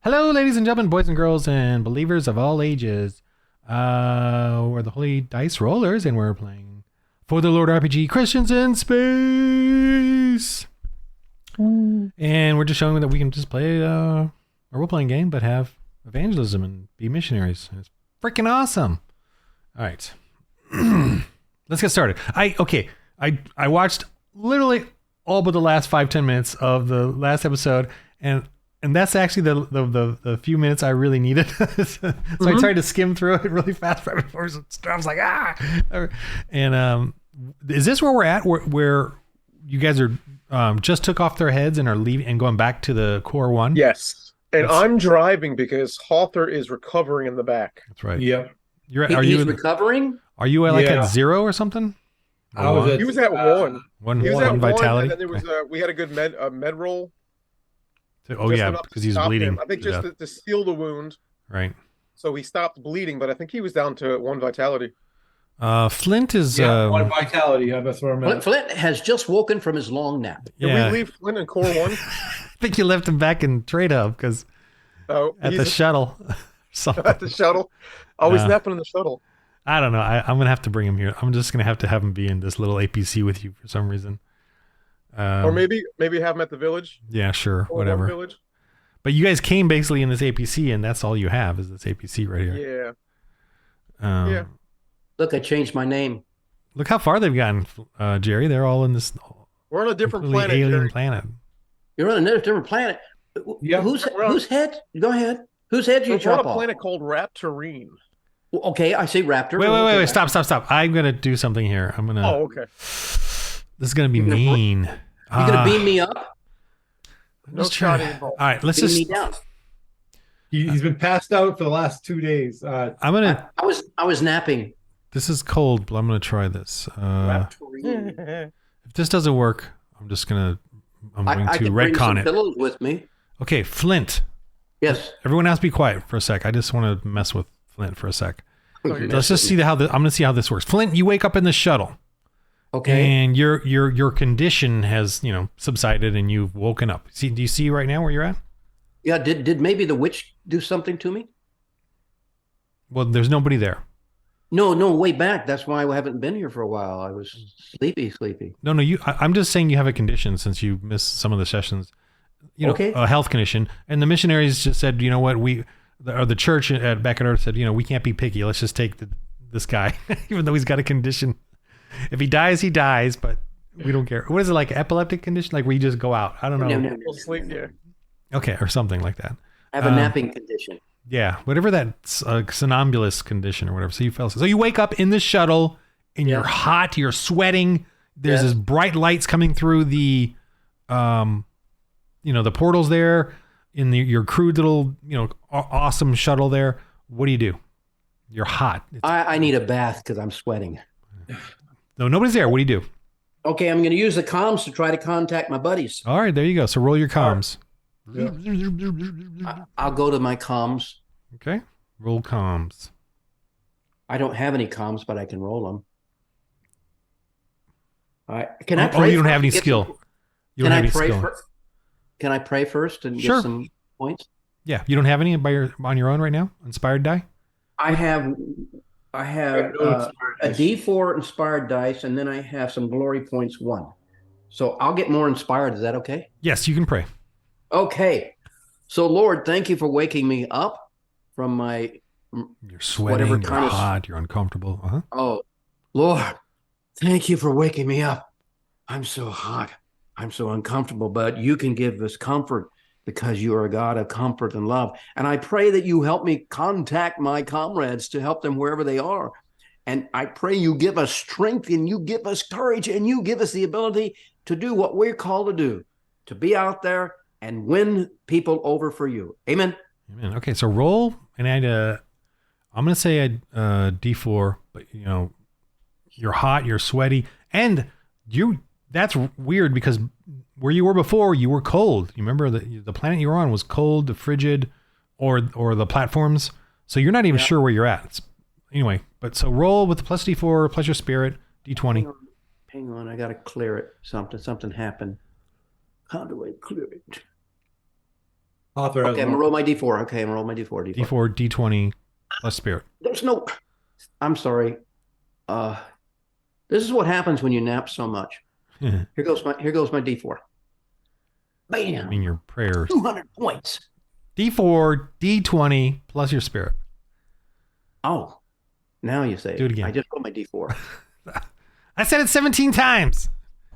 Hello, ladies and gentlemen, boys and girls, and believers of all ages. We're the Holy Dice Rollers, and we're playing For the Lord RPG Christians in Space. And we're just showing that we can just play a role-playing game, but have evangelism and be missionaries. It's freaking awesome. All right. Let's get started. I watched literally all but the last 5-10 minutes of the last episode, and that's actually the few minutes I really needed. So I tried to skim through it really fast right before I was like, And is this where we're at, where you guys are just took off their heads and are leaving and going back to the core one? Yes. And I'm driving because Hawther is recovering in the back. That's right. Yep. He's recovering? Are you at 0 or something? He was at one. He was at vitality. And then there was we had a good med roll. Because he's bleeding. Him. I think just to seal the wound. Right. So he stopped bleeding, but I think he was down to 1 vitality. Flint is 1 vitality. That's where I'm at. Flint has just woken from his long nap. Did we leave Flint in core 1? I think you left him back in trade hub because at the shuttle. At the shuttle. Always napping in the shuttle. I don't know. I'm gonna have to bring him here. I'm just gonna have to have him be in this little APC with you for some reason. Or maybe have him at the village. Yeah, sure, whatever. Village. But you guys came basically in this APC, and that's all you have is this APC right here. Yeah. Yeah. Look, I changed my name. Look how far they've gotten, Jerry. They're all in this. We're on a different planet. Alien Jerry. planet. You're on a different planet. Yeah. Whose head? Go ahead. Whose head you We're chop on a off? planet called Raptorine. Okay, I see Raptor. Wait. Stop. I'm going to do something here. I'm going to. Oh, okay. This is going to be mean. You going to beam me up? No shot involved. All right, let's Beam just. me down. He's been passed out for the last 2 days. I'm going to. I was napping. This is cold, but I'm going to try this. Raptorine. If this doesn't work, I'm going to I can bring retcon some it. pillows with me. Okay, Flint. Yes. Everyone else be quiet for a sec. I just want to mess with Flint for a sec. Okay. Let's just see I'm going to see how this works. Flint, you wake up in the shuttle. Okay. And your condition has, subsided and you've woken up. Do you see right now where you're at? Yeah, did maybe the witch do something to me? Well, there's nobody there. No, way back. That's why I haven't been here for a while. I was sleepy. No, I'm just saying you have a condition since you missed some of the sessions. Okay. A health condition. And the missionaries just said, you know what, the church back at Earth said, we can't be picky. Let's just take this guy, even though he's got a condition. If he dies, he dies, but we don't care. What is it, like epileptic condition? Like where you just go out? I don't know. No. We'll sleep, yeah. Okay, or something like that. I have a napping condition. Yeah, whatever that somnambulous condition or whatever. So you fell asleep. So you wake up in the shuttle and you're hot, you're sweating. There's this bright lights coming through the, the portals there in your crude little, awesome shuttle there. What do? You're hot. I need a bath because I'm sweating. No, nobody's there. What do? Okay, I'm going to use the comms to try to contact my buddies. All right, there you go. So roll your comms. I'll go to my comms. Okay, roll comms. I don't have any comms, but I can roll them. All right. Can I pray? Oh, you don't have any skill. You don't have any skill. Can I pray first and Sure. get some points? Yeah, you don't have any on your own right now. Inspired die. I have a D4 inspired dice, and then I have some glory points 1. So I'll get more inspired. Is that okay? Yes, you can pray. Okay. So Lord, thank you for waking me up from my You're sweating. You're hot. You're uncomfortable. Uh-huh. Oh, Lord, thank you for waking me up. I'm so hot. I'm so uncomfortable, but you can give us comfort because you are a God of comfort and love. And I pray that you help me contact my comrades to help them wherever they are. And I pray you give us strength and you give us courage and you give us the ability to do what we're called to do, to be out there and win people over for you. Amen. Amen. Okay, so roll and add I'm going to say a D4, but you're hot, you're sweaty, and that's weird because where you were before, you were cold. You remember the planet you were on was cold, the frigid, or the platforms. So you're not even sure where you're at. Anyway, but so roll with the plus D4, plus your spirit, D20. Hang on, I got to clear it. Something happened. How do I clear it? Author has Okay, I'm one. gonna roll my D4. Okay, I'm gonna roll my D4. D4, D20 plus spirit. There's no. I'm sorry. This is what happens when you nap so much. I Here goes my D4. mean, Bam! your prayers. 200 points. D4, D20 plus your spirit. Oh, now you say Do it again. I just rolled my D4. I said it 17 times.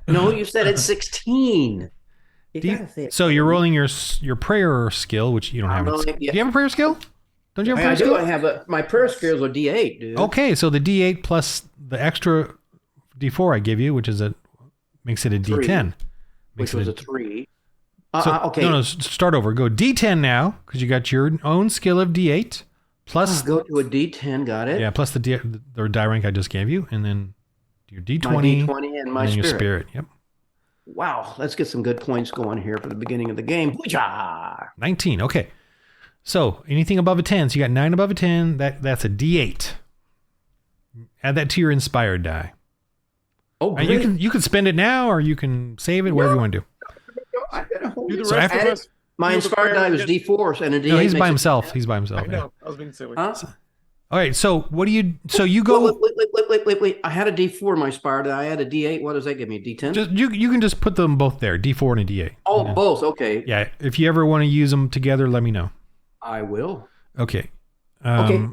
No, you said it's 16. You gotta say it. So you're rolling your prayer skill, which you don't have. rolling- Do you have a prayer skill? Don't you have a prayer I do. skill? I have my prayer skills are D8, dude. Okay, so the D8 plus the extra D4 I give you, which is makes it a Three. D10. Which was a 3. Okay. No, start over. Go D10 now, because you got your own skill of D8 plus Go to a D10. Got it. yeah, plus the die rank I just gave you, and then your D20, My D20 and my and then spirit. your spirit. Yep, Wow, let's get some good points going here for the beginning of the game. Booyah! 19. Okay, so anything above a 10, so you got 9 above a 10. That's a D8. Add that to your inspired die. Oh, And great. you can spend it now, or you can save it. Whatever you want to do. I gotta hold Do the it. So rest after- of us. My do the inspired die was prayer D4 and a D8. No, he's makes by it- himself. He's by himself. I Yeah. know. I was being silly. Huh? All right. So what do you? So you go. Wait. I had a D4 in my inspired die. I had a D8. What does that give me? D10? Just you can just put them both there. D4 and a D8. oh, Yeah. both. Okay. Yeah. If you ever want to use them together, let me know. I will. Okay. Okay.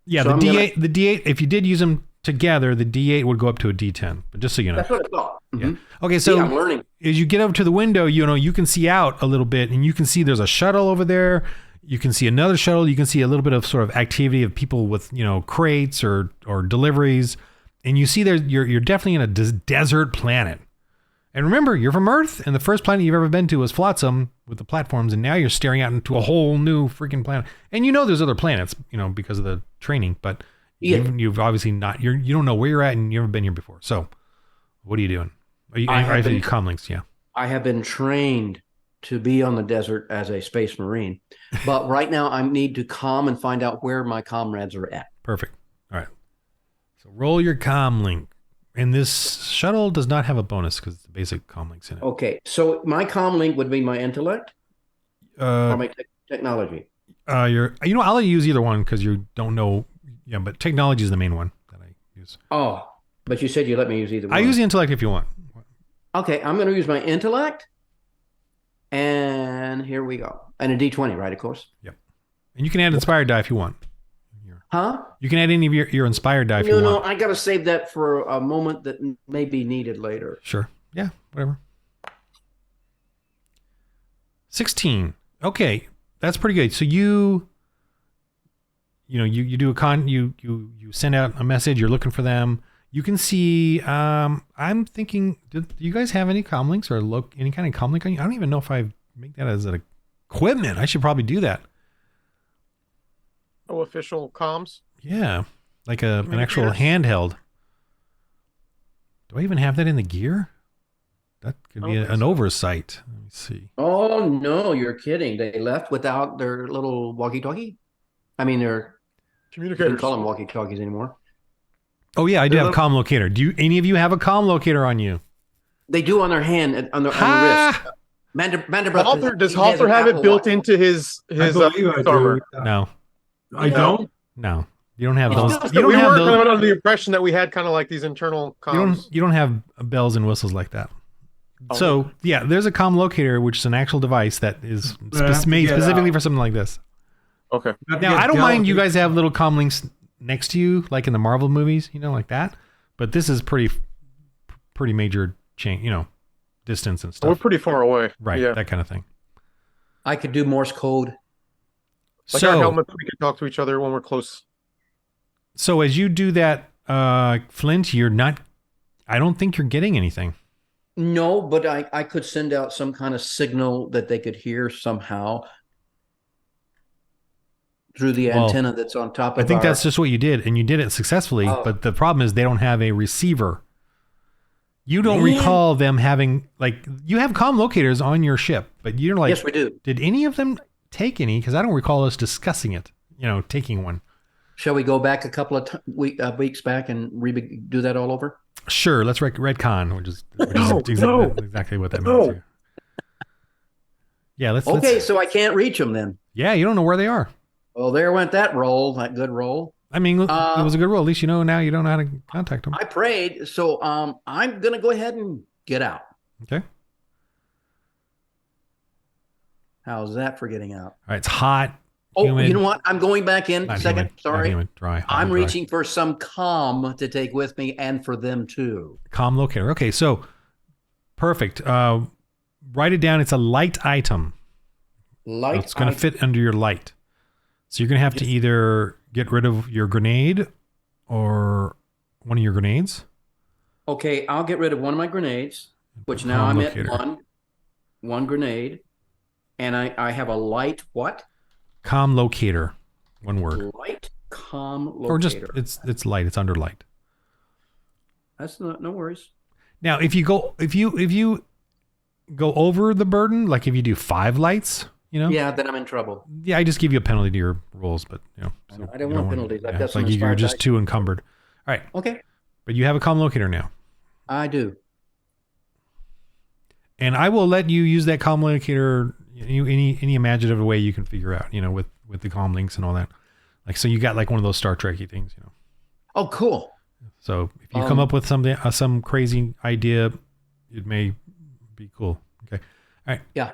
Yeah, So the I'm D8. The D8. If you did use them together, the D8 would go up to a D10. But just so you know. That's what I thought. Yeah. Mhm. Okay. So See, I'm learning. as you get up to the window, you can see out a little bit, and you can see there's a shuttle over there. You can see another shuttle. You can see a little bit of sort of activity of people with crates or deliveries, and you see you're definitely in a desert planet. And remember, you're from Earth, and the first planet you've ever been to was Flotsam with the platforms, and now you're staring out into a whole new freaking planet. And there's other planets, because of the training, but Yeah. you've obviously not. You don't know where you're at, and you've never been here before. So, what are you doing? I have been- comlinks, yeah. I have been trained to be on the desert as a space marine, but right now I need to comm and find out where my comrades are at. Perfect. All right. So roll your comm link. And this shuttle does not have a bonus because it's the basic comm links in it. Okay, so my comm link would be my intellect or my technology. I'll let you use either one because you don't know. Yeah, but technology is the main one that I use. Oh, but you said you let me use either one. I use the intellect if you want. Okay, I'm going to use my intellect, and here we go. And a D20, right? Of course. And you can add inspired die if you want. Huh? You can add any of your inspired die if you No, want. I got to save that for a moment that may be needed later. Sure. Yeah, whatever. 16. Okay, that's pretty good. So you do you send out a message. You're looking for them. You can see. I'm thinking. Do you guys have any comm links or any kind of comm link on you? I don't even know if I make that as an equipment. I should probably do that. Oh, official comms. Yeah, like an actual handheld. Do I even have that in the gear? That could be an oversight. Let me see. Oh no, you're kidding! They left without their little walkie-talkie. I mean, they don't Communicators. call them walkie-talkies anymore. Oh yeah, I do have comm locator. Do any of you have a comm locator on you? They do on their hand, on their wrist. Does Halter have it built into his I believe I do. armor? No, I don't. no, you don't have It's those. just You don't we have were those. under the impression that we had kind of like these internal comms. You don't have bells and whistles like that. Oh. So yeah, there's a comm locator, which is an actual device that is But I have to made get specifically out. for something like this. Okay. Now I don't mind you guys have little comm links next to you, like in the Marvel movies, like that. But this is pretty major change, distance and stuff. We're pretty far away. Right, Yeah. that kind of thing. I could do Morse code. Like our So, helmets, we can talk to each other when we're close. so as you do that, Flint, I don't think you're getting anything. No, but I could send out some kind of signal that they could hear somehow through the Well, antenna that's on top of I think our- that's just what you did, and you did it successfully. Oh. But the problem is they don't have a receiver. You don't Man. recall them having you have comm locators on your ship, but you're like, Yes, we do. did any of them take any? Because I don't recall us discussing it. Taking one. Shall we go back a couple of weeks back and do that all over? Sure, let's retcon, which is No, exactly, no, exactly what that no. means. Yeah, Okay, let's. so I can't reach them then. Yeah, you don't know where they are. Well, there went that roll, that good roll. I mean, it was a good roll. At least you know now you don't know how to contact them. I prayed, so I'm gonna go ahead and get out. Okay. How's that for getting out? All right, it's hot. Oh, humid. you know what? I'm going back in. Not Second, humid, sorry. Not humid, dry. hot I'm and dry. reaching for some calm to take with me and for them too. Calm locator. Okay, so perfect. Write it down. It's a light item. Light. It's going to fit under your light. So you're going to have to either get rid of your grenade or one of your grenades. Okay, I'll get rid of one of my grenades, which now I'm at one grenade, and I have a light what? Comm locator. One word. Light comm locator. Or just it's light. It's under light. That's no worries. Now, if you go over the burden, like if you do 5 lights, Yeah, then I'm in trouble. Yeah, I just give you a penalty to your rolls, but so I don't want penalties. I've got it's some like you're inspired just dice. too encumbered. All right, Okay, but you have a comm locator now, I do. and I will let you use that comm locator any imaginative way you can figure out. With the comm links and all that. Like, so you got like one of those Star Trek-y things. Oh, cool. So if you come up with something, some crazy idea, it may be cool. Okay. All right. Yeah.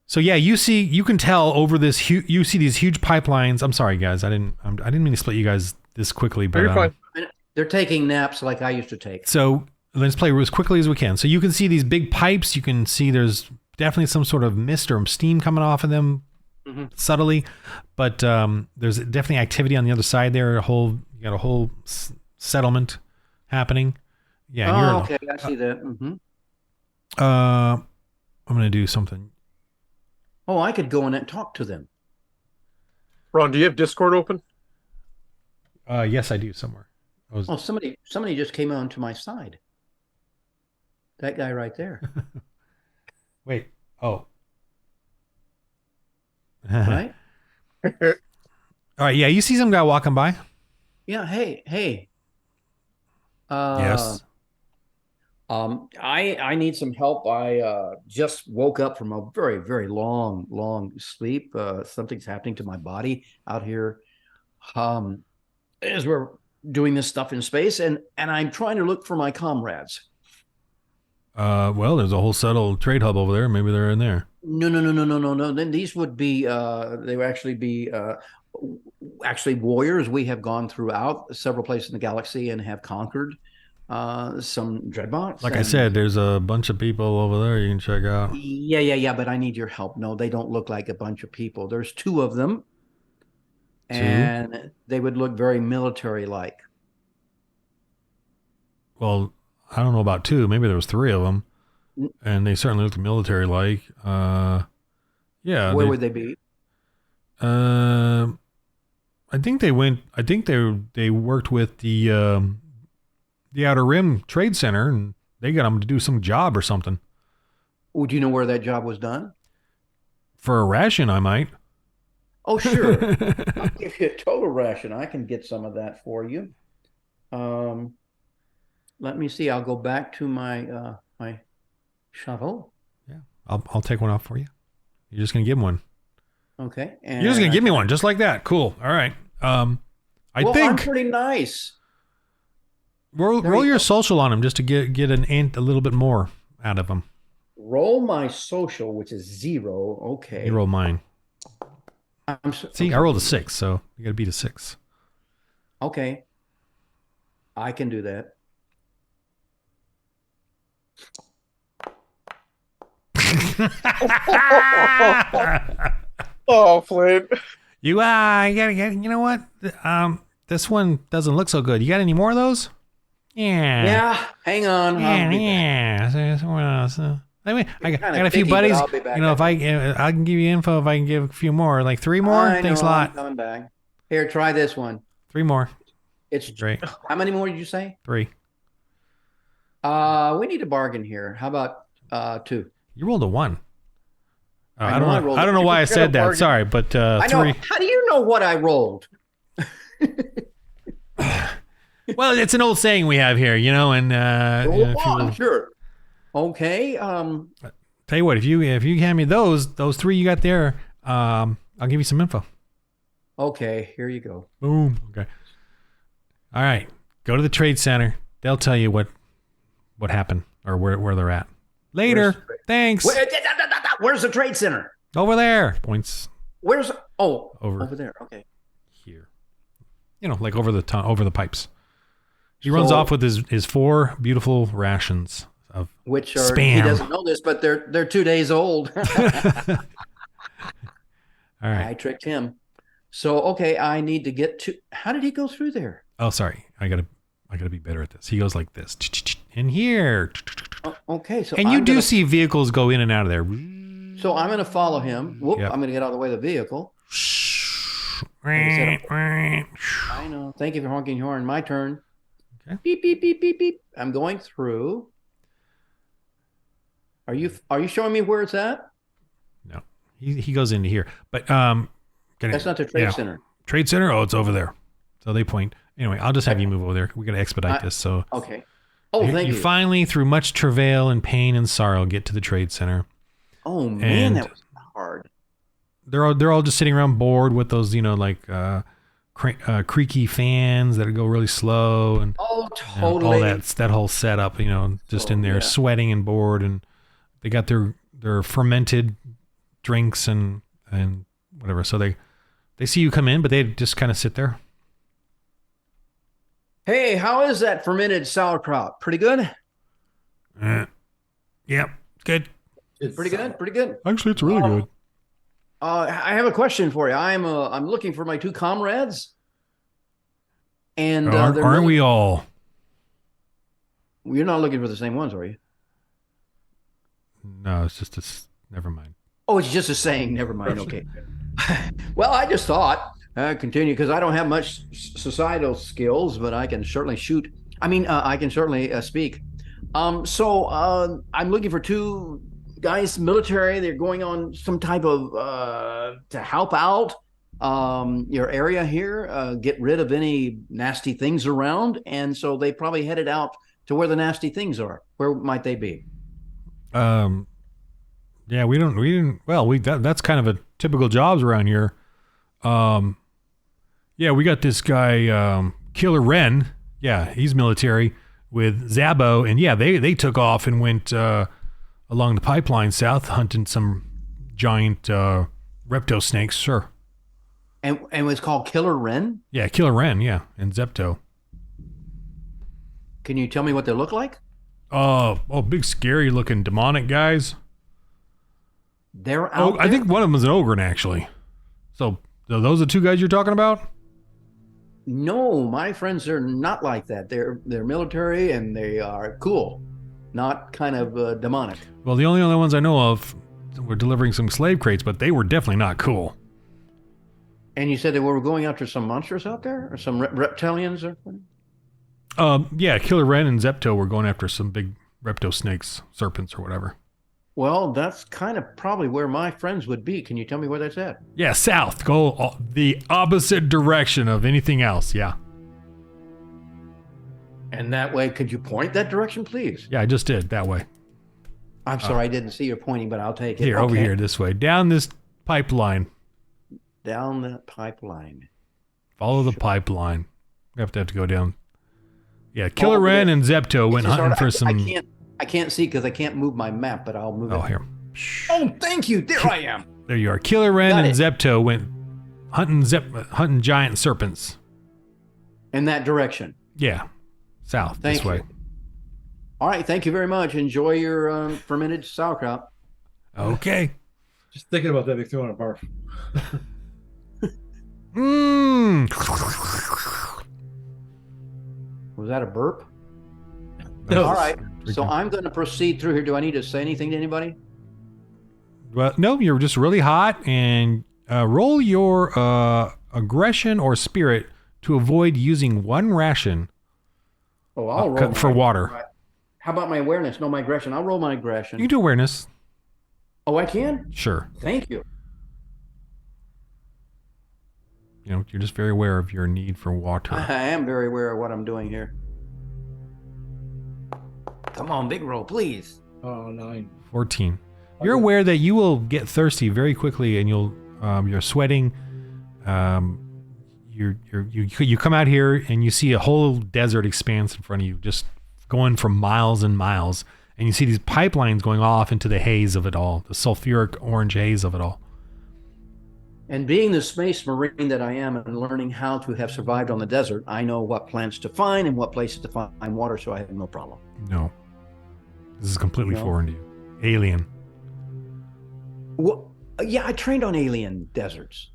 So yeah, you can tell over this, you see these huge pipelines. I'm sorry, guys. I didn't mean to split you guys this quickly, but You're fine. They're taking naps like I used to take. So let's play as quickly as we can. So you can see these big pipes. You can see there's definitely some sort of mist or steam coming off of them subtly, but there's definitely activity on the other side there. You got a whole settlement happening. Yeah. And Oh, okay. I see that. I'm going to do something. Oh, I could go in and talk to them. Ron, do you have Discord open? Yes, I do somewhere. Oh, somebody just came onto my side. That guy right there. Wait. Oh. Right? All right. Yeah. You see some guy walking by? Yeah. Hey. Yes. I need some help. I just woke up from a very, very long sleep. Something's happening to my body out here. As we're doing this stuff in space, and I'm trying to look for my comrades. Well, there's a whole settled trade hub over there. Maybe they're in there. No. Then these would be they would actually be actually warriors. We have gone throughout several places in the galaxy and have conquered some dreadbots. Like I said, there's a bunch of people over there you can check out. Yeah, but I need your help. No, they don't look like a bunch of people. There's 2 of them. And they would look very military-like. Well, I don't know about 2. Maybe there was 3 of them, and they certainly looked military-like. Yeah. Where would they be? I think they went. I think they worked with the Outer Rim Trade Center, and they got them to do some job or something. Would you know where that job was done? For a ration, I might. Oh, sure. I'll give you a total ration. I can get some of that for you. Let me see. I'll go back to my my shuttle. Yeah, I'll take one off for you. You're just gonna give him one. Okay. You're just gonna give me one, just like that. Cool. All right. I think think I'm pretty nice. roll your social on him just to get a little bit more out of him. Roll my social, which is 0. Okay. You roll mine. See, okay. I rolled a 6, so you got to beat a 6. Okay. I can do that. Oh, Flint. You gotta get. You know what? This one doesn't look so good. You got any more of those? Yeah. Yeah. Hang on. I'll be back. Yeah. I got a kinda few picky, but buddies. I'll be back, If I can give you info if I can give a few more, like 3 more. I Thanks a know, lot. I'm coming back. Here, try this one. 3 more. It's Great. How many more did you say? 3. We need a bargain here. How about 2? You rolled a 1. I know I rolled I don't know a- why I You got a said that. bargain. Sorry, but I know. 3. How do you know what I rolled? Well, it's an old saying we have here, and Go if you on, will- sure. Okay. Tell you what, if you hand me those 3 you got there, I'll give you some info. Okay, here you go. Boom. Okay. All right. Go to the trade center. They'll tell you what happened or where they're at. Later. Thanks. Where's the trade center? Over there. Points over there. Okay. Here. Like over the pipes. He runs off with his 4 beautiful rations of which are spam. He doesn't know this, but they're 2 days old. All right. I tricked him. So okay, I need to get to. How did he go through there? Oh, sorry. I gotta be better at this. He goes like this. In here. Okay, so and you do see vehicles go in and out of there. So I'm going to follow him. Whoop! Yep. I'm going to get out of the way of the vehicle. I know. Thank you for honking your horn. My turn. Okay. Beep beep beep beep beep. I'm going through. Are you showing me where it's at? No, he goes into here, but that's not the trade center. Trade center? Oh, it's over there. So they point. Anyway, I'll just have you move over there. We got to expedite this. So okay. Oh, thank you. You finally, through much travail and pain and sorrow, get to the trade center. Oh man, that was hard. They're all just sitting around bored with those, creaky fans that go really slow and totally all that whole setup. Just in there sweating and bored, and they got their fermented drinks and whatever. So they see you come in, but they just kind of sit there. Hey, how is that fermented sauerkraut? Pretty good? Yeah, good. It's pretty good. Pretty good. Actually, it's really good. I have a question for you. I'm looking for my 2 comrades. And aren't we all? You're not looking for the same ones, are you? No, it's just never mind. Oh, it's just a saying. Never mind. Okay. Well, I just thought continue because I don't have much societal skills, but I can certainly shoot. I can certainly speak. So I'm looking for 2 guys, military. They're going on some type of to help out your area here, get rid of any nasty things around, and so they probably headed out to where the nasty things are. Where might they be? Yeah, we didn't. Well, that's kind of a typical jobs around here. Yeah, we got this guy, Killer Wren. Yeah, he's military with Zabo, and yeah, they took off and went along the pipeline south, hunting some giant repto snakes. Sure. And it was called Killer Wren? Yeah, Killer Wren. Yeah, and Zepto. Can you tell me what they look like? Big scary looking demonic guys. They're out there? I think one of them is an ogre, actually. So those are the 2 guys you're talking about? No, my friends are not like that. They're military and they are cool, not kind of demonic. Well, the only other ones I know of were delivering some slave crates, but they were definitely not cool. And you said they were going after some monsters out there, or some reptilians, or? Yeah, Killer Wren and Zepto were going after some big repto snakes, serpents, or whatever. Well, that's kind of probably where my friends would be. Can you tell me where that's at? Yeah, south. Go the opposite direction of anything else. Yeah. And that way, could you point that direction, please? Yeah, I just did that way. I'm sorry, I didn't see you pointing, but I'll take it. Here, over here, this way. Down this pipeline. Down that pipeline. Follow the pipeline. We have to go down. Yeah, Killer Wren and Zepto went hunting for some... I can't see because I can't move my map, but I'll move it. Oh, here. Oh, thank you. There I am. There you are. Killer Wren and Zepto went hunting giant serpents. In that direction? Yeah. South, this way. All right. Thank you very much. Enjoy your fermented sauerkraut. Okay. Just thinking about that makes me want to barf. Was that a burp? No. All right. So I'm going to proceed through here. Do I need to say anything to anybody? Well, no, you're just really hot, and roll your aggression or spirit to avoid using 1 ration. Oh, I'll roll for water. Right. How about my awareness? No, my aggression. I'll roll my aggression. You can do awareness. Oh, I can? Sure. Thank you. You're just very aware of your need for water. I am very aware of what I'm doing here. Come on, big roll, please. Oh, 9. 14. you're aware that you will get thirsty very quickly, and you're sweating. You come out here and you see a whole desert expanse in front of you, just going for miles and miles, and you see these pipelines going off into the haze of it all, the sulfuric orange haze of it all. And being the space marine that I am and learning how to have survived on the desert, I know what plants to find and what places to find water, so I have no problem. No, this is completely foreign to you, alien. Well, yeah, I trained on alien deserts.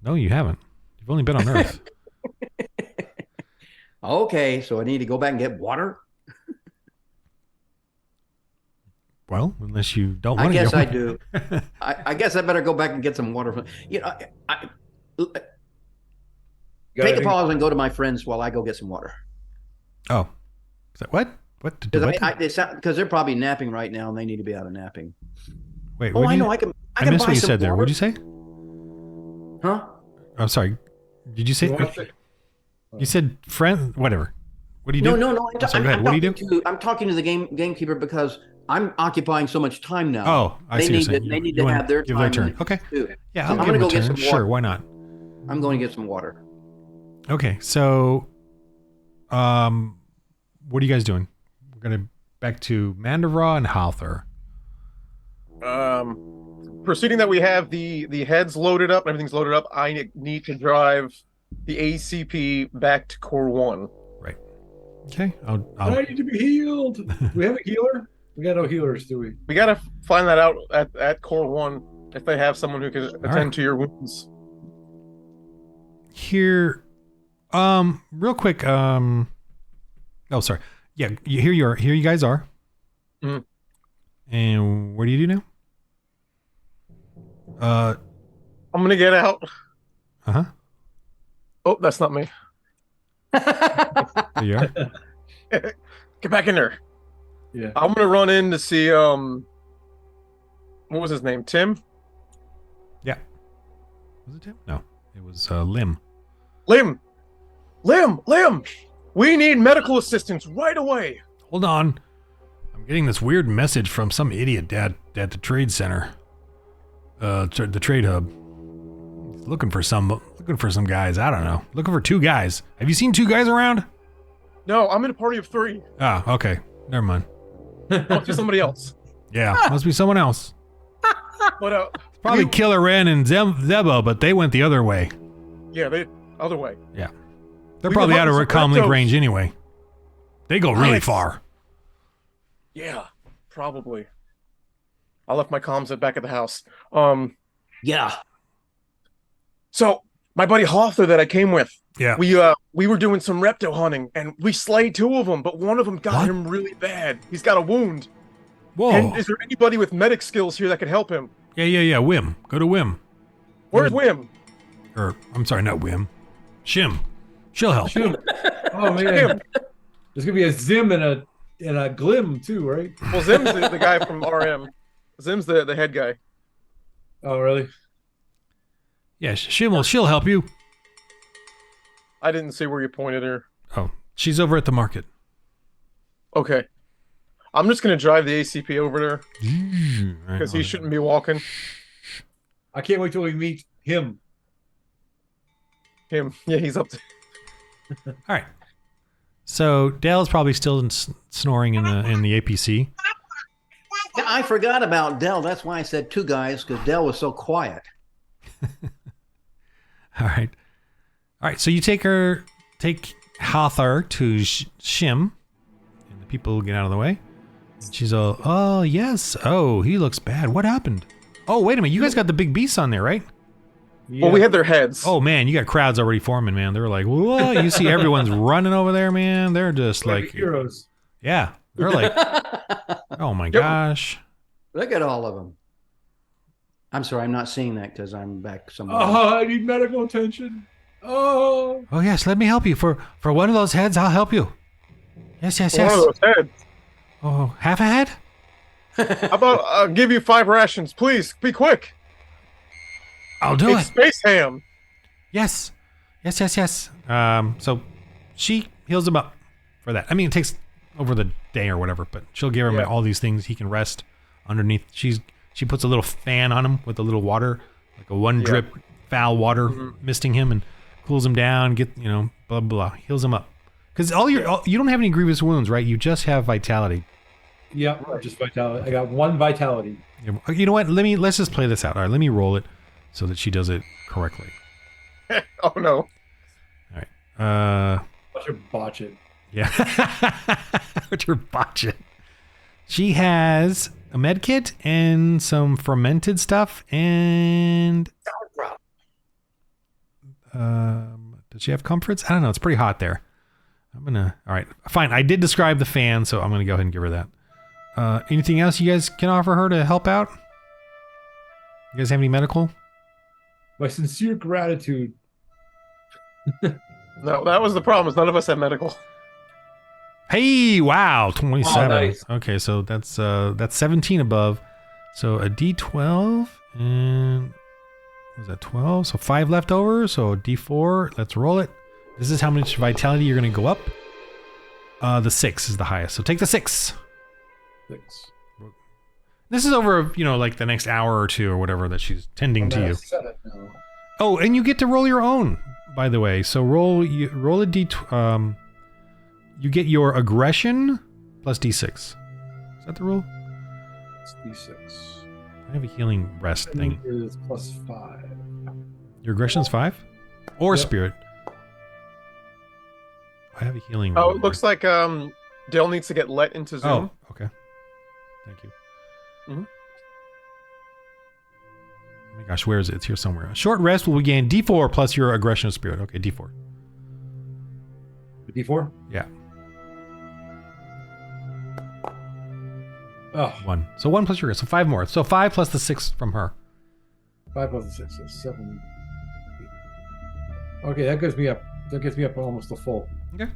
No, you haven't. You've only been on Earth. Okay, so I need to go back and get water? Well, unless you don't I want to. guess I do. I guess I better go back and get some water. Take a pause and go to my friends while I go get some water. Oh, is that what? What? Because they're probably napping right now and they need to be out of napping. Wait, I know. I can missed buy what you some said there. water. What'd you say? Huh? I'm sorry. Did you say? You said friend. Whatever. What do you do? No. Sorry, go ahead. What do you do? I'm talking to the gamekeeper because I'm occupying so much time now. Oh, I see. They need to have their time. Turn. Okay. Too. Yeah, So I'll I'm give gonna them go a get turn. some water. Sure, why not? I'm going to get some water. Okay, so, what are you guys doing? We're gonna back to Mandavra and Halthor. Proceeding that we have the heads loaded up, everything's loaded up. I need to drive the ACP back to Core 1. Right. Okay. I need to be healed. Do we have a healer? We got no healers, do we? We gotta find that out at Core 1 if they have someone who can attend to your wounds. Here, real quick. Oh, sorry. Yeah, here you guys are. Mm. And what do you do now? I'm gonna get out. Uh-huh. Oh, that's not me. There you are. Get back in there. Yeah. I'm gonna run in to see what was his name? Tim? Yeah. Was it Tim? No, it was Lim. Lim! We need medical assistance right away. Hold on. I'm getting this weird message from some idiot at the trade center. The trade hub. He's looking for some guys. I don't know. Looking for 2 guys. Have you seen 2 guys around? No, I'm in a party of 3. Ah, okay. Never mind. I'll do somebody else. Yeah, must be someone else. But Probably Killer Ren and Zebo, but they went the other way. yeah, they other way. Yeah. They're We probably can out of hunt comlink some range anyway. They go really Nice. far. Yeah, probably. I left my comms back at the house. Yeah. So my buddy Hoffer that I came with, Yeah. we were doing some repto hunting and we slayed 2 of them, but one of them got What? him really bad. He's got a wound. Whoa. And is there anybody with medic skills here that could help him? Yeah. Wim. Go to Wim. Where's Wim? Or, I'm sorry, not Wim. Shim. She'll help. Shoot. Oh man. Zim. There's gonna be a Zim and a Glim too, right? Well, Zim's the guy from RM. Zim's the head guy. Oh really? Yeah, she'll help you. I didn't see where you pointed her. Oh, she's over at the market. Okay. I'm just gonna drive the ACP over there Because because he shouldn't be walking. I can't wait till we meet him. Him. Yeah, he's up to... All right. So Dale's probably still snoring in the APC. Yeah, I forgot about Dell. That's why I said 2 guys, because Dell was so quiet. All right. So you take Hathor to Shim, and the people get out of the way. She's all, oh yes. Oh, he looks bad. What happened? Oh, wait a minute. You guys got the big beasts on there, right? Yeah. Well, we had their heads. Oh man, you got crowds already forming, man. They were like, whoa! You see everyone's running over there, man. They're just like heroes. yeah. They're like, oh my gosh. Look at all of them. I'm sorry, I'm not seeing that because I'm back somewhere. Oh, I need medical attention. Oh. Oh yes, let me help you. For one of those heads, I'll help you. Yes. One of those heads. Oh, half a head? How about I'll give you 5 rations, please? Be quick. I'll do It's it. Space Ham. Yes. So she heals him up for that. I mean, it takes over the day or whatever, but she'll give him all these things. He can rest underneath. She's She puts a little fan on him with a little water, like a one drip foul water misting him and cools him down. Blah blah blah, heals him up. Because you don't have any grievous wounds, right? You just have vitality. Yeah, just vitality. I got 1 vitality. You know what? Let's just play this out. All right, let me roll it so that she does it correctly. Oh no! All right. Watch her botch it. Yeah. What's your botch it? She has a med kit and some fermented stuff and does she have comforts? I don't know. It's pretty hot there. All right, fine. I did describe the fan, so I'm gonna go ahead and give her that. Anything else you guys can offer her to help out? You guys have any medical? My sincere gratitude. No, that was the problem. Is none of us have medical. Hey, wow, 27. Oh, nice. Okay, so that's 17 above. So a D12 and was that 12? So 5 left over. So a D4. Let's roll it. This is how much vitality you're going to go up. The 6 is the highest. So take the 6. 6. This is over, like the next hour or two or whatever that she's tending to you. 7 now. Oh, and you get to roll your own, by the way. So roll a D. You get your aggression plus D6. Is that the rule? It's D6. I have a healing rest thing. Is plus 5. Your aggression's 5? Or Yep. spirit. I have a healing. Oh, it looks like Dale needs to get let into Zoom. Oh, okay. Thank you. Mhm. Oh my gosh, where is it? It's here somewhere. A short rest will gain D4 plus your aggression of spirit. Okay, D4. D4? Yeah, Oh, 1. So 1 plus your rest. So 5 more. So 5 plus the 6 from her. 5 plus 6 is 7. Okay, that gets me up. That gets me up almost to full. Okay.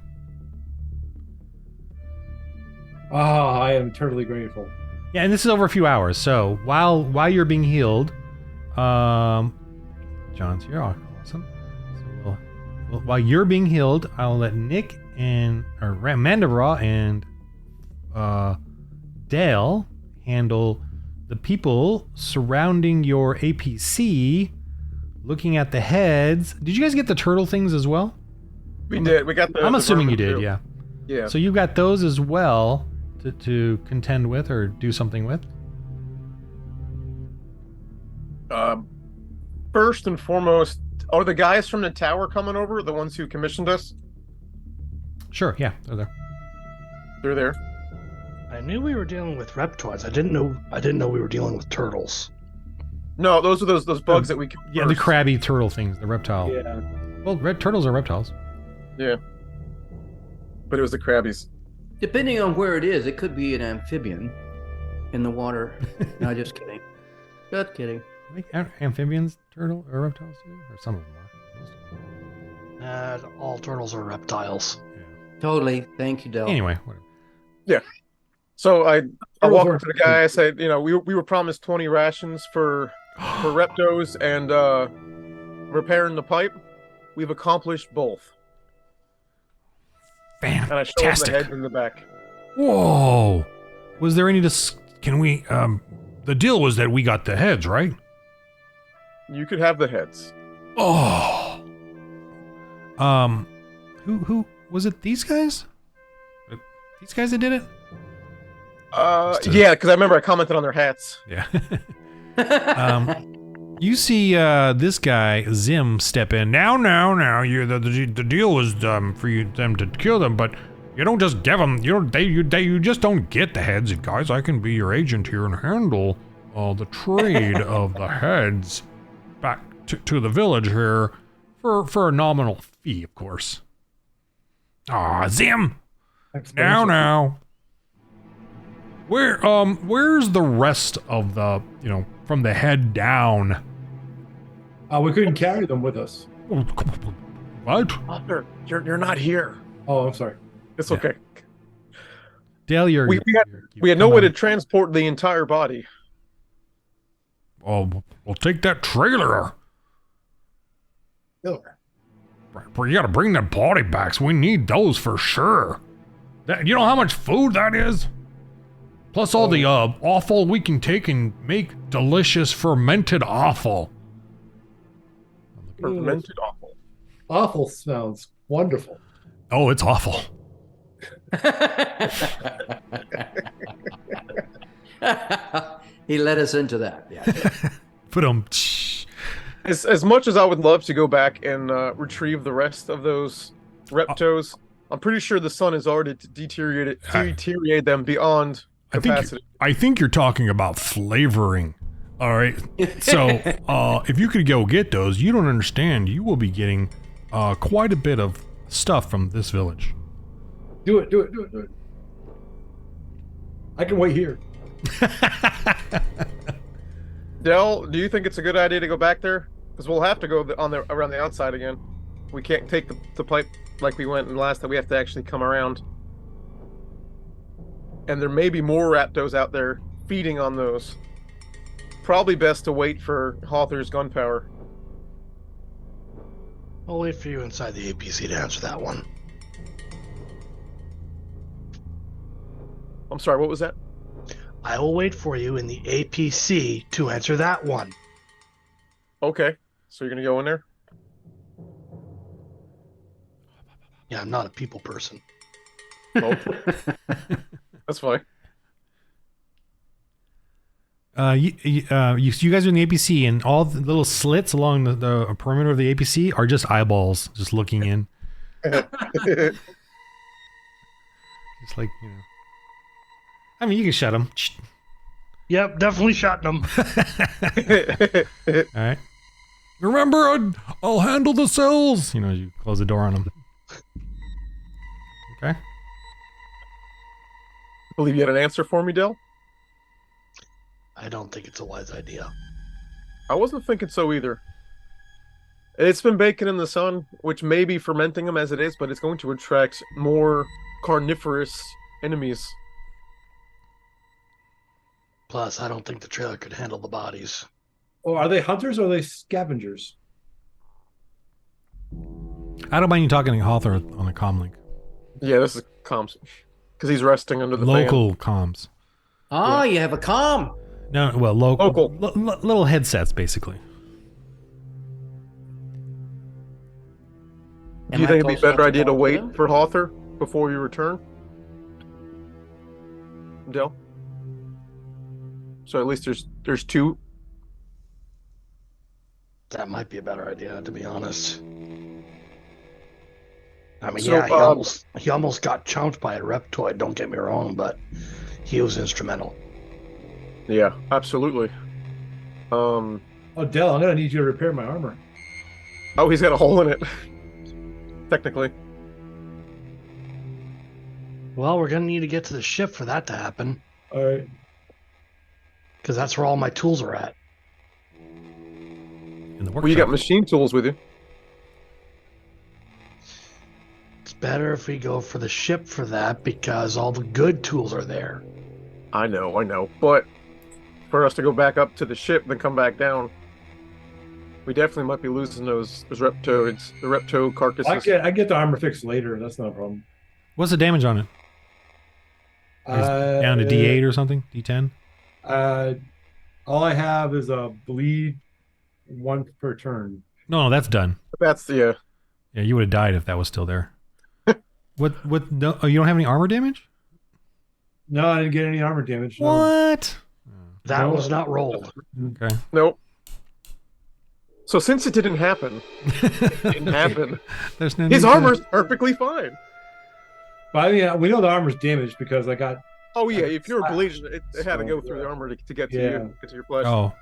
I am eternally grateful. Yeah, and this is over a few hours. So while you're being healed, John's here. Awesome. So while you're being healed, I'll let Nick or Mandavra and Dale handle the people surrounding your APC, looking at the heads. Did you guys get the turtle things as well? We did. We got the. I'm the assuming you vermin did, too. yeah. Yeah. So you got those as well to contend with or do something with. First and foremost, are the guys from the tower coming over? The ones who commissioned us? Sure, yeah, they're there. They're there. I knew we were dealing with reptoids. I didn't know we were dealing with turtles. No, those are those bugs that we. Yeah, the crabby turtle things, the reptile. Yeah. Well, red turtles are reptiles. Yeah. But it was the crabbies. Depending on where it is, it could be an amphibian in the water. No, just kidding. Just kidding. I think amphibians, turtle, or reptiles too, or some of them are. Most of them All turtles are reptiles. are. Yeah. Totally. Thank you, Del. Anyway, whatever. So I walked up to the guy. I said, we were promised 20 rations for reptos and repairing the pipe. We've accomplished both. And I showed him the Fantastic. head in the back. Whoa! Was there any can we the deal was that we got the heads, right? You could have the heads. Oh. Who was it? These guys? These guys that did it? Yeah, because I remember I commented on their hats. Yeah. You see this guy Zim step in. Now, you the deal was them to kill them, but you don't just give them. You just don't get the heads, guys. I can be your agent here and handle the trade of the heads back to the village here for a nominal fee, of course. Ah, Zim. Now. Where's the rest of the, from the head down? We couldn't carry them with us. What? Arthur, you're not here. Oh, I'm sorry. It's okay. Dale, We had no way to transport the entire body. Oh, we'll take that trailer. Killer. You gotta bring that body back. So we need those for sure. You know how much food that is? Plus all the offal we can take and make delicious fermented offal. Fermented awful. Awful sounds wonderful. Oh, it's awful. He led us into that. Yeah. Put them. As much as I would love to go back and retrieve the rest of those reptos, I'm pretty sure the sun has already deteriorated them beyond capacity. I think you're talking about flavoring. All right. So if you could go get those, you don't understand. You will be getting quite a bit of stuff from this village. Do it. I can wait here. Del, do you think it's a good idea to go back there? Because we'll have to go around the outside again. We can't take the pipe like we went in last time. We have to actually come around. And there may be more raptos out there feeding on those. Probably best to wait for Hawthorne's gunpowder. I'll wait for you inside the APC to answer that one. I'm sorry, what was that? I will wait for you in the APC to answer that one. Okay, so you're gonna go in there? Yeah, I'm not a people person. Oh. That's fine. You guys are in the APC, and all the little slits along the perimeter of the APC are just eyeballs just looking in. Just like, you know. I mean, you can shut them. Yep, definitely shot them. All right. Remember, I'll handle the cells. You know, you close the door on them. Okay. Believe you had an answer for me, Del? I don't think it's a wise idea. I wasn't thinking so either. It's been baking in the sun, which may be fermenting them as it is, but it's going to attract more carnivorous enemies. Plus, I don't think the trailer could handle the bodies. Oh, are they hunters or are they scavengers? I don't mind you talking to Hawthorne on a comm link. Yeah, this is comms. Because he's resting under the Local comms. Oh, you have a comm. No, well, local. Local. Little headsets, basically. Do you think it'd be a better idea to wait for Hawthorne before you return? Del? So at least there's two. That might be a better idea, to be honest. I mean, So, yeah, he almost got chunked by a reptoid, don't get me wrong, but he was instrumental. Yeah, absolutely. Oh, Del, I'm gonna need you to repair my armor. Oh, he's got a hole in it. Technically. Well, we're going to need to get to the ship for that to happen, All right. because that's where all my tools are at. In the Well, you got machine tools with you. It's better if we go for the ship for that, because all the good tools are there. I know. But for us to go back up to the ship and then come back down, we definitely might be losing those reptoids, the repto carcasses. I get the armor fixed later. That's not a problem. What's the damage on it? Down to D8 or something? D10? All I have is a bleed 1 per turn. No, that's done. That's the Yeah, you would have died if that was still there. What? No, oh, you don't have any armor damage? No, I didn't get any armor damage. No. What? That No. was not rolled. Okay. nope. So since it didn't happen, There's no his need to- armor's perfectly fine. But I mean, we know the armor's damaged because I got. Oh yeah, if you were bleeding, it had to go through the armor to get to you, get to your flesh. Oh.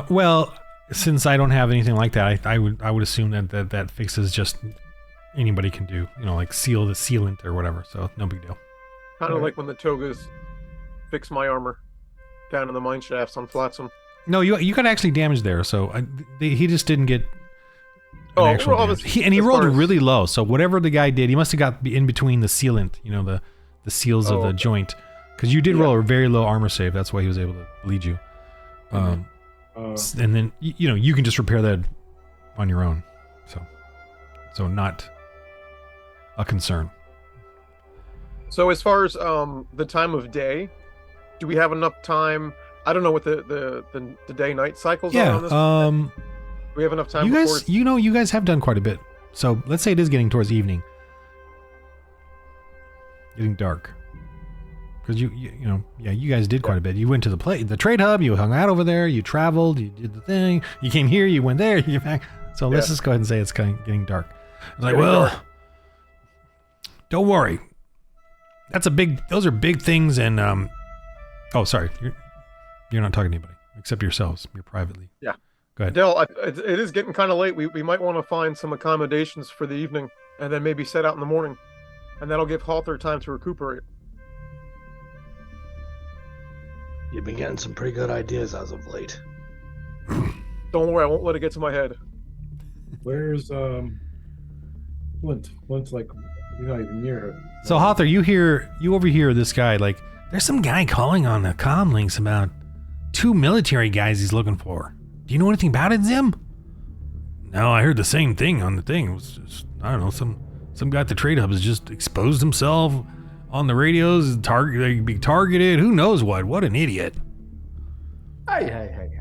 Well, since I don't have anything like that, I would assume that fixes just anybody can do. You know, like seal the sealant or whatever. So no big deal. Kind of like when the Togas fix my armor down in the mine shafts on Flotsam. No, you got actually damage there. So he just didn't get. Oh, actual well, damage. He as rolled far as- really low. So whatever the guy did, he must have got in between the sealant. You know, the seals of the okay. joint. Because you did Yeah. roll a very low armor save. That's why he was able to bleed you. And then you know you can just repair that on your own. So not a concern. So as far as the time of day, do we have enough time? I don't know what the day night cycles are on this. Do we have enough time? You guys, you guys have done quite a bit. So let's say it is getting towards evening, getting dark. Because you guys did quite a bit. You went to the trade hub. You hung out over there. You traveled. You did the thing. You came here. You went there. You came back. So let's just go ahead and say it's kind of getting dark. It's like, don't worry. Those are big things. And oh, sorry, you're not talking to anybody except yourselves. You're privately. Yeah. Go ahead. Dell, it is getting kind of late. We might want to find some accommodations for the evening, and then maybe set out in the morning, and that'll give Halter time to recuperate. You've been getting some pretty good ideas as of late. Don't worry, I won't let it get to my head. Where's Flint? Flint's like, you're not even near her. So Hawthor, you overhear this guy, like, there's some guy calling on the comm links about 2 military guys he's looking for. Do you know anything about it, Zim? No, I heard the same thing on the thing. It was just, I don't know, some guy at the trade hub has just exposed himself on the radios, they be targeted. Who knows what? What an idiot. Hey.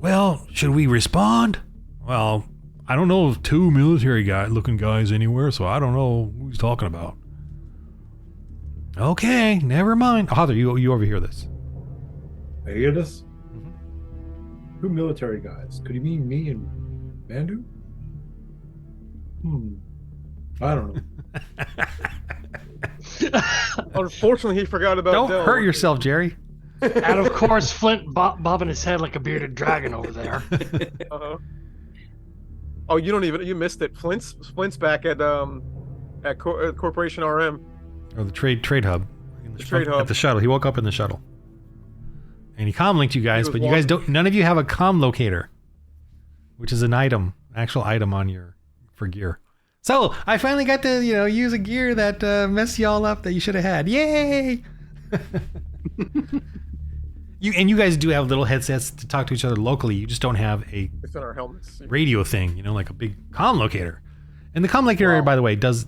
Well, should we respond? Well, I don't know of 2 military looking guys anywhere, so I don't know who he's talking about. Okay, never mind. Hawthor, you overhear this. I hear this? Mm-hmm. 2 military guys. Could you mean me and Mandu? I don't know. Unfortunately, he forgot about Don't Dell. hurt yourself, Jerry. And of course, Flint bobbing his head like a bearded dragon over there. Uh-huh. Oh, you missed it. Flint's back at Corporation RM. Or the trade hub. Trade hub. At the shuttle. He woke up in the shuttle. And he comm linked you guys, but you guys none of you have a comm locator, which is an actual item for gear. So I finally got to, use a gear that messed y'all up that you should have had. Yay! You guys do have little headsets to talk to each other locally. You just don't have a It's in our helmets. radio thing, like a big comm locator. And the comm locator, by the way, does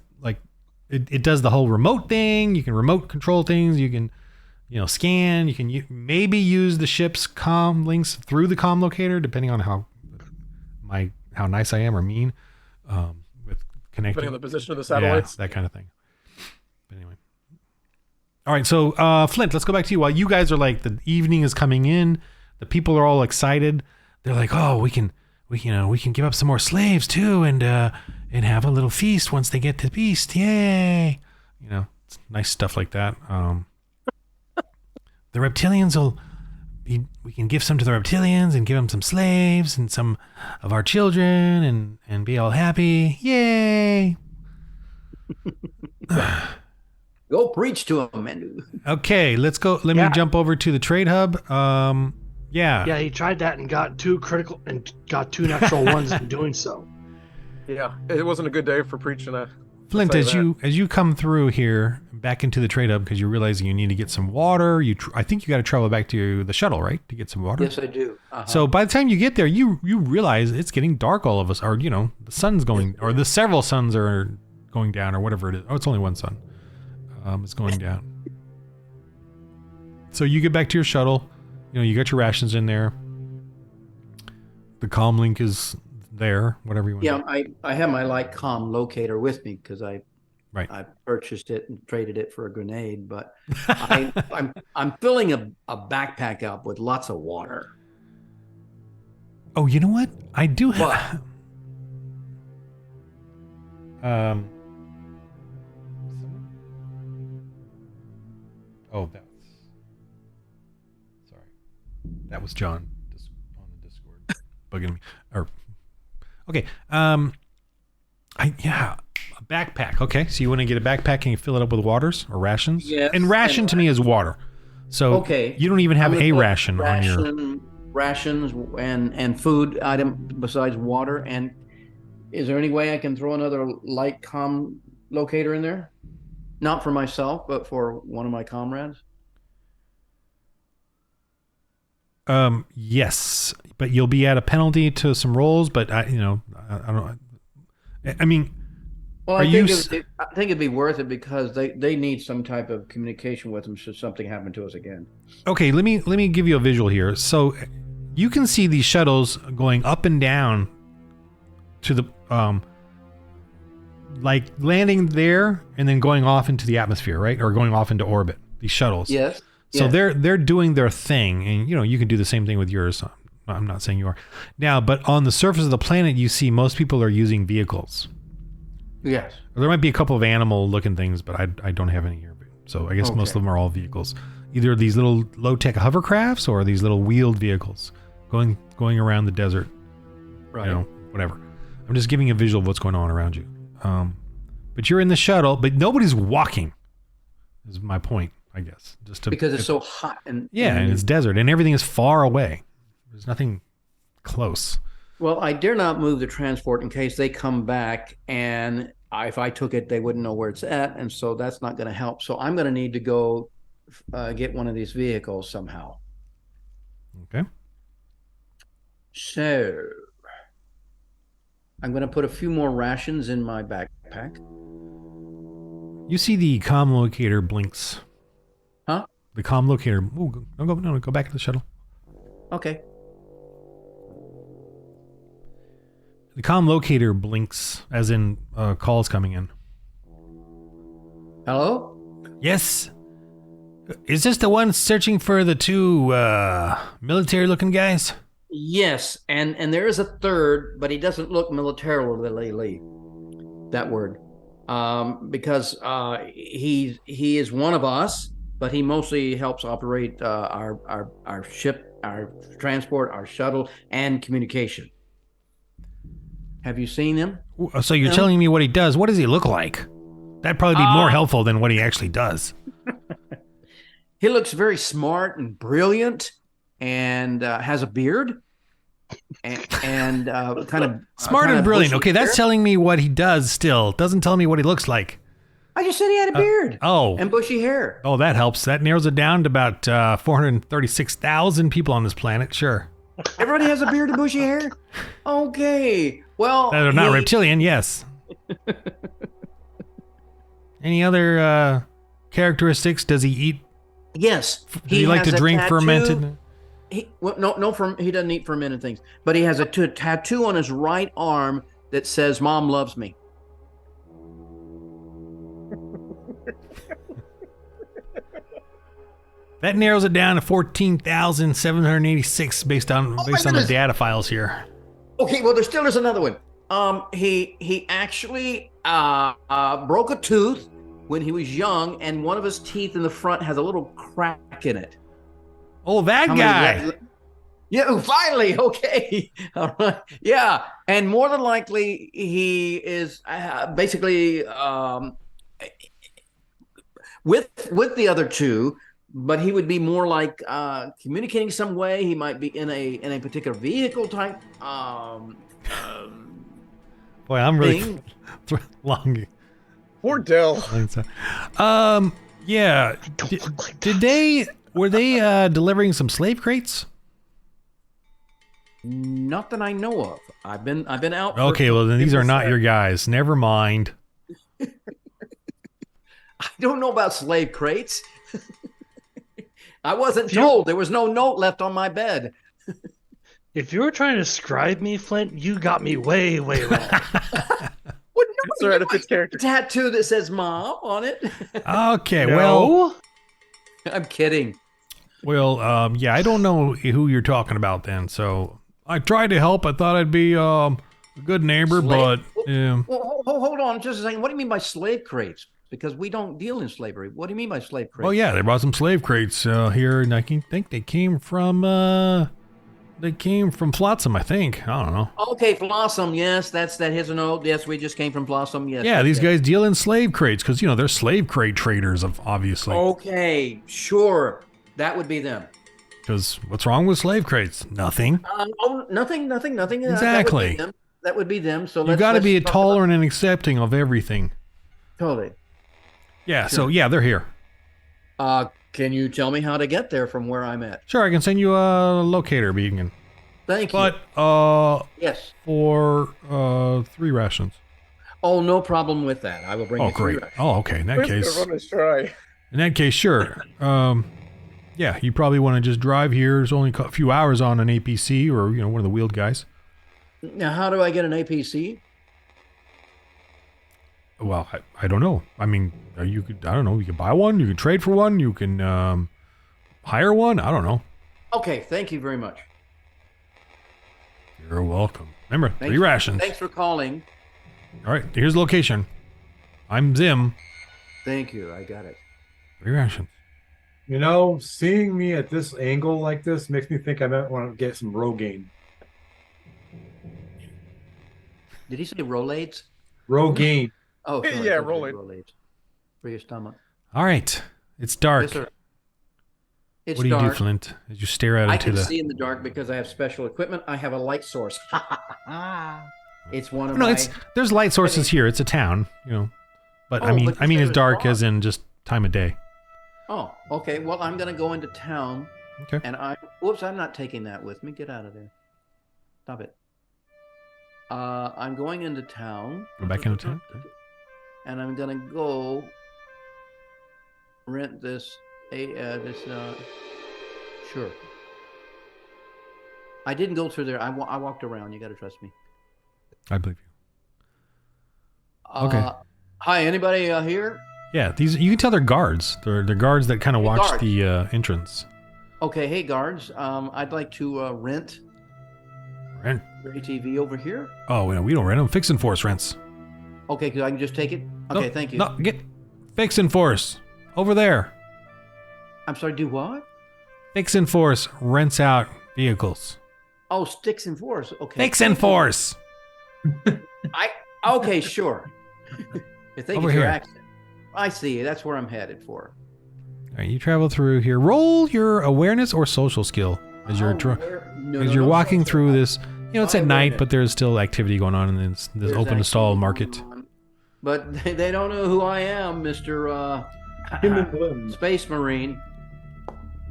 it does the whole remote thing. You can remote control things. You can, scan. You can maybe use the ship's comm links through the comm locator, depending on how nice I am or mean. With connecting. Depending on the position of the satellites. Yeah, that kind of thing. But anyway. All right, so Flint, let's go back to you. While you guys are like, the evening is coming in, the people are all excited. They're like, oh, we can give up some more slaves too, and have a little feast once they get to the beast. Yay! It's nice stuff like that. The reptilians we can give some to the reptilians and give them some slaves and some of our children and be all happy. Yay! Go preach to him, Mandu. Okay, let's go. Let me jump over to the trade hub. Yeah, he tried that and got 2 critical and got 2 natural ones in doing so. Yeah, it wasn't a good day for preaching that. Flint, as you come through here back into the trade hub because you're realizing you need to get some water. I think you got to travel back to the shuttle, right, to get some water. Yes, I do. So by the time you get there, you realize it's getting dark. All of us, or the sun's going, or the several suns are going down, or whatever it is. Oh, it's only one sun. It's going down. So you get back to your shuttle. You got your rations in there. The comm link is there, whatever you want. Yeah, I have my light comm locator with me because I purchased it and traded it for a grenade. But I'm filling a backpack up with lots of water. Oh, you know what? I do have. Oh, that was John on the Discord bugging me. Okay. A backpack. Okay, so you want to get a backpack and you fill it up with waters or rations? Yes. And ration to me is water. So you don't even have a ration on your rations and food item besides water. And is there any way I can throw another light comm locator in there? Not for myself, but for one of my comrades. Yes, but you'll be at a penalty to some rolls. But I don't. I mean, Well, Are I think you I think it'd be worth it because they need some type of communication with them should something happen to us again. Okay, let me give you a visual here. So you can see these shuttles going up and down to the like landing there and then going off into the atmosphere, right? Or going off into orbit. These shuttles. Yes. So yes. they're doing their thing, and you can do the same thing with yours. I'm not saying you are. Now, but on the surface of the planet, you see most people are using vehicles. Yes. There might be a couple of animal-looking things, but I don't have any here. So I guess most of them are all vehicles. Either these little low-tech hovercrafts or these little wheeled vehicles going around the desert. Right. Whatever. I'm just giving you a visual of what's going on around you. But you're in the shuttle, but nobody's walking. Is my point, I guess. Because it's so hot and it's desert and everything is far away. There's nothing close. Well, I dare not move the transport in case they come back, and if I took it, they wouldn't know where it's at, and so that's not going to help. So I'm going to need to go get one of these vehicles somehow. Okay. So I'm going to put a few more rations in my backpack. You see the comm locator blinks. Huh? The comm locator. Ooh, go back to the shuttle. Okay. The comm locator blinks, as in calls coming in. Hello? Yes. Is this the one searching for the two military-looking guys? Yes, and there is a third, but he doesn't look militarily. That word, because he is one of us, but he mostly helps operate our ship, our transport, our shuttle, and communication. Have you seen him? So you're telling me what he does? What does he look like? That'd probably be more helpful than what he actually does. He looks very smart and brilliant, and has a beard, and kind of smart and brilliant. Okay, that's hair. telling me what he does. Still doesn't tell me what he looks like. I just said he had a beard. And bushy hair. Oh, that helps. That narrows it down to about 436,000 people on this planet. Sure. Everybody has a beard and bushy hair? Okay. Well, that are not reptilian, yes. Any other characteristics? Does he eat? Yes. Does he like to drink fermented? He doesn't eat fermented things. But he has a tattoo on his right arm that says, "Mom loves me." That narrows it down to 14,786 based on the data files here. Okay, well, there's another one. He actually broke a tooth when he was young, and one of his teeth in the front has a little crack in it. Oh, that guy. Yeah, finally. Okay. All right. Yeah, and more than likely he is basically with the other two. But he would be more like communicating some way. He might be in a particular vehicle type. Boy, I'm really long. Poor Dell. Yeah. Were they delivering some slave crates? Not that I know of. I've been out. Okay, well then these are not your guys. Never mind. I don't know about slave crates. I wasn't told. There was no note left on my bed. If you were trying to describe me, Flint, you got me way, way wrong. It's right if it's character. Tattoo that says "Mom" on it. Okay, well, I'm kidding. Well, yeah, I don't know who you're talking about then. So I tried to help. I thought I'd be a good neighbor, but yeah. Well, hold on just a second. What do you mean by slave crates? Because we don't deal in slavery. What do you mean by slave crates? Oh yeah, they brought some slave crates here, and I think they came from Flotsam. I think I don't know. Okay, Flotsam. Yes, that is a note. Yes, we just came from Flotsam. Yes. Yeah, these guys deal in slave crates because they're slave crate traders, obviously. Okay, sure, that would be them. Because what's wrong with slave crates? Nothing. Nothing. Exactly. That would be them. So you got to be tolerant and accepting of everything. Totally. Yeah, Sure. So yeah, they're here. Can you tell me how to get there from where I'm at? Sure, I can send you a locator beacon. Thank you. But yes, for 3 rations. Oh, no problem with that. I will bring Oh, you 3 great. rations. Oh, okay. In that Where's case, gonna run us dry? sure. Yeah, you probably want to just drive here. There's only a few hours on an APC or one of the wheeled guys. Now, how do I get an APC? Well, I don't know. I mean, I don't know. You can buy one. You can trade for one. You can hire one. I don't know. Okay, thank you very much. You're welcome. Remember, Thanks, 3 rations. Thanks for calling. All right, here's the location. I'm Zim. Thank you. I got it. 3 rations. You know, seeing me at this angle like this makes me think I might want to get some Rogaine. Did he say Rolaids? Rogaine. Oh, sorry. Yeah, okay, Rolade. Rolaids. For your stomach. All right, it's dark. Yes, sir. It's What do you dark. do, Flint? As you stare out I into can the. see in the dark because I have special equipment. I have a light source. It's one of No, my. there's light sources here. It's a town, But Oh, I mean, but you I mean, said it's it was dark dark. as in just time of day. Oh, okay. Well, I'm gonna go into town, Okay. and Whoops! I'm not taking that with me. Get out of there. Stop it. I'm going into town. Go back into town. Okay. And I'm gonna go rent this. Sure. I didn't go through there. I walked around. You got to trust me. I believe you. Okay. Hi, anybody here? Yeah, you can tell they're guards. They're guards that kind of watch guards. the entrance. Okay, hey guards. I'd like to rent Rent. your ATV over here. Oh, no, we don't rent them. Fix and force rents. Okay, I can just take it. Okay, thank you. No, get fix and force over there. I'm sorry. Do what? Fix and force rents out vehicles. Oh, sticks and force. Okay. Fix and force. Okay, sure. I think Over it's your here. accent. I see. That's where I'm headed for. All right, you travel through here. Roll your awareness or social skill as you're walking through this. It's at night, but there's still activity going on in this open stall market. But they don't know who I am, Mr. Human limbs. Space Marine.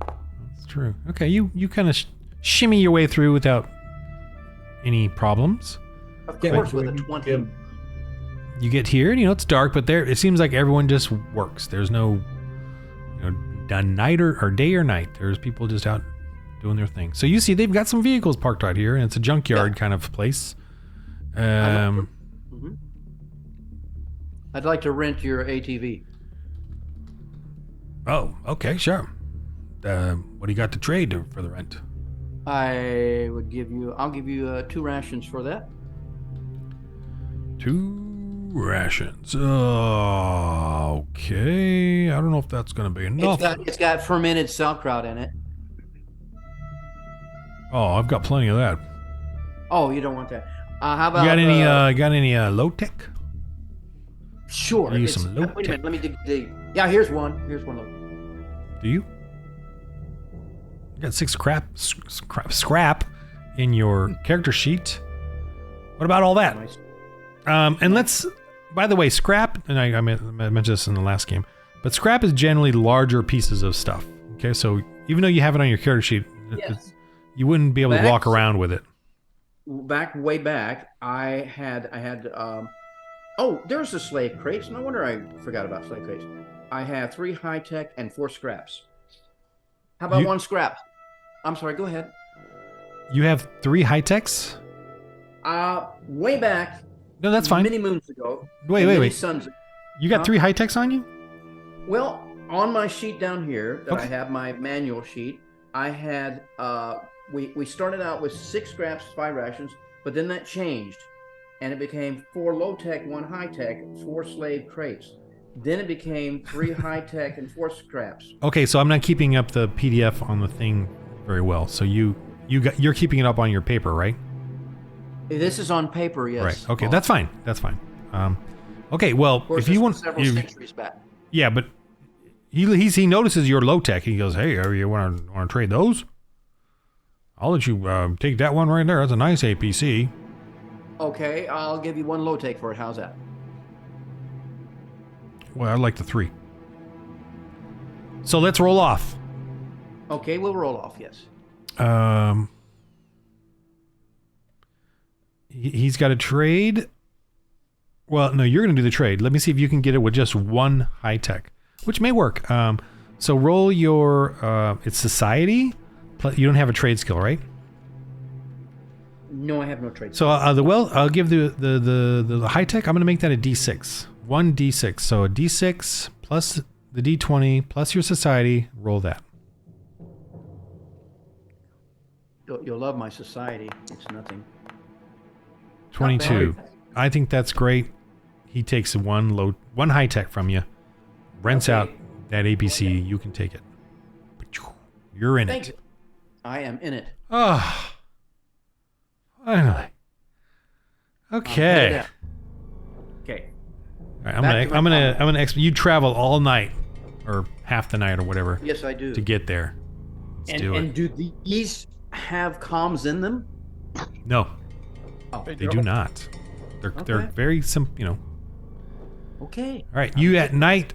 That's true. Okay, you kind of shimmy your way through without any problems. Of course, with a 20. You get here, and it's dark, but it seems like everyone just works. There's no, night or day or night. There's people just out doing their thing. So you see, they've got some vehicles parked out here, and it's a junkyard kind of place. I'd like to rent your ATV. Oh, okay, sure. What do you got to trade for the rent? I'll give you 2 rations for that. 2 rations. Okay. I don't know if that's going to be enough. It's got fermented sauerkraut in it. Oh, I've got plenty of that. Oh, you don't want that. How about You got any low tech? Sure. Use some low Wait a tech. minute. Let me dig. Yeah, here's one. Here's one. Do you? You got 6 scrap in your character sheet. What about all that? Nice. And by the way, scrap, and I mentioned this in the last game, but scrap is generally larger pieces of stuff. Okay, so even though you have it on your character sheet, Yes. you wouldn't be able to walk around with it. Way back, I had oh, there's the slave crates. No wonder I forgot about slave crates. I have 3 high tech and 4 scraps. How about 1 scrap? I'm sorry, go ahead. You have 3 high techs? Way back. No, that's fine. Many moons ago. Wait. Suns. You got 3 high techs on you? Well, on my sheet down here that I have my manual sheet, I had we started out with 6 scraps, 5 rations, but then that changed, and it became 4 low tech, 1 high tech, 4 slave crates. Then it became 3 high tech and 4 scraps. Okay, so I'm not keeping up the PDF on the thing very well. So you're keeping it up on your paper, right? This is on paper, yes. Right. Okay, that's fine. That's fine. Okay, well, Of course, if you this want, was several centuries back. yeah, but he notices your low tech. He goes, "Hey, you want to trade those? I'll let you take that one right there. That's a nice APC." Okay, I'll give you 1 low tech for it. How's that? Well, I'd like the 3. So let's roll off. Okay, we'll roll off. Yes. He's got a trade Well, no, you're going to do the trade. Let me see if you can get it with just one high tech, which may work. So roll your it's society. You don't have a trade skill, right? No, I have no trade. So I'll give the high tech. I'm going to make that a D6. 1d6. So a D6 plus the D20 plus your society. Roll that. You'll love my society. It's nothing. 22. I think that's great. He takes one high tech from you, rents out that APC. You can take it. You're in Thank it. you. I am in it. Ah, finally. Okay. Okay. All right, I'm gonna you travel all night, or half the night, or whatever. Yes, I do. To get there. Let's do it. And do these have comms in them? No, Oh, they do not. They're very simple. Okay. All right, you at night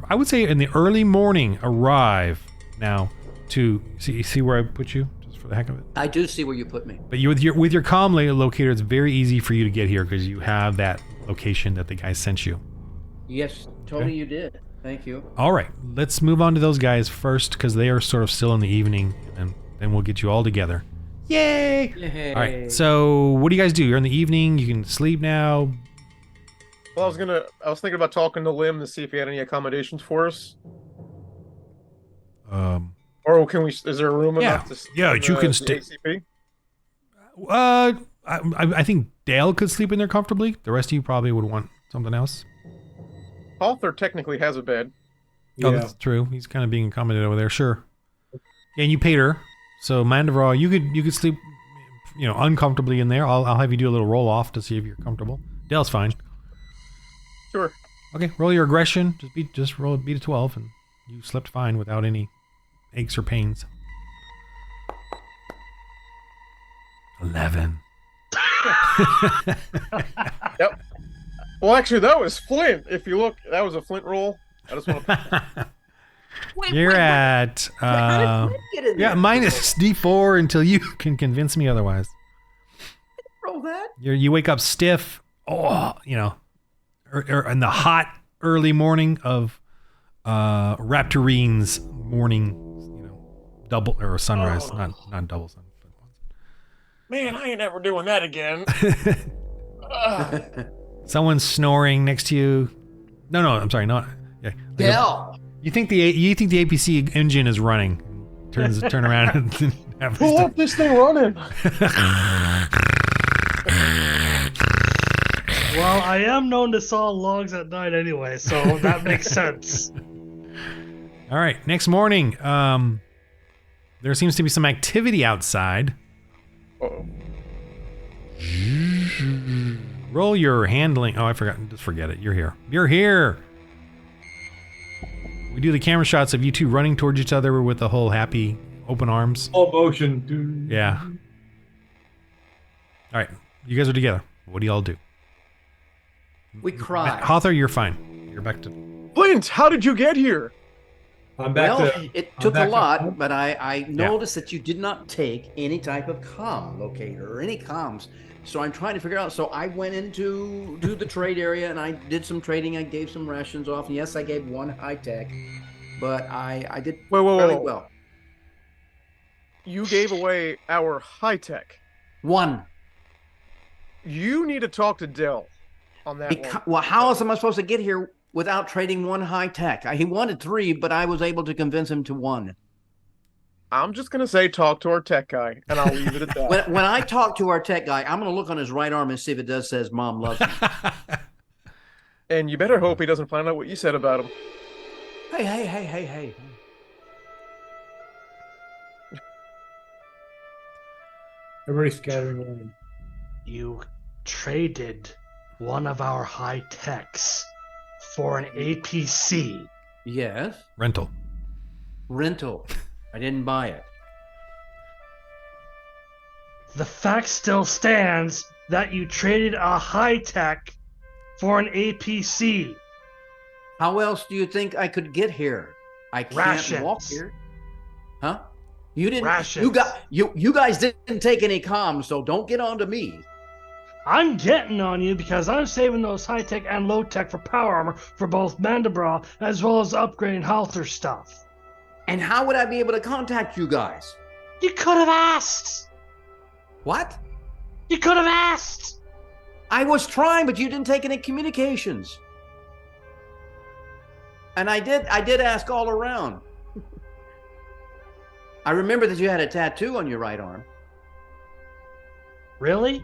I would say in the early morning arrive now to see where I put you, just for the heck of it. I do see where you put me. But with your comm locator, it's very easy for you to get here because you have that location that the guy sent you. Yes, totally you did. Thank you. All right, let's move on to those guys first because they are sort of still in the evening, and then we'll get you all together. Yay! Yay. All right, so what do you guys do? You're in the evening. You can sleep now. Well, I was thinking about talking to Lim to see if he had any accommodations for us. Or can we? Is there a room enough to? You can stay. ACP? I think Dale could sleep in there comfortably. The rest of you probably would want something else. Hawthorne technically has a bed. Yeah. Oh, that's true. He's kind of being accommodated over there. Sure. Yeah, and you paid her, so Mandavar, you could sleep, uncomfortably in there. I'll have you do a little roll off to see if you're comfortable. Dale's fine. Sure. Okay, roll your aggression. Just beat a 12, and you slept fine without any aches or pains. 11. Yep. Well, actually, that was Flint. If you look, that was a Flint roll. I just want to. You're at How did Flint get in there? minus D4 until you can convince me otherwise. Roll that. You wake up stiff. Or in the hot early morning of Raptorine's morning, double or sunrise, not double sun. Man, I ain't never doing that again. Someone's snoring next to you. No, I'm sorry, not. Yeah. Dale. You think the APC engine is running? Turn around and have Pull up this thing running. Well, I am known to saw logs at night anyway, so that makes sense. All right. Next morning, there seems to be some activity outside. Uh-oh. Roll your handling. Oh, I forgot. Just forget it. You're here. You're here. We do the camera shots of you two running towards each other with the whole happy open arms. All motion. Dude. Yeah. All right. You guys are together. What do y'all do? We cried. Hawthorne, you're fine. You're back to... Flint, how did you get here? I'm back Well, it took a lot, home. but I noticed that you did not take any type of comm locator or any comms. So I'm trying to figure out. So I went into the trade area and I did some trading. I gave some rations off. And yes, I gave one high tech, but I did fairly well. You gave away our high tech. One. You need to talk to Dell on that one. Well, how else am I supposed to get here without trading one high tech? He wanted 3, but I was able to convince him to 1. I'm just gonna say talk to our tech guy, and I'll leave it at that. When I talk to our tech guy, I'm gonna look on his right arm and see if it does says "Mom loves me." And you better hope he doesn't find out what you said about him. Hey. Everybody's scattering around. You traded one of our high techs for an APC. Yes. Rental. I didn't buy it. The fact still stands that you traded a high tech for an APC. How else do you think I could get here? I can't Rations. walk here. Huh? You didn't. Rations. You guys didn't take any comms, so don't get on to me. I'm getting on you because I'm saving those high-tech and low-tech for power armor for both Mandibra as well as upgrading Halter stuff. And how would I be able to contact you guys? You could have asked! What? You could have asked! I was trying, but you didn't take any communications. And I did ask all around. I remember that you had a tattoo on your right arm. Really?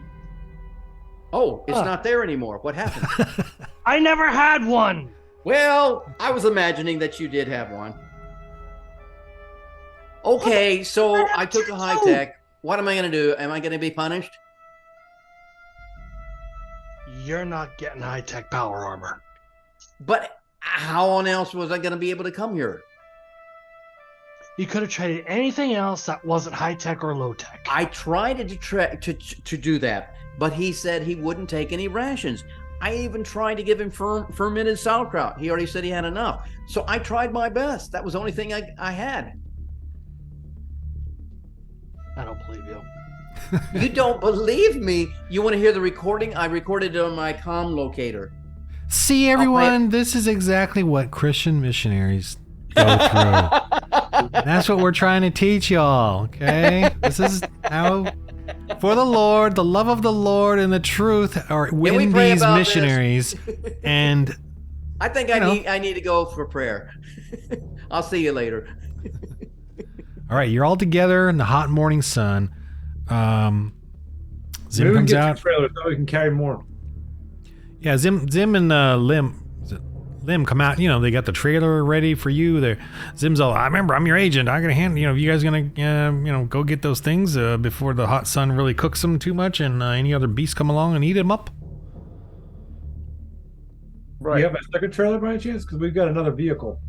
Oh, it's not there anymore. What happened? I never had one! Well, I was imagining that you did have one. Okay, so I took a high tech. What am I going to do? Am I going to be punished? You're not getting high-tech power armor. But how on else was I going to be able to come here? You could have traded anything else that wasn't high-tech or low-tech. I tried to do that, but he said he wouldn't take any rations. I even tried to give him fermented sauerkraut. He already said he had enough. So I tried my best. That was the only thing I had. I don't believe you. You don't believe me? You want to hear the recording? I recorded it on my comm locator. See, everyone, this is exactly what Christian missionaries go through. That's what we're trying to teach y'all, okay? This is how, for the Lord, the love of the Lord and the truth are in these missionaries. And I think I need to go for prayer. I'll see you later. all right, you're all together in the hot morning sun. Zim Maybe we can comes get out. two trailers so we can carry more. Yeah, Zim and Lim come out. You know, they got the trailer ready for you. Zim's all, I remember, I'm your agent. I gotta hand. You know, you guys gonna go get those things before the hot sun really cooks them too much, and any other beasts come along and eat them up. Right. Do you have a second trailer by any chance? Because we've got another vehicle.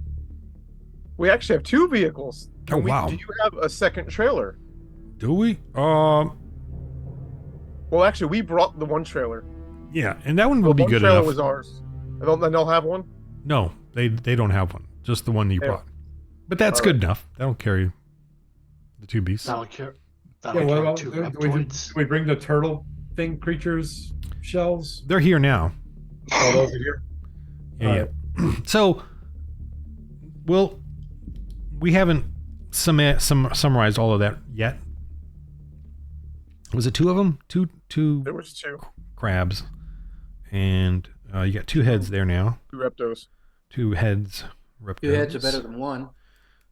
We actually have two vehicles. Oh, wow. Do you have a second trailer? Do we? Well, actually, we brought the one trailer. Yeah, and that one will be One good trailer enough. was ours. And they'll have one? No, they don't have one. Just the one that you Yeah. brought. But that's All good right. enough. That'll carry the two beasts. That'll carry Yeah, what about, two do reptoids. we bring the turtle thing creatures shells? They're here now. Oh, those are here. Yeah. All So, we haven't summarized all of that yet. Was it two of them? Two There was two. crabs, and you got two heads there now. Two reptos. Two heads. Reptiles. Two heads are better than one.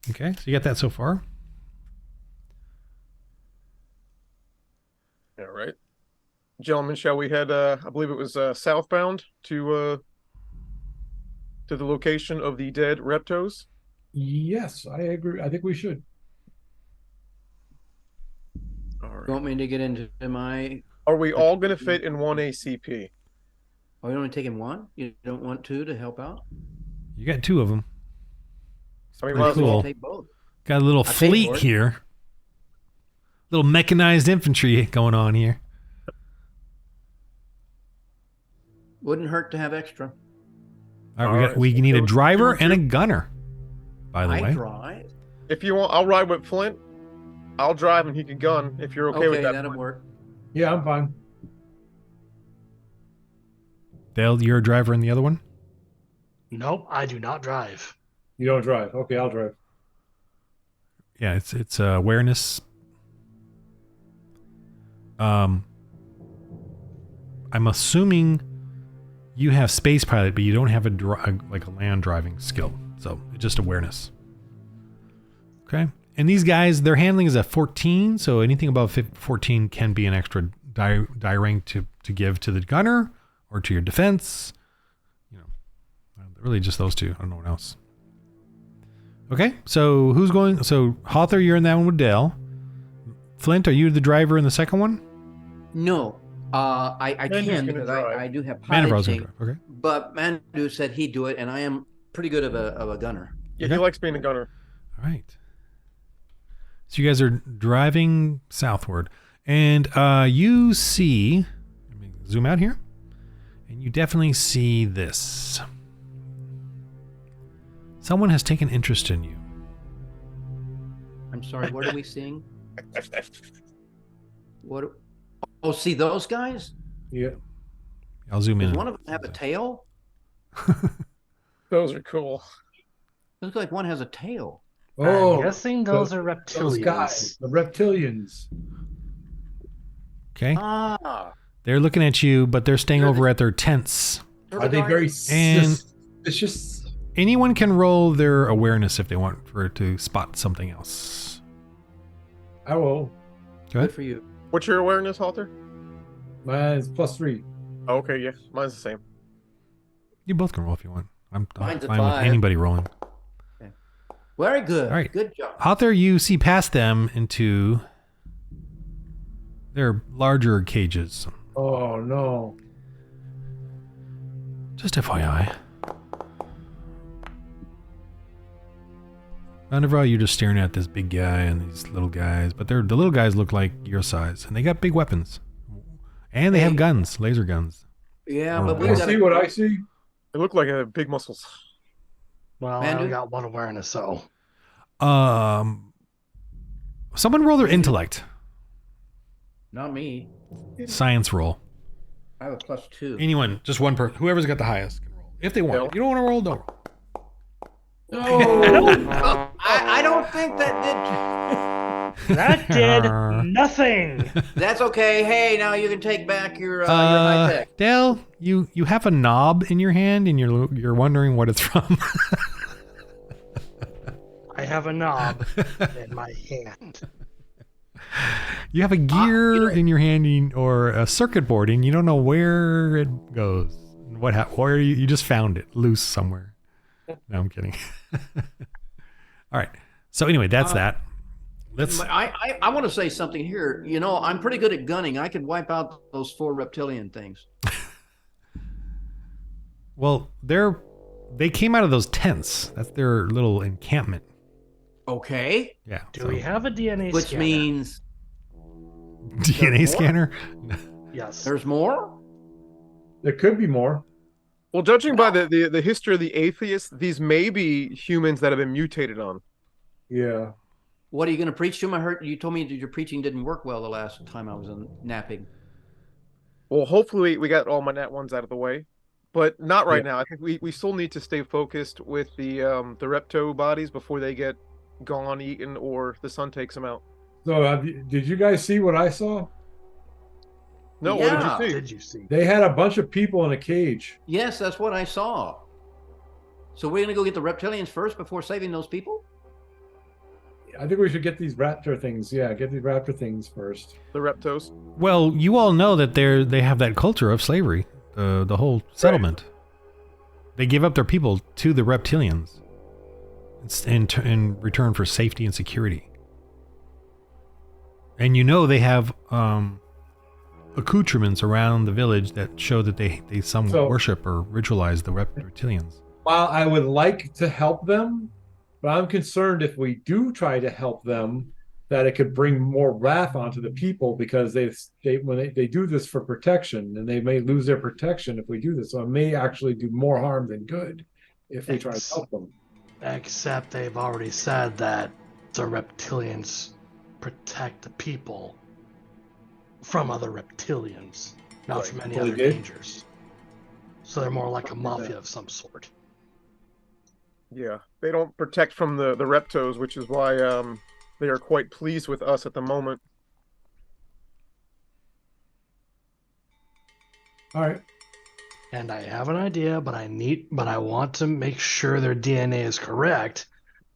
Okay, so you got that so far. All right. Gentlemen, shall we head, I believe it was southbound to the location of the dead reptos? Yes, I agree. I think we should. All You right. want me to get into my... Are we all going to fit in one ACP? Oh, you're only taking one? You don't want two to help out? You got two of them. I mean, Pretty might as well- cool. Take both. Got a little I paid fleet for it. here. Little mechanized infantry going on here. Wouldn't hurt to have extra. All right, All right, we so need a two- driver two- and a gunner. By the I way, drive. If you want, I'll ride with Flint. I'll drive and he can gun if you're okay, with that. that'll Flint. work. Yeah, I'm fine. Dale, you're a driver in the other one. Nope, I do not drive. You don't drive. Okay, I'll drive. Yeah, it's awareness. I'm assuming you have space pilot, but you don't have a land driving skill. So it's just awareness. Okay. And these guys, their handling is a 14, so anything above 14 can be an extra die rank to give to the gunner or to your defense. You know, really just those two. I don't know what else. Okay, so who's going? So Hawthor, you're in that one with Dale. Flint, are you the driver in the second one? No, I Mandu's can gonna because drive. I do have Manivro's piloting, gonna drive. Okay. but Mandu said he'd do it, and I am pretty good of a gunner. Yeah, Okay. he likes being a gunner. All right. So you guys are driving southward, and you see. Let me zoom out here, and you definitely see this. Someone has taken interest in you. I'm sorry, what are we seeing? What? Oh, see those guys? Yeah. I'll zoom Does in. one of them have a tail? Those are cool. Looks like one has a tail. Oh, I'm guessing those are those guys, reptilians. the reptilians. Okay. Ah. They're looking at you, but they're staying They're over the- at their tents. they're Are the they guys- very And- suspicious? Anyone can roll their awareness if they want for it to spot something else. I will. Go Good ahead. for you. What's your awareness, Halter? Mine's +3. Oh, okay, yeah, mine's the same. You both can roll if you want. I'm Mine's a fine with 5. anybody rolling. Very good. All right. Good job. Out there, you see past them into their larger cages. Oh no. Just FYI. Whenever you're just staring at this big guy and these little guys, but the little guys look like your size, and they got big weapons, and they have guns, laser guns. Yeah, Oh, but we You boy. got see what I see? They look like big muscles. Well, I Mandu? only got one awareness, so. Someone roll their intellect. Not me. Science roll. I have a +2. Anyone, just one person. Whoever's got the highest can roll. If they want. Bill? If you don't want to roll, don't roll. No. I don't think that That did nothing. did. That's okay. Hey, now you can take back your high tech. Dale, you have a knob in your hand, and you're wondering what it's from. I have a knob in my hand. You have a gear in your hand, or a circuit board, and you don't know where it goes. Where you just found it loose somewhere. No, I'm kidding. All right. So anyway, that's that. Let's. I want to say something here. You know, I'm pretty good at gunning. I could wipe out those 4 reptilian things. Well, they came out of those tents. That's their little encampment. Okay. Yeah. Do we have a DNA Which scanner? means DNA more? scanner? Yes. there's more? There could be more. Well, judging by the history of the atheists, these may be humans that have been mutated on. Yeah. What are you going to preach to them? I heard you told me that your preaching didn't work well the last time I was napping. Well, hopefully we got all my nat ones out of the way, but not right Yeah. now. I think we still need to stay focused with the repto bodies before they get gone, eaten, or the sun takes them out. So did you guys see what I saw? No, Yeah. what What did you see? did you see? They had a bunch of people in a cage. Yes, that's what I saw. So we're going to go get the reptilians first before saving those people? I think we should get these raptor things. Yeah, get these raptor things first. The reptos. Well, you all know that they have that culture of slavery, the whole settlement. They give up their people to the reptilians in return for safety and security. And you know they have accoutrements around the village that show that they So- worship or ritualize the reptilians. While I would like to help them, but I'm concerned if we do try to help them, that it could bring more wrath onto the people because when they do this for protection, and they may lose their protection if we do this. So it may actually do more harm than good if we try to help them. Except they've already said that the reptilians protect the people from other reptilians, not from any Well, they other did? dangers. So they're more like a mafia of some sort. Yeah, they don't protect from the reptos, which is why they are quite pleased with us at the moment. All right. And I have an idea, but I want to make sure their DNA is correct,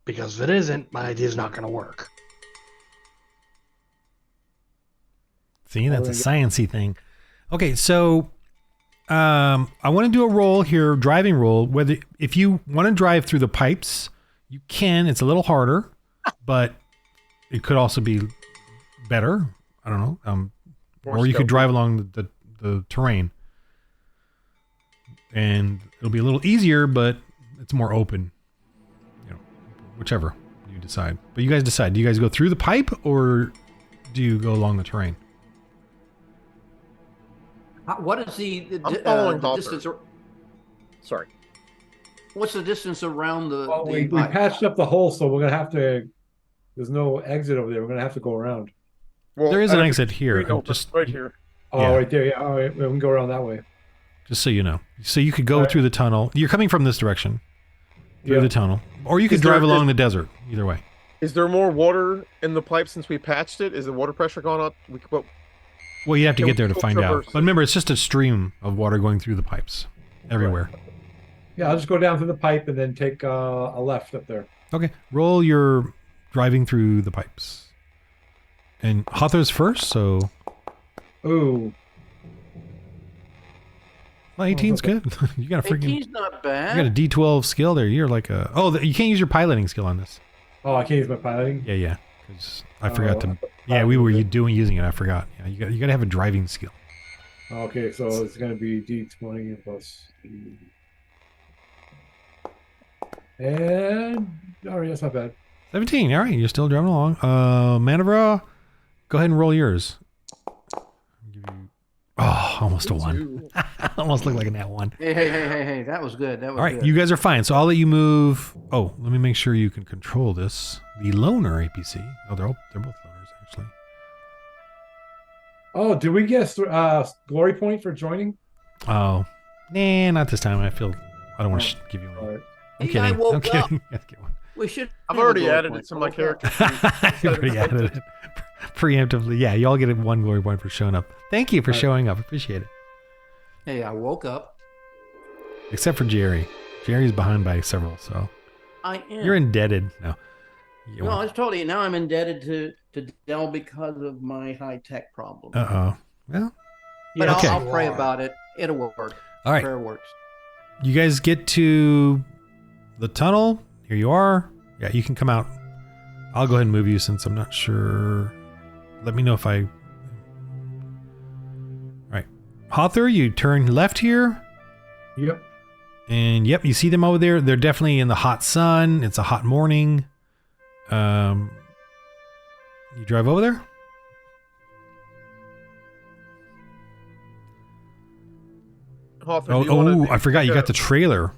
because if it isn't, my idea is not going to work. See, that's a sciencey thing. Okay, so I want to do a roll here, driving roll. Whether if you want to drive through the pipes, you can. It's a little harder, but it could also be better. I don't know. Or you could drive along the terrain, and it'll be a little easier, but it's more open. You know, whichever you decide. But you guys decide. Do you guys go through the pipe or do you go along the terrain? What is the following Halter. distance? Sorry. What's the distance around the? Well, the we pipe? patched up the hole, so we're gonna have to. There's no exit over there. We're gonna have to go around. Well, There is I an have exit here. no, Just right here. Oh, Yeah. right there. Yeah. All right. We can go around that way. Just so you know. So you could go All right. through the tunnel. You're coming from this direction. Through Yeah. the tunnel. Or you could Is there- drive along is- the desert. Either way. Is there more water in the pipe since we patched it? Is the water pressure gone up? Well, you have to Can get we there to still find out. traverse But it? remember, it's just a stream of water going through the pipes. Everywhere. Yeah. I'll just go down through the pipe and then take a left up there. Okay. Roll your driving through the pipes. And Hawthorne's first, so... Ooh. Well, 18's good. You got a freaking... 18's not You bad. got a D12 skill there. You're like a... Oh, you can't use your piloting skill on this. Oh, I can't use my piloting. Yeah. Because I forgot to... I Yeah, we were piloting using it. I forgot. Yeah, you got to have a driving skill. Okay, so it's going to be D20 plus. And all right, that's not bad. 17. All right, you're still driving along. Manevra, go ahead and roll yours. Give you... Oh, almost a 1. Almost looked like a nat 1. Hey, that was good. That was All right, good. you guys are fine. So I'll let you move. Oh, let me make sure you can control this. The loner APC. Oh, they're both loners, actually. Oh, did we get glory point for joining? Oh, nah, not this time. I don't want to give you All one. right. I'm Hey, I kidding. woke I'm kidding. up. You have to get one. We should. I've have a already glory added point. it to I my woke up. character. You already added it preemptively. Yeah, you all get 1 glory point for showing up. Thank you for All right. showing up. Appreciate it. Hey, I woke up. Except for Jerry. Jerry's behind by several, so I am. you're indebted. No. You No, I won't. was told you. Now I'm indebted to Dell because of my high tech problem. Uh-oh. Well, But okay. I'll pray about it. It'll work. all right. Prayer works. You guys get to the tunnel. Here you are. Yeah, you can come out. I'll go ahead and move you since I'm not sure. Let me know if I... All right. Hawthorne, you turn left here. Yep. And yep, you see them over there. They're definitely in the hot sun. It's a hot morning. You drive over there? Hawthorne, do you wanna I forgot you take got the trailer.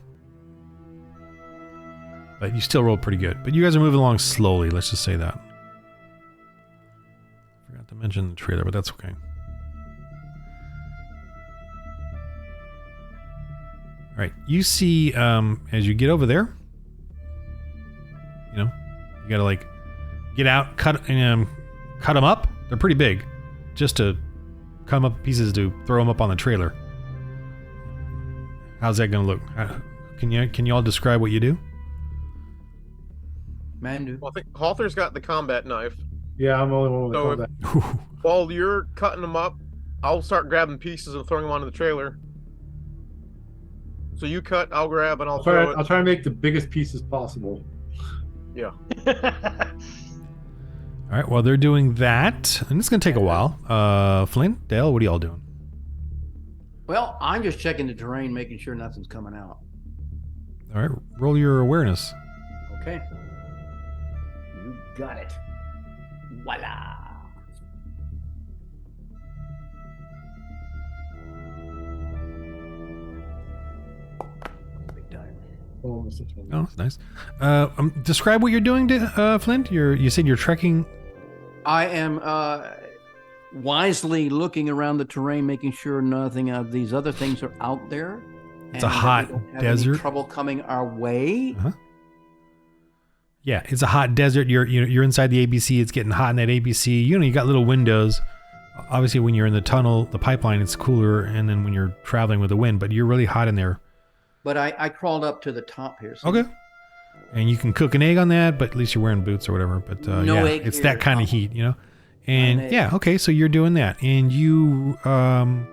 But you still rolled pretty good. But you guys are moving along slowly, let's just say that. Forgot to mention the trailer, but that's okay. Alright, you see, as you get over there, you gotta like, get out, cut them up. They're pretty big. Just to cut them up in pieces to throw them up on the trailer. How's that gonna look? Can you all describe what you do? Mandu. Well, I think Hawthorne's got the combat knife. Yeah, I'm the only one with So combat. While you're cutting them up, I'll start grabbing pieces and throwing them onto the trailer. So you cut, I'll grab, and I'll throw it. I'll try to make the biggest pieces possible. Yeah. All right, well, they're doing that, and it's going to take a while. Flint, Dale, what are y'all doing? Well, I'm just checking the terrain, making sure nothing's coming out. All right, roll your awareness. Okay. You got it. Voila. Big time. Oh, this is one. Oh, that's nice. Describe what you're doing, Flint. You said you're trekking. I am wisely looking around the terrain, making sure nothing of these other things are out there. It's a and that hot we don't have desert. Any trouble coming our way. Yeah, it's a hot desert. You're inside the ABC. It's getting hot in that ABC. You got little windows. Obviously, when you're in the tunnel, the pipeline, it's cooler, and then when you're traveling with the wind, but you're really hot in there. But I crawled up to the top here. So Okay. And you can cook an egg on that, but at least you're wearing boots or whatever. But No yeah, egg it's here. that kind of heat, And egg. yeah, okay, so you're doing that, and you I'm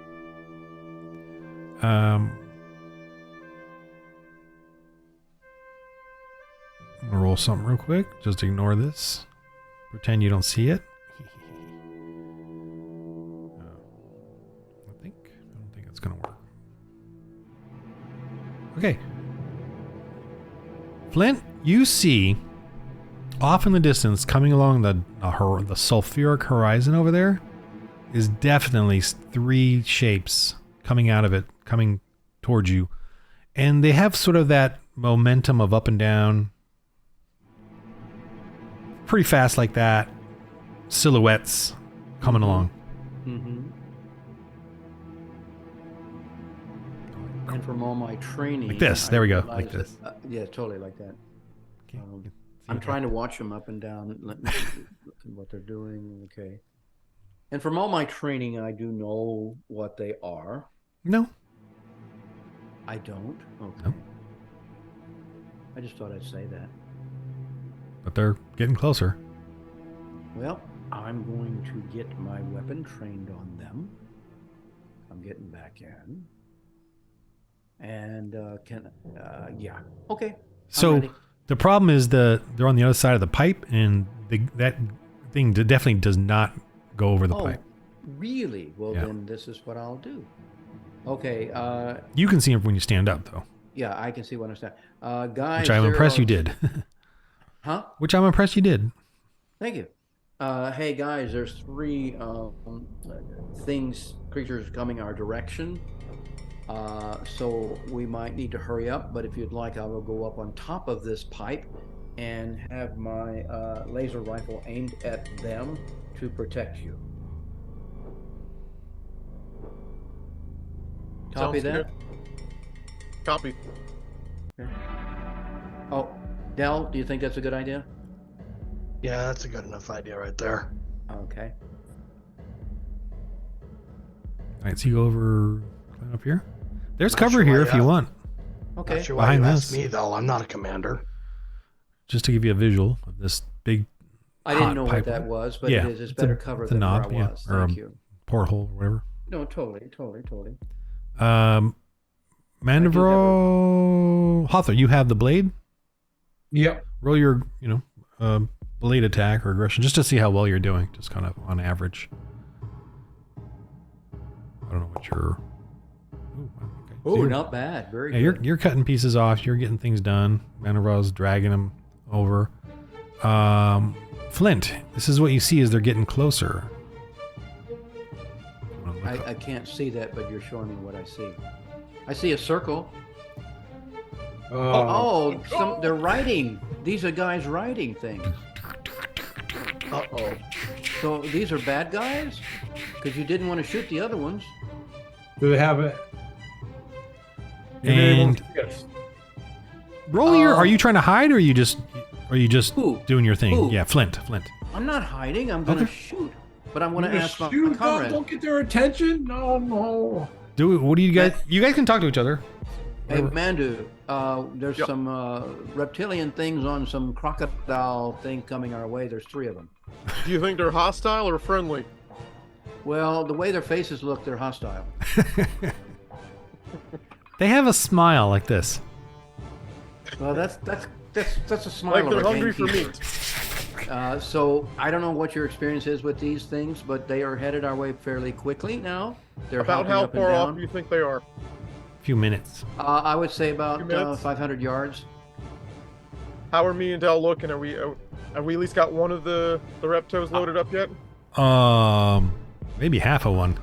gonna roll something real quick. Just ignore this. Pretend you don't see it. I don't think it's gonna work. Okay. Flint, you see off in the distance, coming along the sulfuric horizon over there, is definitely 3 shapes coming out of it, coming towards you. And they have sort of that momentum of up and down. Pretty fast like that. Silhouettes coming along. Mm-hmm. And from all my training, Like this. There we go. Like this. Yeah, totally like that. Okay. I'm trying to watch them up and down, look at what they're doing. Okay. And from all my training, I do know what they are. No. I don't. Okay. No. I just thought I'd say that. But they're getting closer. Well, I'm going to get my weapon trained on them. I'm getting back in. And yeah. Okay. So the problem is they're on the other side of the pipe, and that thing definitely does not go over the pipe. Really? Well, Yeah. then this is what I'll do. Okay. You can see it when you stand up, though. Yeah, I can see what I'm saying. Guys, Which I'm impressed you did. Huh? Which I'm impressed you did. Thank you. Hey guys, there's 3 creatures coming our direction. So we might need to hurry up, but if you'd like, I will go up on top of this pipe and have my laser rifle aimed at them to protect you. Copy Sounds that? good. Copy. Okay. Oh, Del, do you think that's a good idea? Yeah, that's a good enough idea right there. Okay. All right, so you go over, climb up here. There's Not cover sure here why, if you want, Okay. Not sure why Behind you this. asked me though. I'm not a commander. just to give you a visual of this big I didn't hot know pipe. what that was, but Yeah, it is. It's it's better a- cover it's a than knob, where I yeah, was. or Thank a- you. porthole or whatever. No, totally. Mandevro Hawthorne, you have the blade. Yep. Roll your, blade attack or aggression just to see how well you're doing, just kind of on average. I don't know what your. Ooh, okay. So Oh, you're- not bad. Very Yeah, good. you're cutting pieces off. You're getting things done. Mandevro's dragging them over. Flint, this is what you see as they're getting closer. I can't see that, but you're showing me what I see. I see a circle. They're riding. These are guys riding things. Uh-oh. So these are bad guys? Because you didn't want to shoot the other ones. Do they have it? And roll your. Uh, Are you trying to hide, or are you just Who? doing your thing? Who? Yeah, Flint. I'm not hiding. I'm going to Okay. shoot. But I'm going to ask my Shoot, comrade. don't get their attention. No. What do you guys? You guys can talk to each other. Hey, Mandu, there's Yep. some reptilian things on some crocodile thing coming our way. There's 3 of them. Do you think they're hostile or friendly? Well, the way their faces look, they're hostile. They have a smile like this. Well, that's a smile. Like of they're a hungry for gamekeeper. meat. So I don't know what your experience is with these things, but they are headed our way fairly quickly now. They're About hopping how up and far off down. do you think they are? A few minutes. I would say about Few minutes? 500 yards. How are me and Del looking? Have we at least got one of the reptos loaded up yet? Maybe half of one.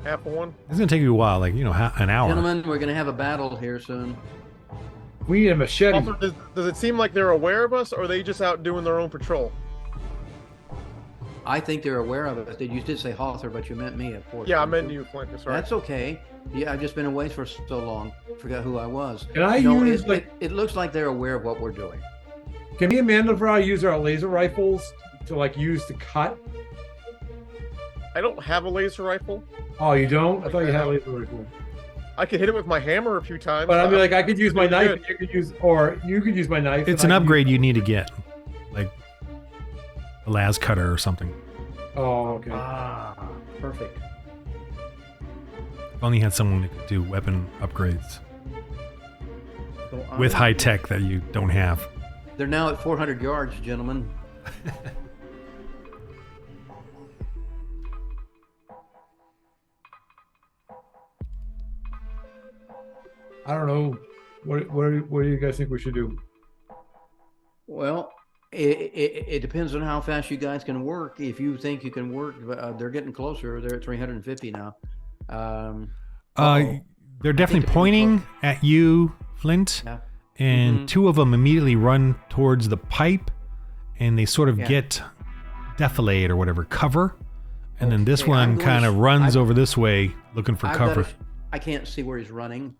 Half of one? It's gonna take you a while, like an hour. Gentlemen, we're going to have a battle here soon. We need a machete. Also, does it seem like they're aware of us, or are they just out doing their own patrol? I think they're aware of it. You did say Hawthorne, but you meant me, of course. Yeah, I didn't meant you? you, Flint. That's right. That's okay. Yeah, I've just been away for so long. Forgot who I was. Can I No, use it looks like they're aware of what we're doing. Can me and Mandevra use our laser rifles to use to cut? I don't have a laser rifle. Oh, you don't? I thought you had a laser rifle. I could hit it with my hammer a few times. But I mean, I could use my Pretty knife, good. and you could use my knife. It's and an I could upgrade you need to get, like a las cutter or something. Oh, okay. Ah, perfect. If only had someone that could do weapon upgrades So with high tech that you don't have. They're now at 400 yards, gentlemen. I don't know. What do you guys think we should do? Well, it depends on how fast you guys can work. If you think you can work, they're getting closer. They're at 350 now. They're definitely they're pointing at you, Flint, Yeah. and Mhm. 2 of them immediately run towards the pipe, and they sort of Yeah. get defilade or whatever cover, and then this Okay, one I'm going kind of to- runs I've- over this way looking for I've cover. got I can't see where he's running.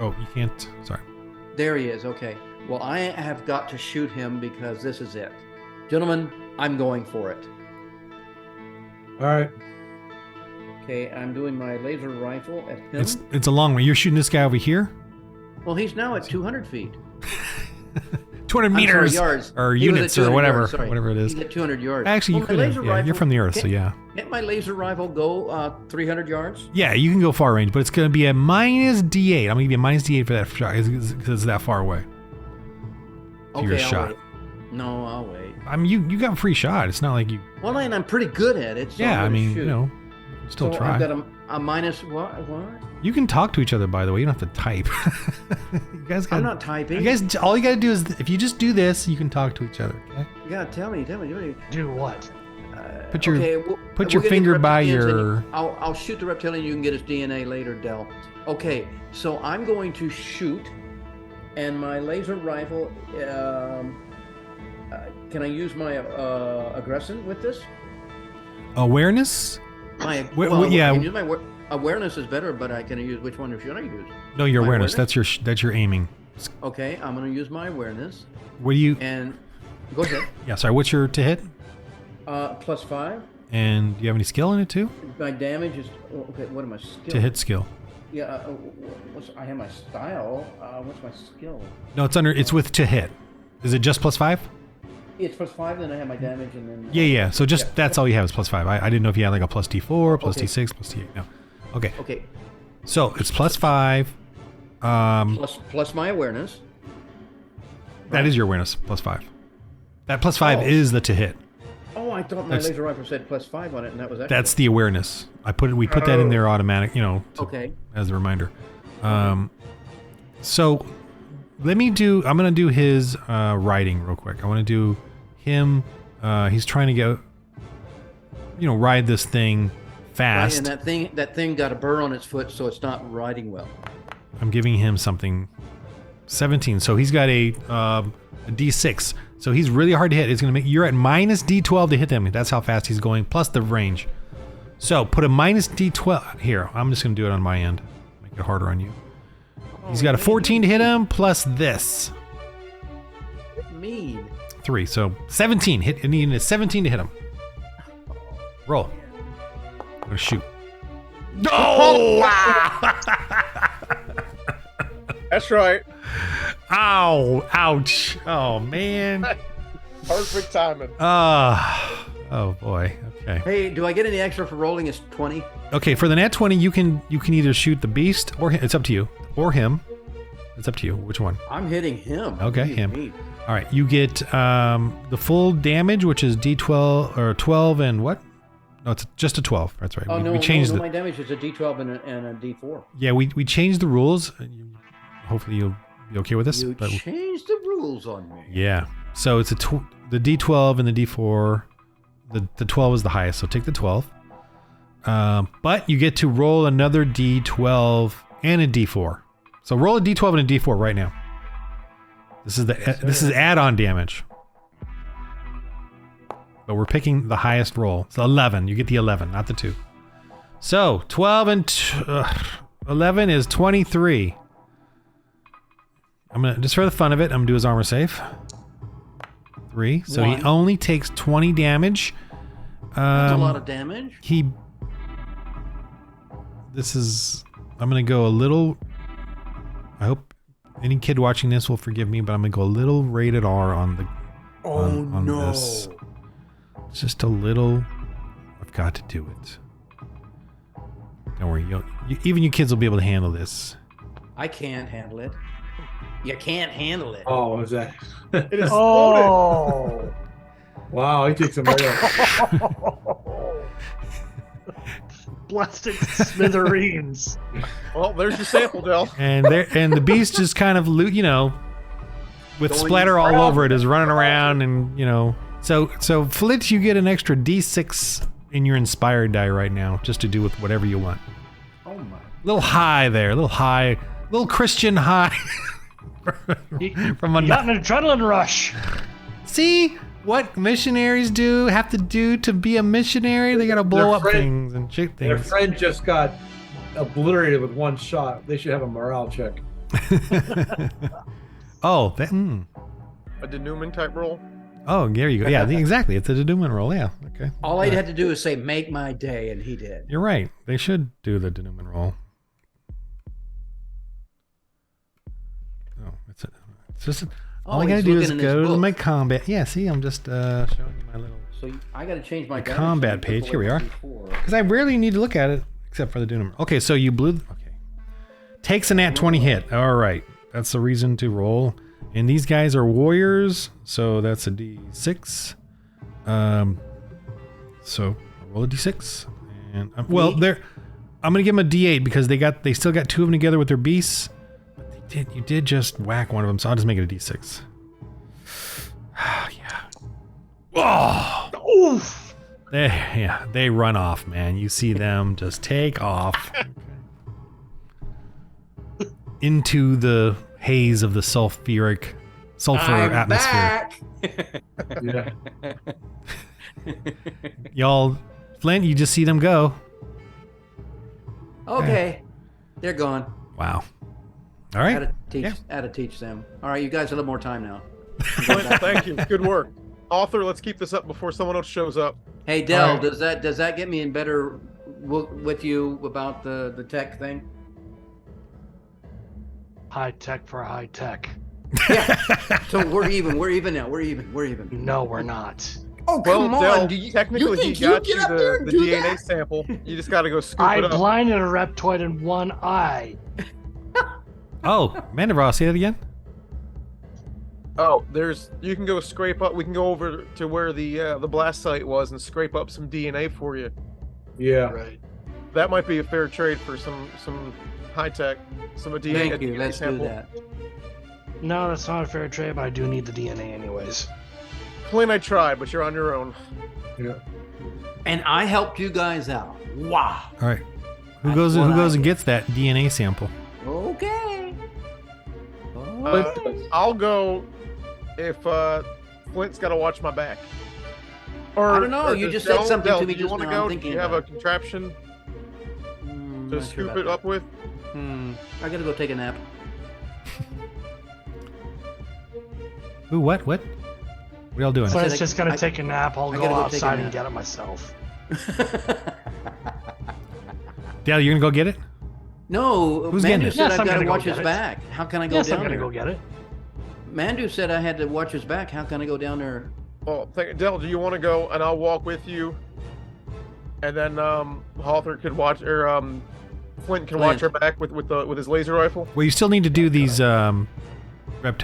Oh, you can't. Sorry. There he is. Okay. Well, I have got to shoot him because this is it. Gentlemen, I'm going for it. All right. Okay, I'm doing my laser rifle at him. It's a long way. You're shooting this guy over here? Well, he's now at 200 feet. 200 meters. Sorry, yards. Or He was units at or 200 whatever. yards, sorry. Whatever it is. He's at 200 yards. Actually, you Well, could my have. laser Yeah, you're rifle- from the Earth, so can't- yeah. Can't my laser rifle go 300 yards? Yeah, you can go far range, but it's going to be a minus D8. I'm going to give you a minus D8 for that shot because it's that far away. To your I'll shot. wait. No, I'll wait. I mean, you got a free shot. It's not like you. Well, and I'm pretty good at it. So Yeah, I'm I gonna mean, shoot. you know, still so try. I've got a minus what? You can talk to each other, by the way. You don't have to type. You guys got. I'm not typing. You guys, all you got to do is if you just do this, you can talk to each other. Okay. You gotta tell me. Do what? Put your Okay, put we're your gonna finger get by reptilians and your. I'll shoot the reptilian. You can get his DNA later, Del. Okay, so I'm going to shoot, and my laser rifle. Can I use my aggression with this? Awareness? My yeah. I can use my awareness is better, but I can use which one should I use? No, your My awareness. awareness? That's your aiming. Okay, I'm going to use my awareness What do you? and go ahead. Yeah, sorry. What's your to hit? +5. And do you have any skill in it too? My damage is okay. What am I skill? To hit skill. Yeah, I have my style. What's my skill? No, it's under. It's with to hit. Is it just +5? It's +5. Then I have my damage, and then Yeah. So just that's all you have is +5. I didn't know if you had like a +D4, Okay. +D6, +D8. No. Okay. Okay, So it's +5. plus my awareness. That is your awareness. +5. That +5 Oh. is the to hit. Oh, I thought my That's- laser rifle said +5 on it, and that was actually That's the awareness. We put that in there automatic. You know. okay. As a reminder. So let me do. I'm gonna do his riding real quick. I want to do him. He's trying to get. Ride this thing Right, fast. and that thing got a burr on its foot, so it's not riding well. I'm giving him something. 17. So he's got a D6. So he's really hard to hit. It's gonna make you're at minus D12 to hit him. That's how fast he's going. Plus the range. So put a minus D12 here. I'm just gonna do it on my end. Make it harder on you. He's got a 14 to hit him. Plus this Mean. 3. So 17. Hit. And he needs 17 to hit him. Roll. I'm gonna shoot. Oh! That's right. Ow! Ouch! Oh man. Perfect timing. Oh boy. Okay. Hey, do I get any extra for rolling? It's 20. Okay. For the nat 20, you can either shoot the beast or it's up to you, or him. It's up to you. Which one? I'm hitting him. Okay, He's him. mean. All right. You get the full damage, which is D12 or 12 and what? No, it's just a 12. That's right. Oh, we no, changed no, the. my damage is a D12 and a D4. Yeah, we changed the rules. Hopefully you'll be okay with this. You but changed the rules on me. yeah. So it's the D12 and the D4. The 12 is the highest, so take the 12. But you get to roll another D12 and a D4. So roll a D12 and a D4 right now. This is add-on damage. But we're picking the highest roll. So 11. You get the 11, not the 2. So 12 and 11 is 23. I'm gonna just for the fun of it. I'm gonna do his armor save. 3. So he 1. only takes 20 damage. That's a lot of damage. I'm gonna go a little. I hope any kid watching this will forgive me, but I'm gonna go a little rated R on the. on this. Just a little. I've got to do it. Don't worry, even you kids will be able to handle this. I can't handle it. You can't handle it. Oh, is that? It is Oh. Wow, he takes some right out. Blasted smithereens. Well, there's your sample, Del. And the beast just kind of with Going splatter all around. over it is running around and so Flit, you get an extra D6 in your inspired die right now just to do with whatever you want. Oh my. Little high there, little Christian high. From a You got an adrenaline rush. See what missionaries have to do to be a missionary? They gotta blow Their up friend- things and shoot Their things. friend just got obliterated with one shot. They should have a morale check. Oh, A denouement type roll. oh, there you go. Yeah, exactly. It's a denouement roll. Yeah. Okay. All I had to do is say, "Make my day," and he did. You're right. They should do the denouement roll. Oh, it's just all I gotta he's do is looking in his go to book. my combat. Yeah, see, I'm just showing you my little So I got to change my damage combat sheet page. before Here we are. before. Because I rarely need to look at it except for the denouement. Okay, so you blew. Okay, takes a nat 20 hit. All right, that's the reason to roll. And these guys are warriors, so that's a d6. So roll a d6, and well, they're. I'm gonna give them a d8 because they still got two of them together with their beasts. But you did just whack one of them, so I'll just make it a d6. Yeah. Oh. Oof. They run off, man. You see them just take off into the haze of the sulfur I'm atmosphere. back. Yeah. Y'all, Flint, you just see them go. Okay, they're gone. Wow. All right. How to teach them. All right, you guys have a little more time now. Clint, thank you. Good work. Author, let's keep this up before someone else shows up. Hey, Del, All right. does that get me in better with you about the tech thing? High tech for high tech. Yeah. So we're even now. We're even. No, we're not. Oh, Well, come on. Del, Do you technically think he got get you up there and the do DNA that? sample. You just got to go scoop I it up. blinded a reptoid in one eye. Oh, Mandeross, say that again. Oh, you can go scrape up. We can go over to where the blast site was and scrape up some DNA for you. Yeah. Right. That might be a fair trade for some high tech, some DNA. Thank you. DNA Let's do sample. that. No, that's not a fair trade, but I do need the DNA anyways. Clint, I tried, but you're on your own. Yeah. And I helped you guys out. Wow. All right. Who That's goes what I and get. gets that DNA sample? Okay. I'll go if Flint's got to watch my back. Or I don't know, you does just said something to me do you just want to now, go? I'm Do thinking you have a about it. contraption Not to sure scoop about it that. up with? I gotta go take a nap. Ooh, what? What y'all doing? So said it's I- just gonna I- take a nap. I'll I go gotta go take a outside and nap. get it myself. Dale, you gonna go get it? No, Who's getting Mandu it? said Yes, I've I'm got gonna to go watch get his it. back. How can I go Yes, down I'm gonna there? go get it. Mandu said I had to watch his back. How can I go down there? Well, Del, do you want to go and I'll walk with you, and then Hawthorne could watch, or Flint can watch her back with his laser rifle. Well, you still need to do these reptos.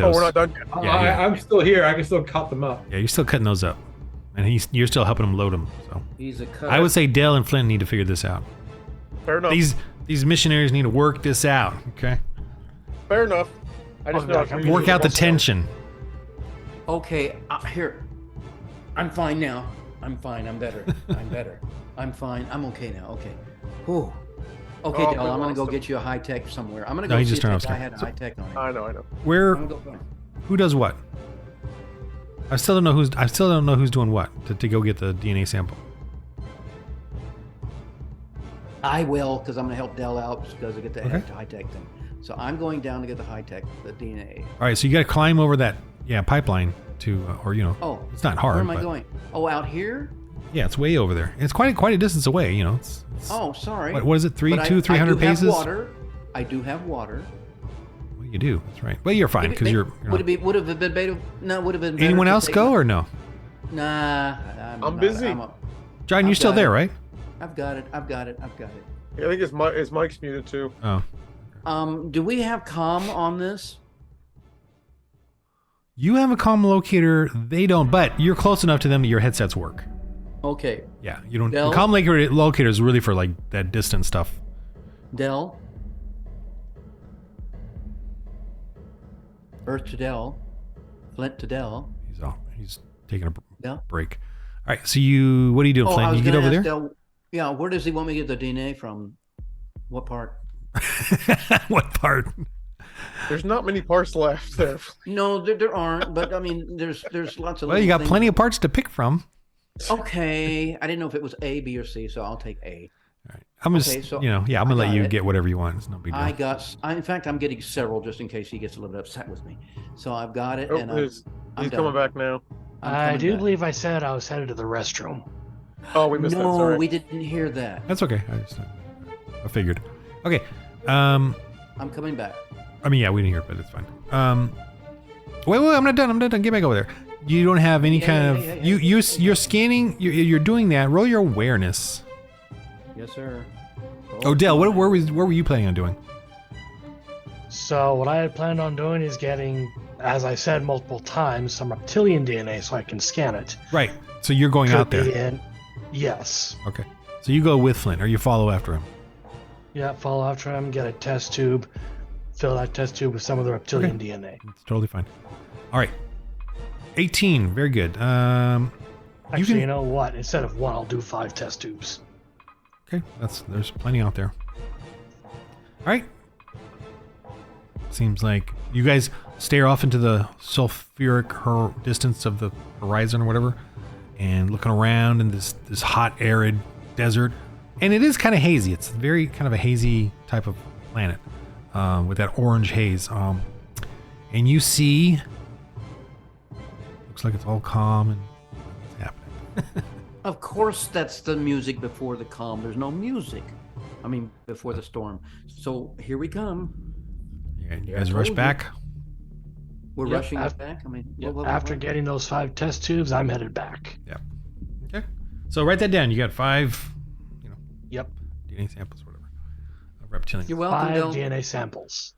Oh, we're not done yet. Yeah. I'm still here. I can still cut them up. Yeah, you're still cutting those up, and you're still helping him load them. So He's a cut. I would say Dale and Flint need to figure this out. Fair enough. These missionaries need to work this out. Okay, Fair enough. I just Oh, know yeah, it's I'm easier work to out the myself. tension. Okay, here. I'm fine now. I'm fine. I'm better. I'm better. I'm fine. I'm okay now. Okay. Whew. Okay, Oh, Del, I'm gonna go awesome. get you a high tech somewhere. I'm gonna No, go he see just if turned that off guy screen. had a So- high tech on him. I know. Where? I'm gonna go find him. Who does what? I still don't know who's doing what to go get the DNA sample. I will, because I'm gonna help Del out because I get the Okay. high tech thing. So I'm going down to get the high tech, the DNA. All right, so you got to climb over that pipeline to, or Oh, it's not hard. where am I but- going? Oh, out here? Yeah, it's way over there. It's quite a distance away. It's Oh, sorry. what is it? But I 300 do have paces? water. I do have water. Well, you do. That's right. Well, you're fine because you're. Would have been better? No, would have been. Better Anyone to else take go my- or no? Nah, I'm busy. John, you're I've still got there, it. right? I've got it. I think his mic's muted too. Oh, Do we have comm on this? you have a comm locator. They don't, but you're close enough to them that your headsets work. Okay, Yeah, you don't. Del? The comm locator is really for like that distant stuff. Del. Earth to Del. Flint to Del. He's taking a Del. break. All right. So what are you doing, I Flint? was You get gonna over ask there. Del, yeah, where does he want me to get the DNA from? What part? What part? There's not many parts left there. No, there aren't. But I mean, there's lots of. Well, you little got plenty of parts to pick from. Okay, I didn't know if it was A, B, or C, so I'll take A. All right. I'm just, Okay, so I'm I gonna let got you it. get whatever you want. It's no big deal. In fact, I'm getting several just in case he gets a little bit upset with me. So I've got it, Oh, and he's I'm coming done. back now. I do back. believe I said I was headed to the restroom. Oh, we missed that. No, Sorry. we didn't hear that. That's okay. I figured. Okay. I'm coming back. I mean, yeah, we didn't hear it, but it's fine. Wait, I'm not done. Get back over there. You don't have any you're scanning. You're doing that. Roll your awareness. Yes, sir. Oh, Dale, what were you planning on doing? So what I had planned on doing is getting, as I said multiple times, some reptilian DNA so I can scan it. Right. So you're going out Could be there. Yes. Okay. So you go with Flint, or you follow after him. Yeah, follow after him, get a test tube, fill that test tube with some of the reptilian DNA. It's totally fine. All right. 18. Very good. Actually, you know what? Instead of 1, I'll do 5 test tubes. Okay. There's plenty out there. All right. Seems like you guys stare off into the sulfuric distance of the horizon or whatever, and looking around in this hot, arid desert. And it is kind of hazy. It's very kind of a hazy type of planet with that orange haze. And you see, looks like it's all calm and nothing's happening. Of course, that's the music before the calm. There's no music. I mean, before the storm. So here we come. You guys rush back. We're Yep, rushing back. I mean, After getting those 5 test tubes, I'm headed back. Yeah. Okay. So write that down. You got 5, Yep. DNA samples, whatever. Of reptilians. You're welcome, 5 Bill. DNA samples.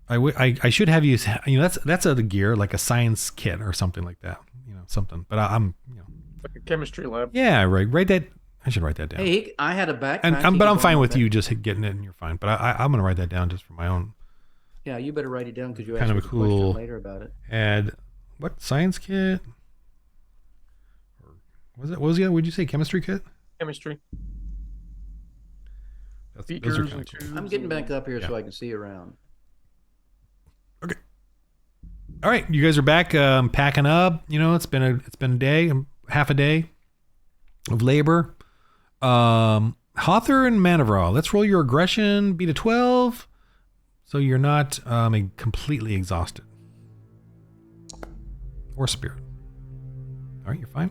I should have you. That's a gear like a science kit or something like that. Something. But I'm. Like a chemistry lab. Yeah. Right. Write that. I should write that down. Hey, I had a backpack. But I'm fine with you just getting it and you're fine. But I'm gonna write that down just for my own. Yeah, you better write it down because you Kind asked of me a a question cool later about it. Add what science kit? Or was it? What was the other? Would you say chemistry kit? Chemistry. Those are Beakers kinda and cool. tubes. I'm getting back up here Yeah. so I can see around. Okay. All right, you guys are back. Packing up. It's been a day, half a day of labor. Hawthor and Manivral. Let's roll your aggression. Beat a 12, so you're not completely exhausted. Or spirit. All right, you're fine.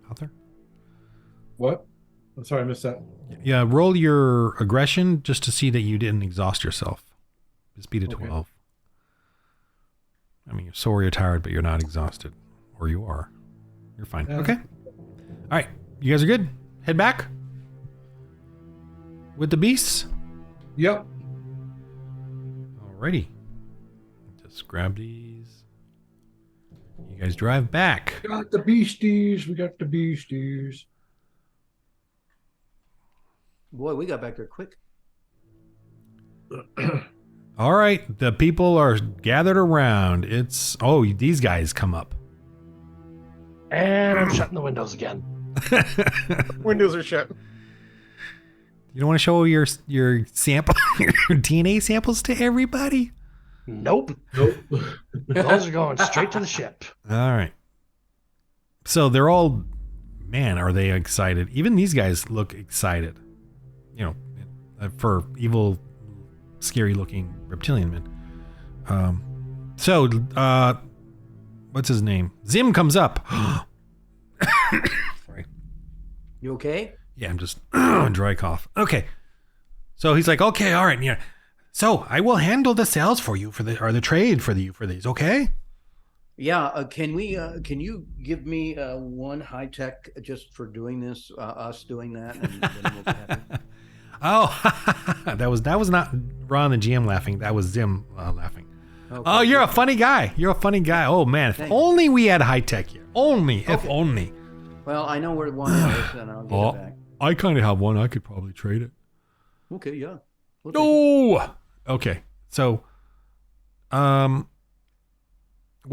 Hawthor. What? I'm sorry, I missed that. Yeah, roll your aggression just to see that you didn't exhaust yourself. Just beat a 12. I mean, you're sore, you're tired, but you're not exhausted. Or you are. You're fine. Yeah. Okay. All right. You guys are good? Head back? With the beasts? Yep. Alrighty. Just grab these. You guys drive back. Got the beasties. We got the beasties. Boy, we got back there quick. All right. The people are gathered around. These guys come up. And I'm shutting the windows again. Windows are shut. You don't want to show your sample, your DNA samples to everybody? Nope. Nope. Those are going straight to the ship. All right. So they're all, man, are they excited? Even these guys look excited. For evil, scary-looking reptilian men. What's his name? Zim comes up. Sorry. You okay? Yeah, I'm just a dry cough. Okay. So he's like, okay, all right, yeah. So I will handle the sales for you or the trade for these, okay? Yeah. Can you give me 1 high tech just for doing this? Us doing that, and then we'll be happy. Oh, that was not Ron the GM laughing. That was Zim laughing. Okay. Oh, you're a funny guy. You're a funny guy. Oh man, if only we had high tech here. If only. Well, I know where 1 is, and I'll get it back. I kind of have one. I could probably trade it. Okay, yeah. We'll take it. No. Okay. So, what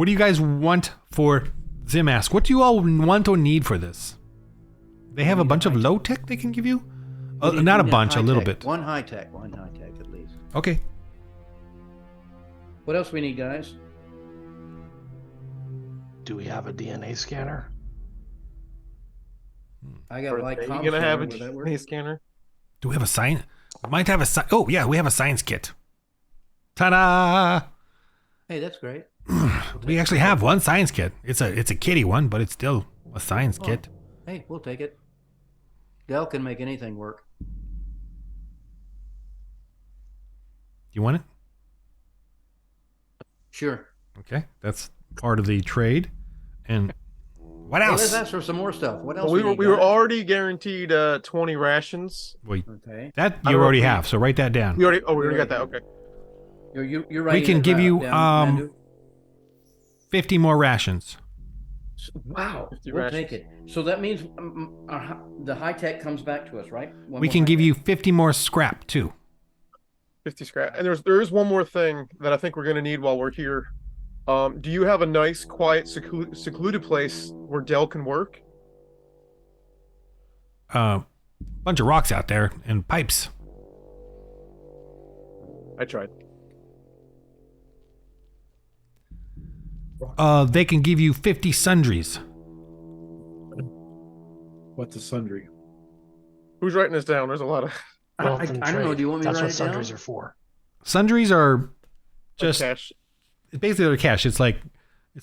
do you guys want for Zim asked? What do you all want or need for this? They have a bunch of low tech they can give you? Not a bunch, a little bit. 1 high tech at least. Okay. What else we need, guys? Do we have a DNA scanner? I got Are like they gonna have a DNA scanner? Do we have a sign? We might have a sign. Oh, yeah, we have a science kit. Ta-da! Hey, that's great. We actually have one science kit. It's a kitty one, but it's still a science kit. Hey, we'll take it. Dell can make anything work. You want it? Sure. Okay, that's part of the trade. And what Hey, else? let's ask for some more stuff. What else? Well, do you we were got? already guaranteed 20 rations. Wait, Okay. that I you don't know already if we- have, so write that down. We already got that. Okay. You're right. We can give you Mandu? 50 more rations. Wow. 50 We'll rations. take it. So that means the high tech comes back to us, right? We can give you 50 more scrap too. 50 scrap. And there is one more thing that I think we're gonna need while we're here. Do you have a nice, quiet, secluded place where Dell can work? Bunch of rocks out there and pipes. I tried. They can give you 50 sundries. What's a sundry? Who's writing this down? There's a lot of Wealth I and don't know. trade. Do you want me to That's write what it down? sundries are for. Sundries are just cash. basically they're cash. It's like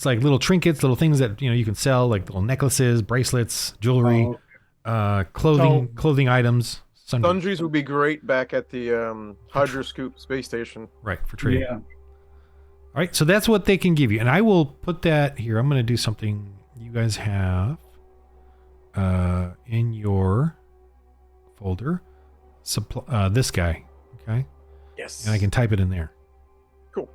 little trinkets, little things that you can sell, like little necklaces, bracelets, jewelry, clothing items. Sundries would be great back at the Hydroscoop space station. Right, for trade. Yeah. All right, so that's what they can give you. And I will put that here. I'm going to do something you guys have in your folder. This guy, okay? Yes. And I can type it in there. Cool.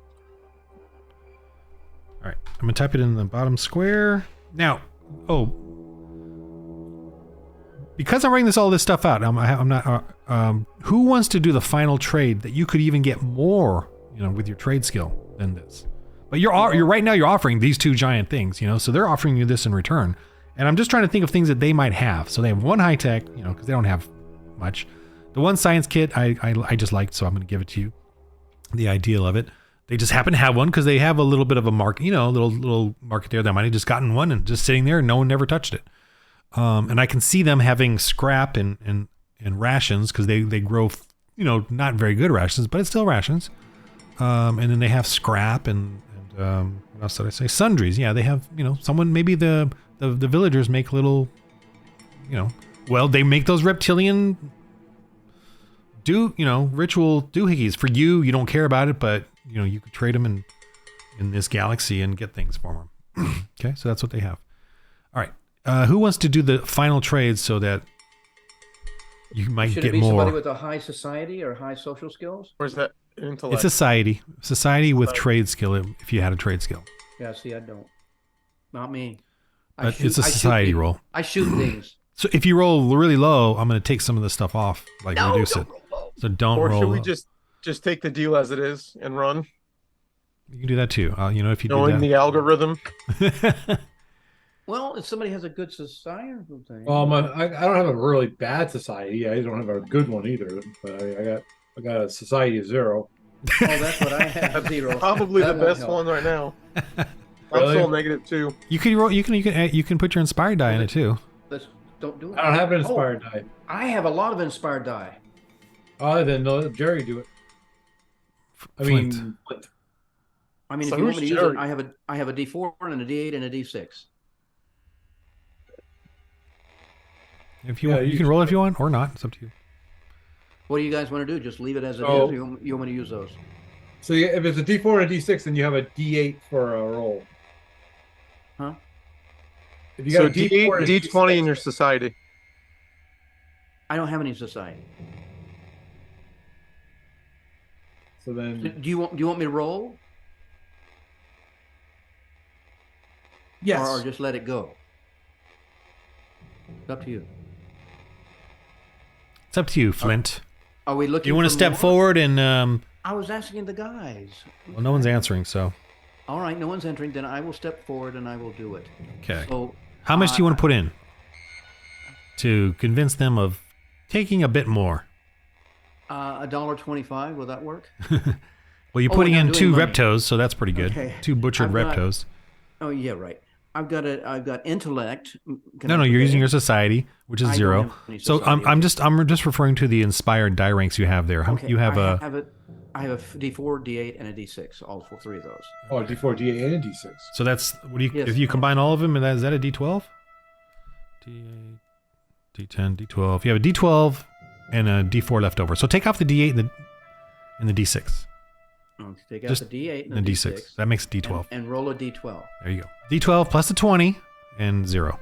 All right, I'm going to type it in the bottom square. Now, because I'm writing all this stuff out, I'm not. Who wants to do the final trade that you could even get more, with your trade skill than this? But you're right now you're offering these two giant things, so they're offering you this in return. And I'm just trying to think of things that they might have. So they have one high tech, because they don't have much. The one science kit I just liked, so I'm going to give it to you. The ideal of it. They just happen to have one because they have a little bit of a market, little market there. They might have just gotten one and just sitting there and no one never touched it. And I can see them having scrap and rations because they grow, not very good rations, but it's still rations. And then they have scrap and what else did I say? Sundries. Yeah, they have, someone, maybe the villagers make little, they make those reptilian ritual doohickeys for you. You don't care about it, but you could trade them in this galaxy and get things for them. Okay, so that's what they have. All right. Who wants to do the final trade so that you might Should get it be more? somebody with a high society or high social skills? Where's that intellect? It's society with trade skill. If you had a trade skill, Yeah, see, I don't. Not me. but it's a society roll. I shoot things. So if you roll really low, I'm going to take some of this stuff off, like reduce it. So don't Or roll. should we low. just take the deal as it is and run, You can do that too. If you knowing do the algorithm? that. Well, if somebody has a good society thing. I don't have a really bad society. I don't have a good one either. But I got a society of 0. Oh, that's what I have. 0. Probably the That won't best help. one right now. I'm Really? still -2. You can roll. You can put your inspired die in it too. Don't do it. I don't have an inspired die. I have a lot of inspired die. Oh, then let Jerry do it. Flint. Flint. I mean, So if you want who's me to use Jerry? it, I have a D4 and a D8 and a D6. If you Yeah, want, you you can can- roll if you want or not. It's up to you. What do you guys want to do? Just leave it as it Oh. is? You want me to use those? So if it's a D4 and a D6, then you have a D8 for a roll. Huh? If you So got a D4 and a D20 in D6, your society. I don't have any society. So then, Do you want me to roll? yes. Or just let it go? It's up to you. It's up to you, Flint. Are we looking? Do you want to for step more? forward and? I was asking the guys. Well, no one's answering, so All right, no one's entering. Then I will step forward and I will do it. okay. So How much do you want to put in to convince them of taking a bit more? $1.25. Will that work? Well, you're Oh, putting we're in not 2 doing money. reptos, so that's pretty good. Okay. 2 butchered I've got- reptos. Oh yeah, right. I've got intellect. No, you're using your society, which is I don't 0. have any So society. I'm just referring to the inspired die ranks you have there. Okay, You have I have a D4, D8, and a D6. All three of those. Oh, D4, D8, and a D6. So that's what do you Yes. if you combine all of them, is that a D12? D8, D10, D12. You have a D12 and a D4 left over. So take off the D8 and the D6. Okay, take out Just the D8 and the the D6. That makes D12. and roll a D12. There you go. D12 plus the 20 and 0.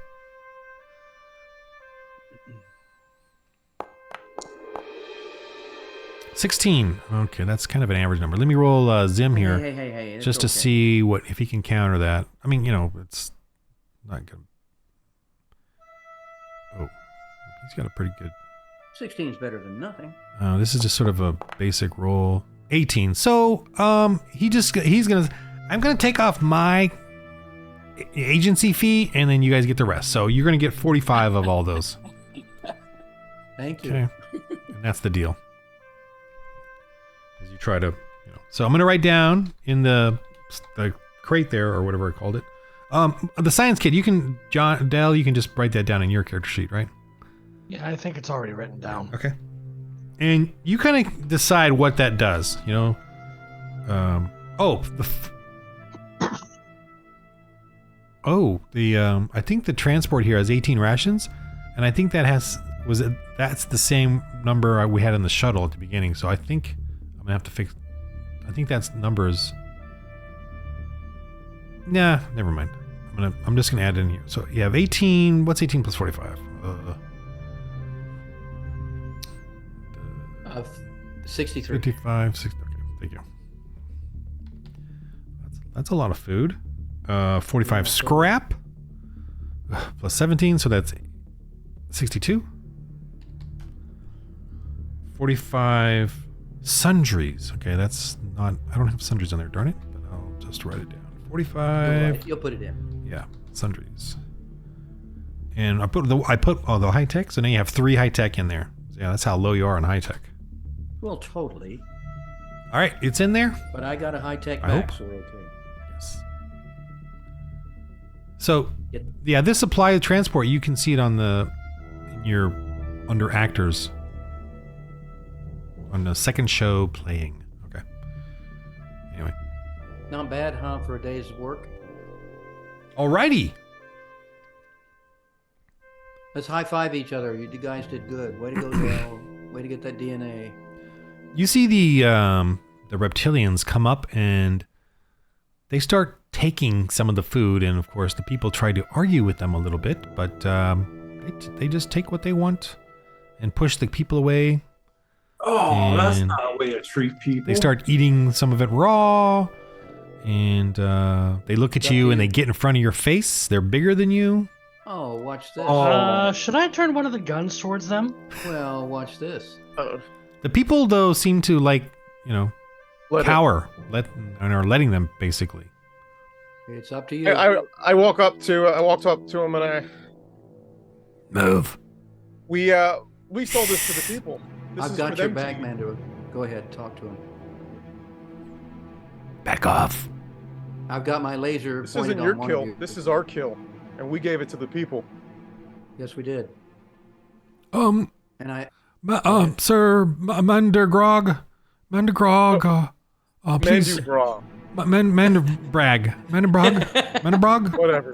$16. Okay, that's kind of an average number. Let me roll Zim here Hey, it's just to okay. see if he can counter that. I mean, it's not good. Oh, he's got a pretty good. 16 is better than nothing. This is just sort of a basic roll. 18. So, I'm gonna take off my agency fee, and then you guys get the rest. So you're gonna get 45 of all those. Thank you. Okay, and that's the deal. As you try to, So I'm gonna write down in the crate there, or whatever I called it. The science kit. You can, Dell. You can just write that down in your character sheet, right? Yeah, I think it's already written down. Okay. And you kind of decide what that does, I think the transport here has 18 rations, and I think that's the same number we had in the shuttle at the beginning. So I think I'm gonna have to fix. I think that's numbers. Nah, never mind. I'm just gonna add it in here. So you have 18. What's 18 plus 45? 63. 55, 60. Okay, thank you. That's a lot of food. 45 scrap plus 17, so that's 62. 45 sundries. Okay, that's not. I don't have sundries on there. Darn it! But I'll just write it down. 45. You'll put it in. Yeah, sundries. And I put all the high tech. So now you have 3 high tech in there. So yeah, that's how low you are on high tech. Well, totally. All right, it's in there. But I got a high-tech I back, hope. so we're okay. Yes. So, Yep. yeah, this supply of transport, you can see it under actors on the second show playing. Okay. Anyway. Not bad, huh, for a day's work? Alrighty. Let's high-five each other. You guys did good. Way to go, Dale. Way to get that DNA. You see the reptilians come up and they start taking some of the food, and of course the people try to argue with them a little bit, but they just take what they want and push the people away. Oh, that's And not a way to treat people. They start eating some of it raw, and they look at you and they get in front of your face. They're bigger than you. Oh, watch this. Should I turn one of the guns towards them? Well, watch this. The people, though, seem to Let it- cower, and are letting them, basically. It's up to you. I walked up to him and Move. we sold this to the people. This I've is got for your them to back, eat. Mando. Go ahead, talk to him. Back off. I've got my laser This pointed isn't on your one kill. of you. This is our kill, and we gave it to the people. Yes, we did. And I Sir Mandergrog, please, Mandubraw, Manderbrog, whatever.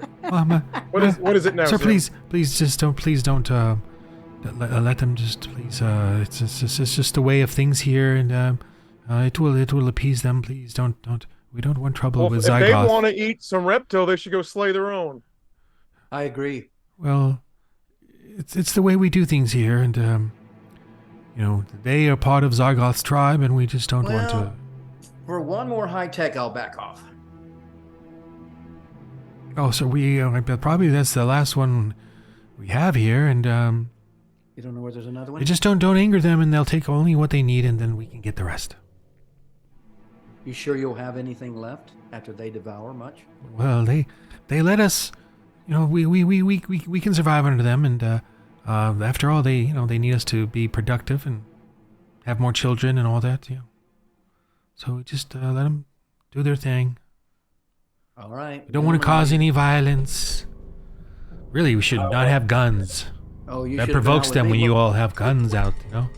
What is it now? Sir, Zim? please don't let them just please. It's just a way of things here, and it will appease them. Please don't. We don't want trouble Well, with if they Zygoth. want to eat some reptile, they should go slay their own. agree. Well, it's the way we do things here, and they are part of Zygoth's tribe, and we just don't want to. Well, for one more high tech, I'll back off. Oh, so but probably that's the last one we have here, and You don't know where there's another one? they just don't anger them, and they'll take only what they need, and then we can get the rest. You sure you'll have anything left after they devour much? Well, they let us, we can survive under them, and after all, they need us to be productive and have more children and all that, So we just let them do their thing. All right. We don't want to cause any violence. Really, we should not have guns. Oh, you That should have been provokes out with them me. when you all have guns out, you know?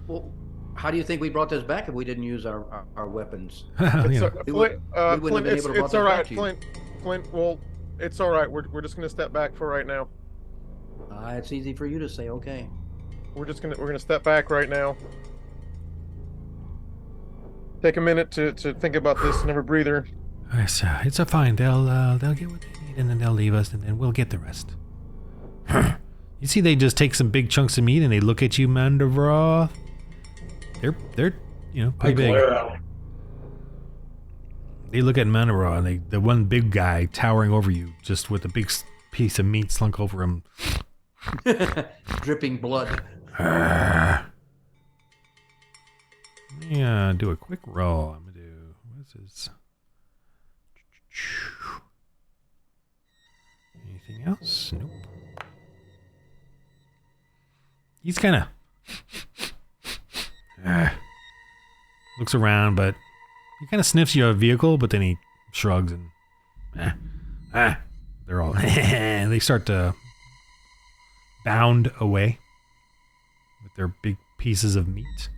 Well, how do you think we brought this back if we didn't use our weapons? You know. We Flint, wouldn't have been it's, able to brought it's this all back right, to you. Flint. Well, it's all right. We're just gonna step back for right now. It's easy for you to say, okay. We're gonna step back right now. Take a minute to think about this and have a breather. It's a fine. They'll get what they need and then they'll leave us and then we'll get the rest. You see, they just take some big chunks of meat and they look at you, Mandavra. They're pretty big. They look at Mandavra and the one big guy towering over you, just with a big piece of meat slunk over him. Dripping blood. Yeah, do a quick roll. I'm gonna do what is this? Anything else? Nope. He's kind of looks around, but he kind of sniffs your vehicle, but then he shrugs and they're all they start to bound away with their big pieces of meat,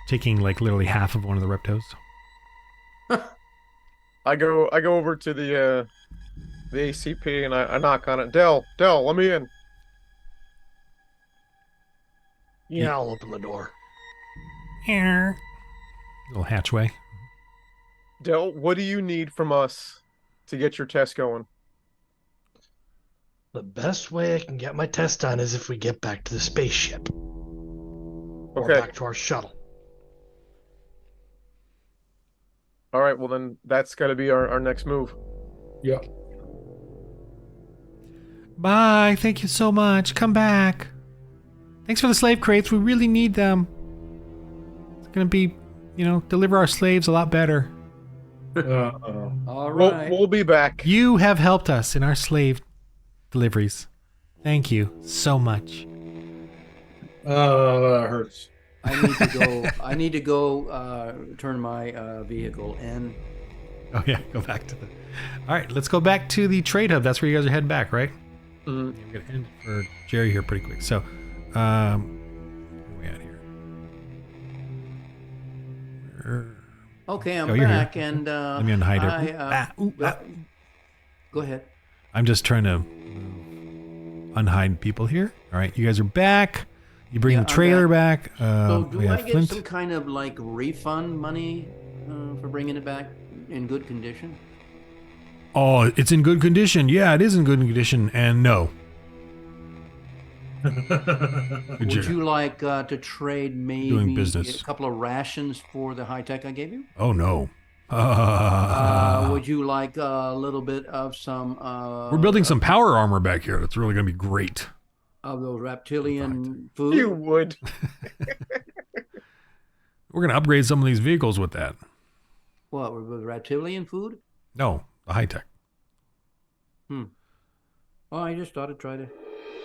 taking like literally half of one of the reptos. I go over to the ACP and I knock on it. Dell, let me in. Yeah, I'll open the door. Here. Little hatchway. Dell, what do you need from us to get your test going? The best way I can get my test done is if we get back to the spaceship. Or Okay. back to our shuttle. All right, well then that's got to be our next move. Yeah. Bye. Thank you so much. Come back. Thanks for the slave crates. We really need them. It's gonna be, deliver our slaves a lot better. All right. We'll be back. You have helped us in our slave deliveries. Thank you so much. That hurts. I need to go turn my vehicle in. Oh yeah, go back to the. All right, let's go back to the trade hub. That's where you guys are heading back, right? Mhm. I'm gonna end for Jerry here pretty quick. So, where are we at here? Okay, I'm Oh, you're here. back, and Let me unhide it. Go ahead. I'm just trying to unhide people here. All right, you guys are back. You bring Yeah, the I'm trailer back. So We do I have get Flint. some kind of like refund money for bringing it back in good condition? Oh, it's in good condition. Yeah, it is in good condition. And no. Good Would job. you like to trade maybe Doing business. a couple of rations for the high tech I gave you? Oh no. Would you like a little bit of some? We're building some power armor back here. That's really going to be great. Of those reptilian food. You would. We're going to upgrade some of these vehicles with that. What, with reptilian food? No, the high tech. Oh, I just thought I'd try to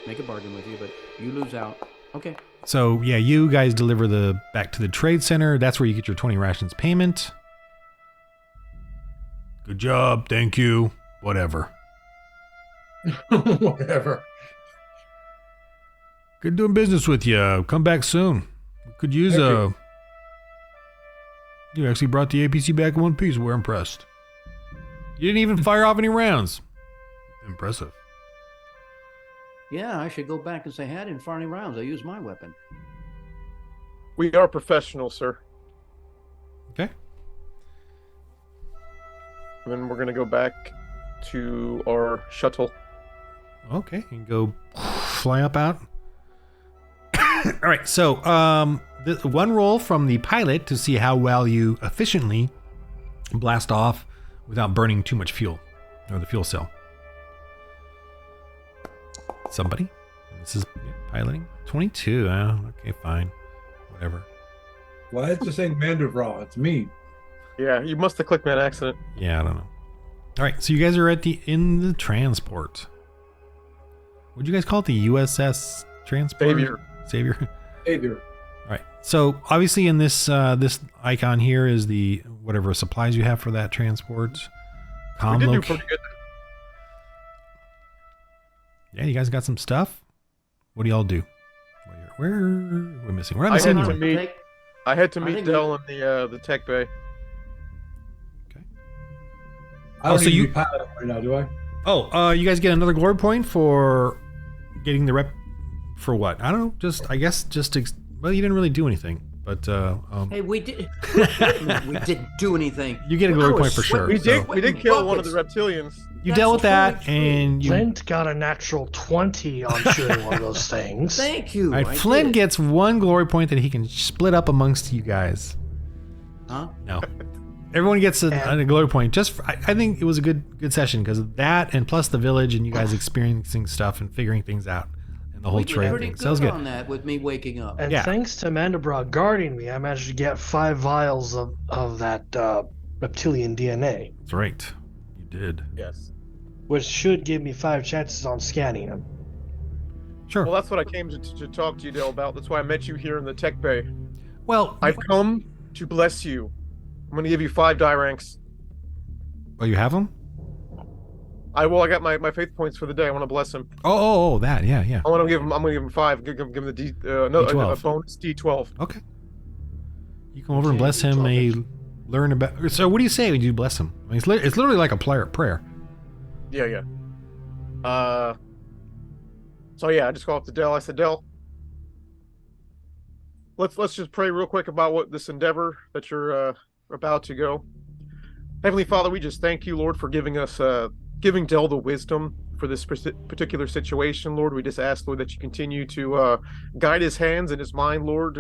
make a bargain with you, but you lose out. Okay. So yeah, you guys deliver the back to the trade center. That's where you get your 20 rations payment. Good job. Thank you. Whatever. Whatever. Good doing business with you. Come back soon. Could use Thank You actually brought the APC back in one piece. We're impressed. You didn't even fire off any rounds. Impressive. Yeah, I should go back and say, I didn't fire any rounds. I used my weapon. We are professionals, sir. Okay. And then we're gonna go back to our shuttle. Okay. You can go fly up out. All right. So, the one roll from the pilot to see how well you efficiently blast off without burning too much fuel, or the fuel cell. Somebody? This is piloting? 22. Okay, fine. Whatever. Why is it saying Mandavra? It's me. Yeah, you must have clicked me on accident. Yeah, I don't know. All right, so you guys are in the transport. What'd you guys call it? The USS transport? Savior. Savior. All right. So obviously in this this icon here is the whatever supplies you have for that transport. calm We did do location. pretty good. Yeah, you guys got some stuff. What do y'all do? Where we're missing? We're not I missing had to anyone. meet. I had to I meet think Dell in the tech bay. I don't so need you- to be pilot right now, do I? Oh, you guys get another glory point for getting the rep for what? I don't know. Just I guess just to, well, you didn't really do anything, but Hey, we did. we didn't do anything. you get a glory point for sure. We so did kill one of the reptilians. you That's dealt with that, totally true. and you. Flint got a natural 20 on shooting one of those things. Thank you. All right, I Flynn did. gets one glory point that he can split up amongst you guys. Huh? No. Everyone gets a glory point. Just for, I think it was a good session because of that, and plus the village and you guys experiencing stuff and figuring things out, and the whole We did trade pretty thing. good So that was good. on that with me waking up. And Yeah. thanks to Mandabra guarding me, I managed to get 5 vials of that reptilian DNA, That's right. You did. Yes. which should give me 5 chances on scanning him. Sure. Well, that's what I came to talk to you, Dell, about. That's why I met you here in the tech bay. Well, I've come to bless you. I'm going to give you 5 die ranks. oh, you have them? I got my faith points for the day. I want to bless him. Oh, that. Yeah. I'm going to give him 5. Give him the a bonus D12. Okay. You come over and Okay, bless him. And D12. he learn about. So, what do you say when you bless him? I mean, it's literally like a prayer. Yeah. So yeah, I just called up to Dell. I said, Dell, let's just pray real quick about what this endeavor that you're about to go. Heavenly Father, we just thank you, Lord, for giving us giving Dell the wisdom for this particular situation, Lord. We just ask, Lord, that you continue to guide his hands and his mind, Lord,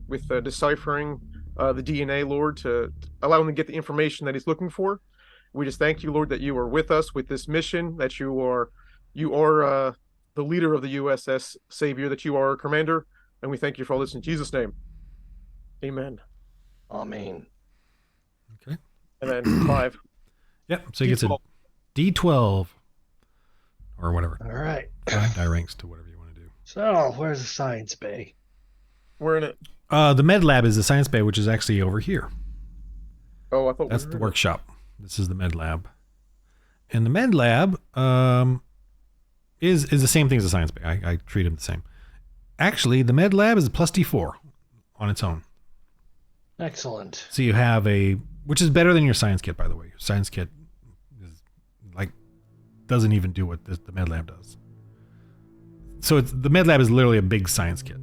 with deciphering the DNA, Lord, to allow him to get the information that he's looking for. We just thank you, Lord, that you are with us with this mission, that you are the leader of the USS Savior, that you are our commander, and we thank you for all this in Jesus' name. Amen. Amen. Okay. And then 5. Yep. So he gets a D12. D12 or whatever. All right. 5 die ranks to whatever you want to do. So, where's the science bay? We're in it. The med lab is the science bay, which is actually over here. Oh, I thought That's we the were in it. workshop. This is the med lab. And the med lab is the same thing as the science bay. I treat them the same. Actually, the med lab is a plus D4 on its own. Excellent. So you have which is better than your science kit, by the way. Your science kit is doesn't even do what the med lab does. So the med lab is literally a big science kit.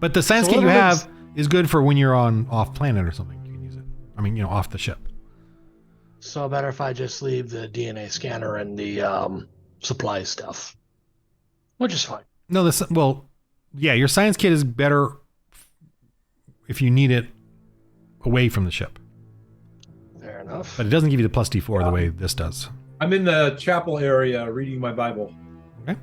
But the science So kit what you are have is good for when you're off planet or something. You can use it. I mean, off the ship. So better if I just leave the DNA scanner and the supply stuff, which is fine. No, your science kit is better if you need it away from the ship. Fair enough. But it doesn't give you the plus D4 the way this does. I'm in the chapel area reading my Bible. Okay.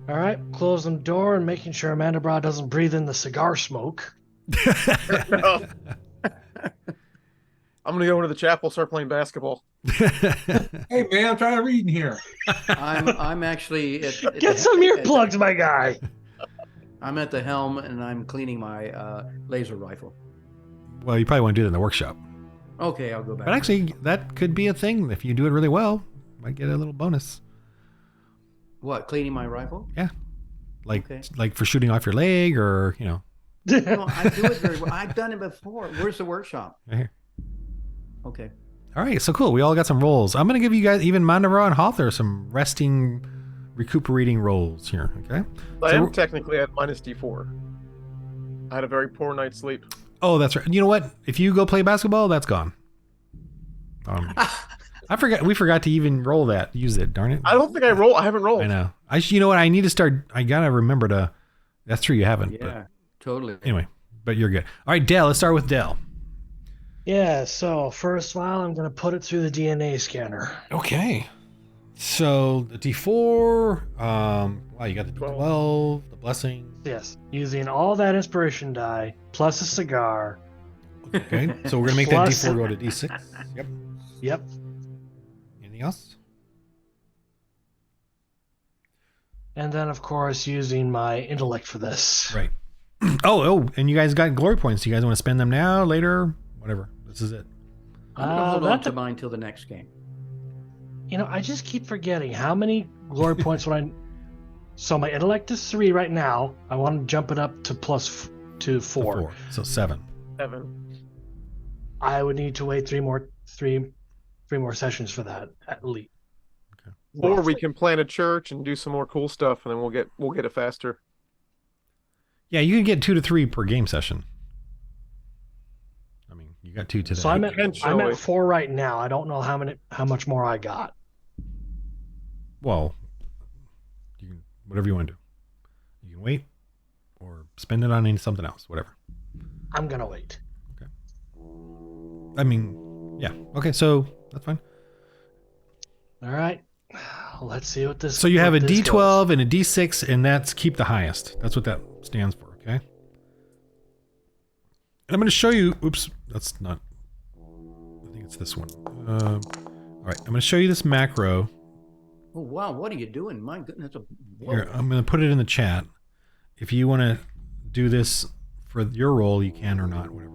All right, closing the door and making sure Amanda Bra doesn't breathe in the cigar smoke. No. I'm gonna go into the chapel, start playing basketball. Hey man, I'm trying to read in here. I'm actually at Get some earplugs, my guy. I'm at the helm and I'm cleaning my laser rifle. Well, you probably want to do that in the workshop. Okay, I'll go back. But actually, that could be a thing. If you do it really well, might get a little bonus. What, cleaning my rifle? Like for shooting off your leg or, No, I do it very well. I've done it before. Where's the workshop? right here. Okay. All right, so cool. We all got some rolls. I'm going to give you guys, even Mandavra and Hawthor, some resting, recuperating rolls here, okay? I So am we're- technically at minus D4. I had a very poor night's sleep. Oh, that's right. You know what? If you go play basketball, that's gone. We forgot to even roll that. Use it, darn it. I don't think I haven't rolled. I know. You know what? I need to start. I got to remember to. That's true. You haven't. Yeah, totally. But anyway, but you're good. All right, Dell. Let's start with Dell. Yeah, so first vial, I'm going to put it through the DNA scanner. Okay. So the D4. Wow, you got the 12, the blessing. Yes, using all that inspiration die, plus a cigar. Okay. So we're gonna make Plus- that D4 go to D6. Yep. Yep. Anything else? And then, of course, using my intellect for this. Right. Oh, and you guys got glory points. You guys want to spend them now, later, whatever. This is it. I'm going to hold on that's to a- mine till the next game. You know, I just keep forgetting how many glory points would I. So my intellect is 3 right now. I want to jump it up to to 4. 4. So 7. 7. I would need to wait three more sessions for that at least. Or we can plant a church and do some more cool stuff, and then we'll get it faster. Yeah, you can get 2 to 3 per game session. I mean, you got 2 today. So I'm at Potentially. 4 right now. I don't know how much more I got. Well, you can whatever you want to do. You can wait or spend it on something else, whatever. I'm gonna wait. I mean, yeah. Okay, so that's fine. All right. Let's see what this. So you have a what this D12 goes. and a D6, and that's keep the highest. That's what that stands for, okay? And I'm going to show you. Oops, that's not. I think it's this one. All right, I'm going to show you this macro. Oh, wow. What are you doing? My goodness. Here, I'm going to put it in the chat. If you want to do this for your role, you can or not, whatever.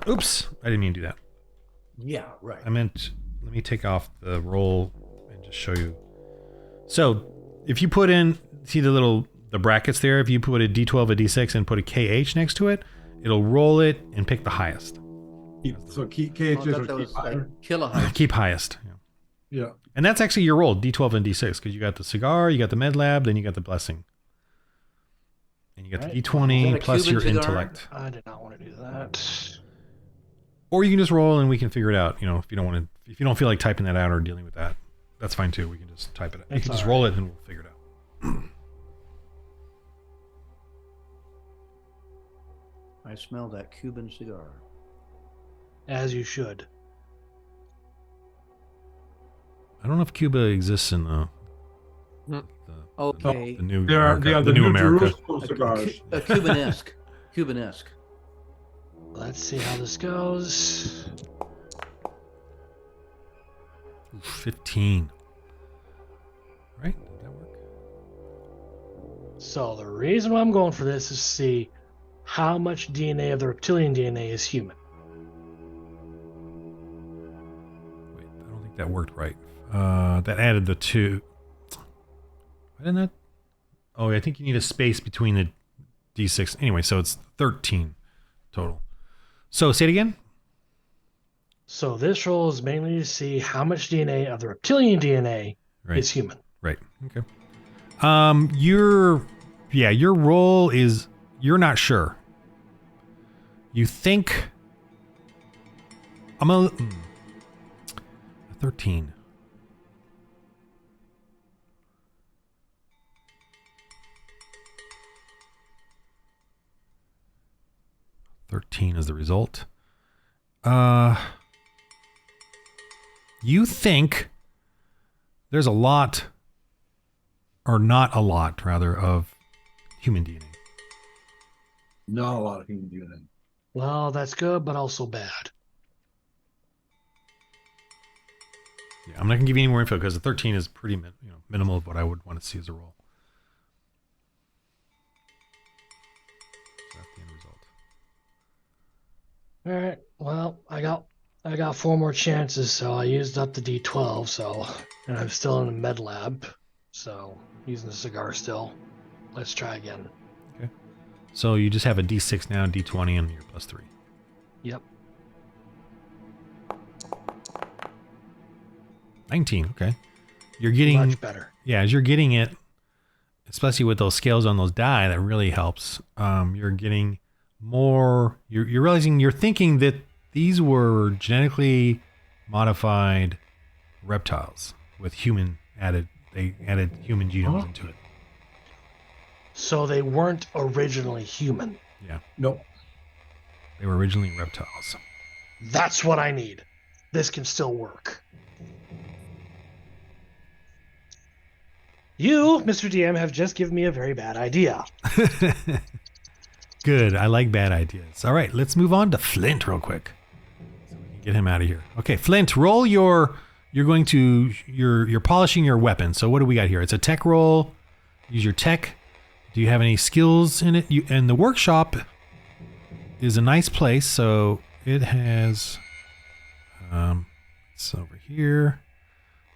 Oops, I didn't mean to do that. Yeah, right. I meant, let me take off the roll and just show you. So if you put in, see the brackets there, if you put a D12, a D6, and put a KH next to it, it'll roll it and pick the highest. So KHs I thought are that was keep higher. like kilohertz. Keep highest. Yeah. Yeah. And that's actually your roll, D12 and D6, because you got the cigar, you got the med lab, then you got the blessing. And you got Right. the Is D20 that a plus your Cuban cigar? intellect. I did not want to do that. Or you can just roll and we can figure it out. You know, if you don't feel like typing that out or dealing with that, that's fine too. We can just type it out. You It's can just all roll right. it and we'll figure it out. I smell that Cuban cigar. As you should. I don't know if Cuba exists in the Okay. the new They are America, the new America. Jerusalem cigars. A Cubanesque. Cubanesque. Let's see how this goes. Ooh, 15. Right? Did that work? So the reason why I'm going for this is to see how much DNA of the reptilian DNA is human. Wait, I don't think that worked right. That added the 2. Why didn't that? Oh, I think you need a space between the D6. Anyway, so it's 13 total. So say it again. So this roll is mainly to see how much DNA of the reptilian DNA Right. is human. Right. Okay. Your role is you're not sure. You think I'm a 13. Is the result. You think there's a lot, or not a lot, rather, of human DNA. Not a lot of human DNA. Well, that's good, but also bad. Yeah, I'm not gonna give you any more info because the 13 is pretty minimal of what I would want to see as a roll. So that's the end result. All right. Well, I got 4 more chances, so I used up the D12. So, and I'm still in the med lab, so using the cigar still. Let's try again. So you just have a D6 now, D20, and you're +3. Yep. 19. Okay. You're getting Much better. Yeah, as you're getting it, especially with those scales on those die, that really helps. You're getting more. You're realizing you're thinking that these were genetically modified reptiles with human added. They added human genomes into it. So they weren't originally human. Yeah, Nope. they were originally reptiles. That's what I need. This can still work. You, Mr. DM, have just given me a very bad idea. Good. I like bad ideas. All right, let's move on to Flint real quick. So we can get him out of here. Okay, Flint, roll your. You're polishing your weapon. So what do we got here? It's a tech roll. Use your tech. Do you have any skills in it? And the workshop is a nice place. So it has, it's over here.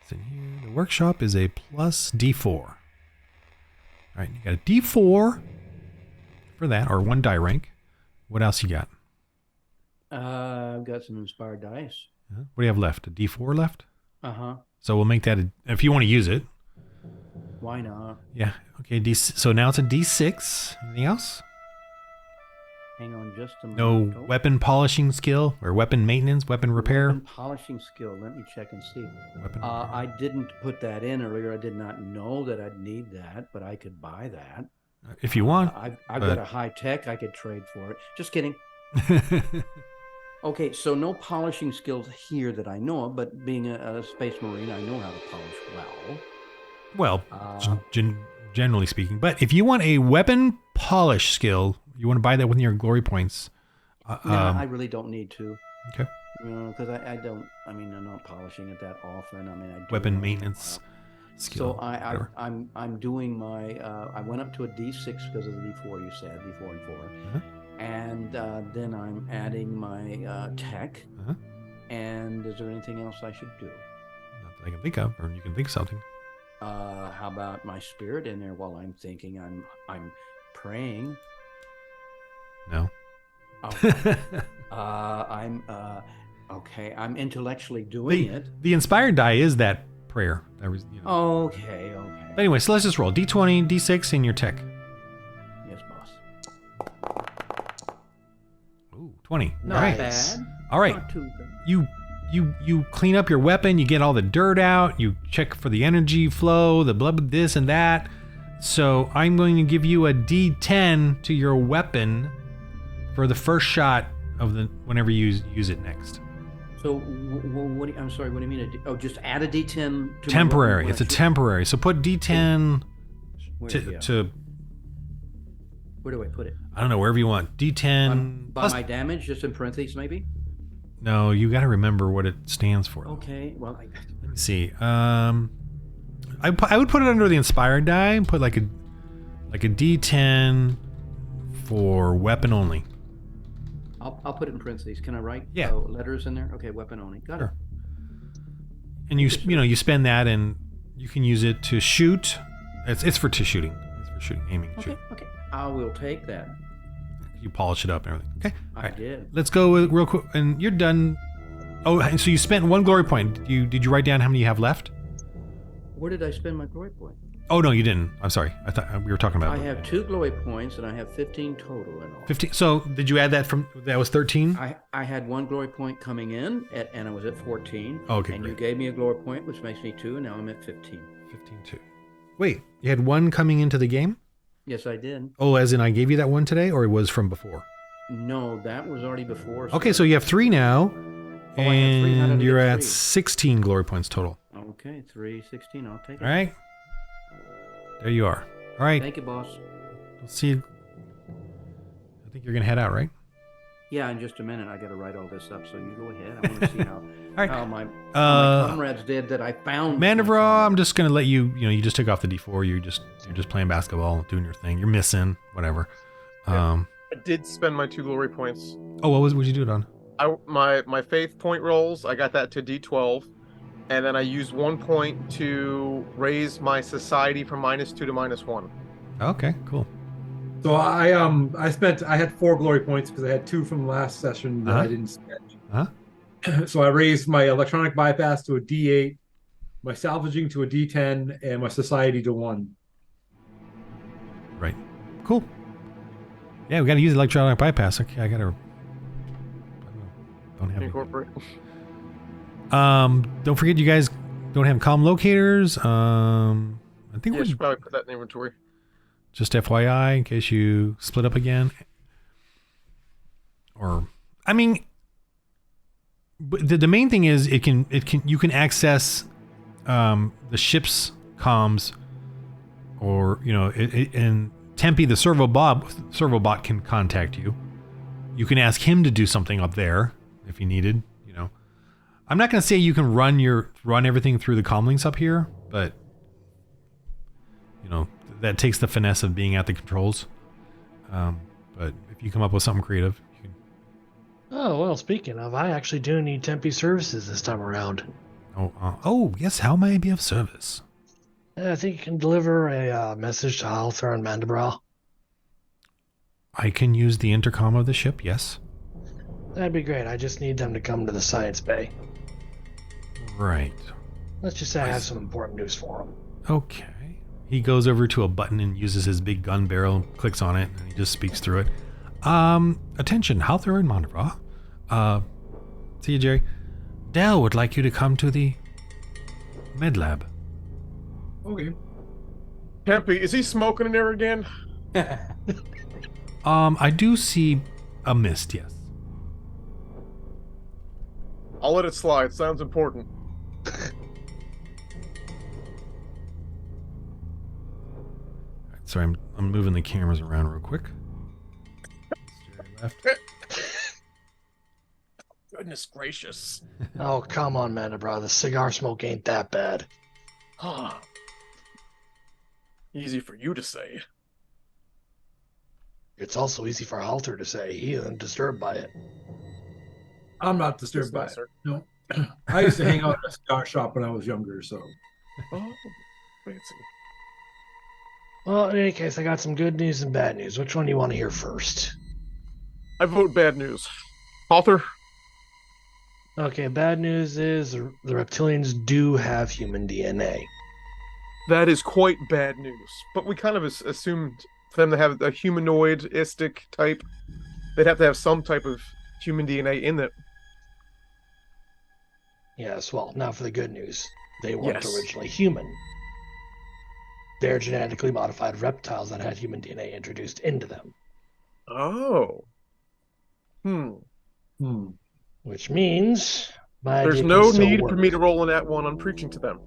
It's in here. The workshop is a plus D4. All right, you got a D4 for that, or 1 die rank. What else you got? I've got some inspired dice. What do you have left? A D4 left? Uh-huh. So we'll make that, if you want to use it. Why not? Yeah. Okay, so now it's a D6. Anything else? Hang on just a No moment. weapon polishing skill or weapon maintenance, weapon repair? Weapon polishing skill. Let me check and see. Weapon I didn't put that in earlier. I did not know that I'd need that, but I could buy that. if you want. I've but- got a high tech. I could trade for it. Just kidding. Okay, so no polishing skills here that I know of, but being a space marine, I know how to polish well. Well, generally speaking. But if you want a weapon polish skill, you want to buy that with your glory points. No, I really don't need to. Okay. You know, because I'm not polishing it that often. I mean, I do Weapon once in a maintenance while. skill. So whatever. I'm doing my I went up to a D6 because of the D4 you said, D4 and 4. Uh-huh. And then I'm adding my tech. Uh-huh. And is there anything else I should do? Not that I can think of, or you can think of something. How about my spirit in there while I'm thinking I'm praying? No. Oh, I'm okay. I'm intellectually doing it. The inspired die is that prayer. That was, you know. Okay. But anyway, so let's just roll D20, D6, and your tech. Yes, boss. Ooh, 20. Not All right. bad. All right. Not too bad. You clean up your weapon, you get all the dirt out, you check for the energy flow, the blood, this and that. So I'm going to give you a D10 to your weapon for the first shot of the whenever you use it next. So I'm sorry. What do you mean? Just add a D10 to my Temporary. weapon It's a when I shoot? temporary. So put D10 Yeah. to Where do I put it? I don't know, wherever you want. D10 By plus. my damage, just in parentheses, maybe. No, you got to remember what it stands for. Okay. Well, Let me see. I would put it under the inspired die and put like a D10 for weapon only. I'll put it in parentheses. Can I write Yeah. letters in there? Okay, weapon only. Got Sure. And you spend that and you can use it to shoot. It's for shooting. It's for shooting, aiming, it. shooting. Okay. I will take that. You polish it up and everything. Okay. All I right. did. Let's go with real quick. And you're done. Oh, so you spent 1 glory point. Did you write down how many you have left? Where did I spend my glory point? Oh no, you didn't. I'm sorry. I thought we were talking about. I have 2 glory points, and I have 15 total in all. 15. So did you add that from? That was 13. I had 1 glory point coming in, and I was at 14. Okay, And great. you gave me a glory point, which makes me 2, and now I'm at 15. 15 too. Wait, you had 1 coming into the game? Yes, I did. Oh, as in I gave you that 1 today, or it was from before? No, that was already before. Okay, so you have 3 now, Oh, I have 3. How did I and you're get at 3? 16 glory points total. Okay, 3, 16. I'll take it. All right, there you are. All right, Thank you, boss. we'll see. I think you're gonna head out, right? Yeah, in just a minute. I got to write all this up, so you go ahead. I want to see how, right. how my Uh, comrades did that I found. Man of my Raw, I'm comrades. just gonna let you. You just took off the D4. You're just playing basketball, doing your thing. You're missing whatever. Yeah. I did spend my 2 glory points. Oh, what'd you do it on? My faith point rolls, I got that to D12, and then I used 1 point to raise my society from -2 to -1. Okay, cool. So I had 4 glory points because I had 2 from last session that I didn't spend. So I raised my electronic bypass to a D8, my salvaging to a D10, and my society to 1. Right. Cool. Yeah, we got to use electronic bypass. Okay, I got to. Don't have. Incorporate. Don't forget, you guys don't have comm locators. I think Yeah, I we're should probably put that in inventory. just FYI in case you split up again. Or, I mean, but the main thing is you can access the ship's comms, or in Tempe the servobot can contact you. You can ask him to do something up there if you needed. I'm not going to say you can run everything through the comlinks up here, but that takes the finesse of being at the controls. But if you come up with something creative, you can Oh, well, speaking of, I actually do need Tempe services this time around. Oh, yes. How may I be of service? I think you can deliver a message to Halthor and Mandibral. I can use the intercom of the ship, yes. That'd be great. I just need them to come to the science bay. Right. Let's just say I have some important news for them. Okay. He goes over to a button and uses his big gun barrel, clicks on it, and he just speaks through it. Attention, Halthor and Mandibral. See you, Jerry. Dell would like you to come to the med lab. Okay. Tempe, is he smoking in there again? I do see a mist, yes. I'll let it slide. Sounds important. Sorry, I'm moving the cameras around real quick. Jerry left. Goodness gracious. Oh, come on, Mandibral. The cigar smoke ain't that bad. Easy for you to say. It's also easy for Halthor to say. He isn't disturbed by it. I'm not disturbed by it. Sir. No. I used to hang out at a cigar shop when I was younger, so. Oh, fancy. Well, in any case, I got some good news and bad news. Which one do you want to hear first? I vote bad news. Halthor? Okay, bad news is the reptilians do have human DNA. That is quite bad news. But we kind of assumed for them to have a humanoid-istic type, they'd have to have some type of human DNA in it. Yes, well, now for the good news. They weren't Yes. originally human. They're genetically modified reptiles that had human DNA introduced into them. Oh. Which means my There's idea no can still need work. for me to roll in that one on preaching to them.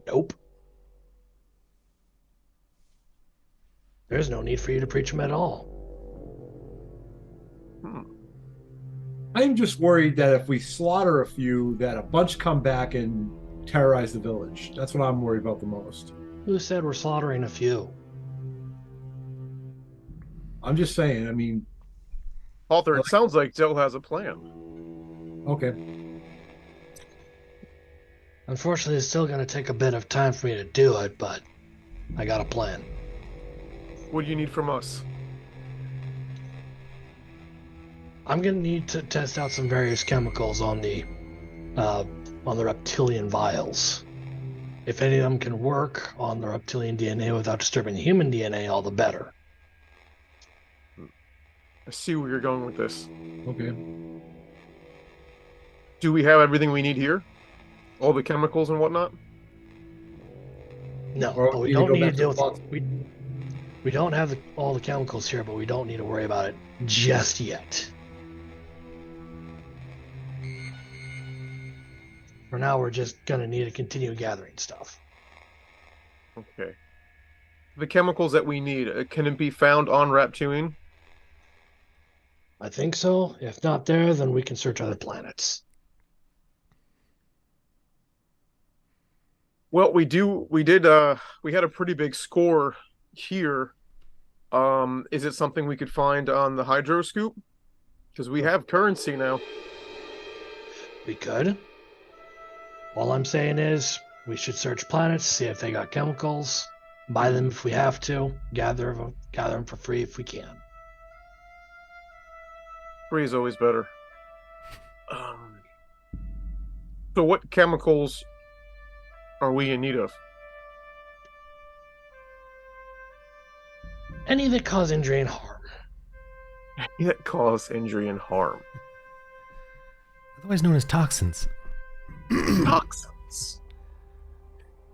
Nope. There's no need for you to preach them at all. I'm just worried that if we slaughter a few, that a bunch come back and terrorize the village. That's what I'm worried about the most. Who said we're slaughtering a few? I'm just saying, I mean, Halthor, it sounds like Dell has a plan. okay. Unfortunately, it's still going to take a bit of time for me to do it, but I got a plan. What do you need from us? I'm going to need to test out some various chemicals on the reptilian vials. If any of them can work on the reptilian DNA without disturbing the human DNA, all the better. I see where you're going with this. Okay. Do we have everything we need here? All the chemicals and whatnot? No, Or but we you don't go need to back deal to with it. We don't have all the chemicals here, but we don't need to worry about it just yet. For now, we're just going to need to continue gathering stuff. Okay. The chemicals that we need, can it be found on Raptuine? I think so. If not there, then we can search other planets. Well, we had a pretty big score here. Is it something we could find on the hydroscoop? Because we have currency now. We could. All I'm saying is we should search planets, see if they got chemicals, buy them if we have to, gather them for free if we can. Free is always better. So what chemicals are we in need of? Any that cause injury and harm. That cause injury and harm. Otherwise known as toxins. Toxins.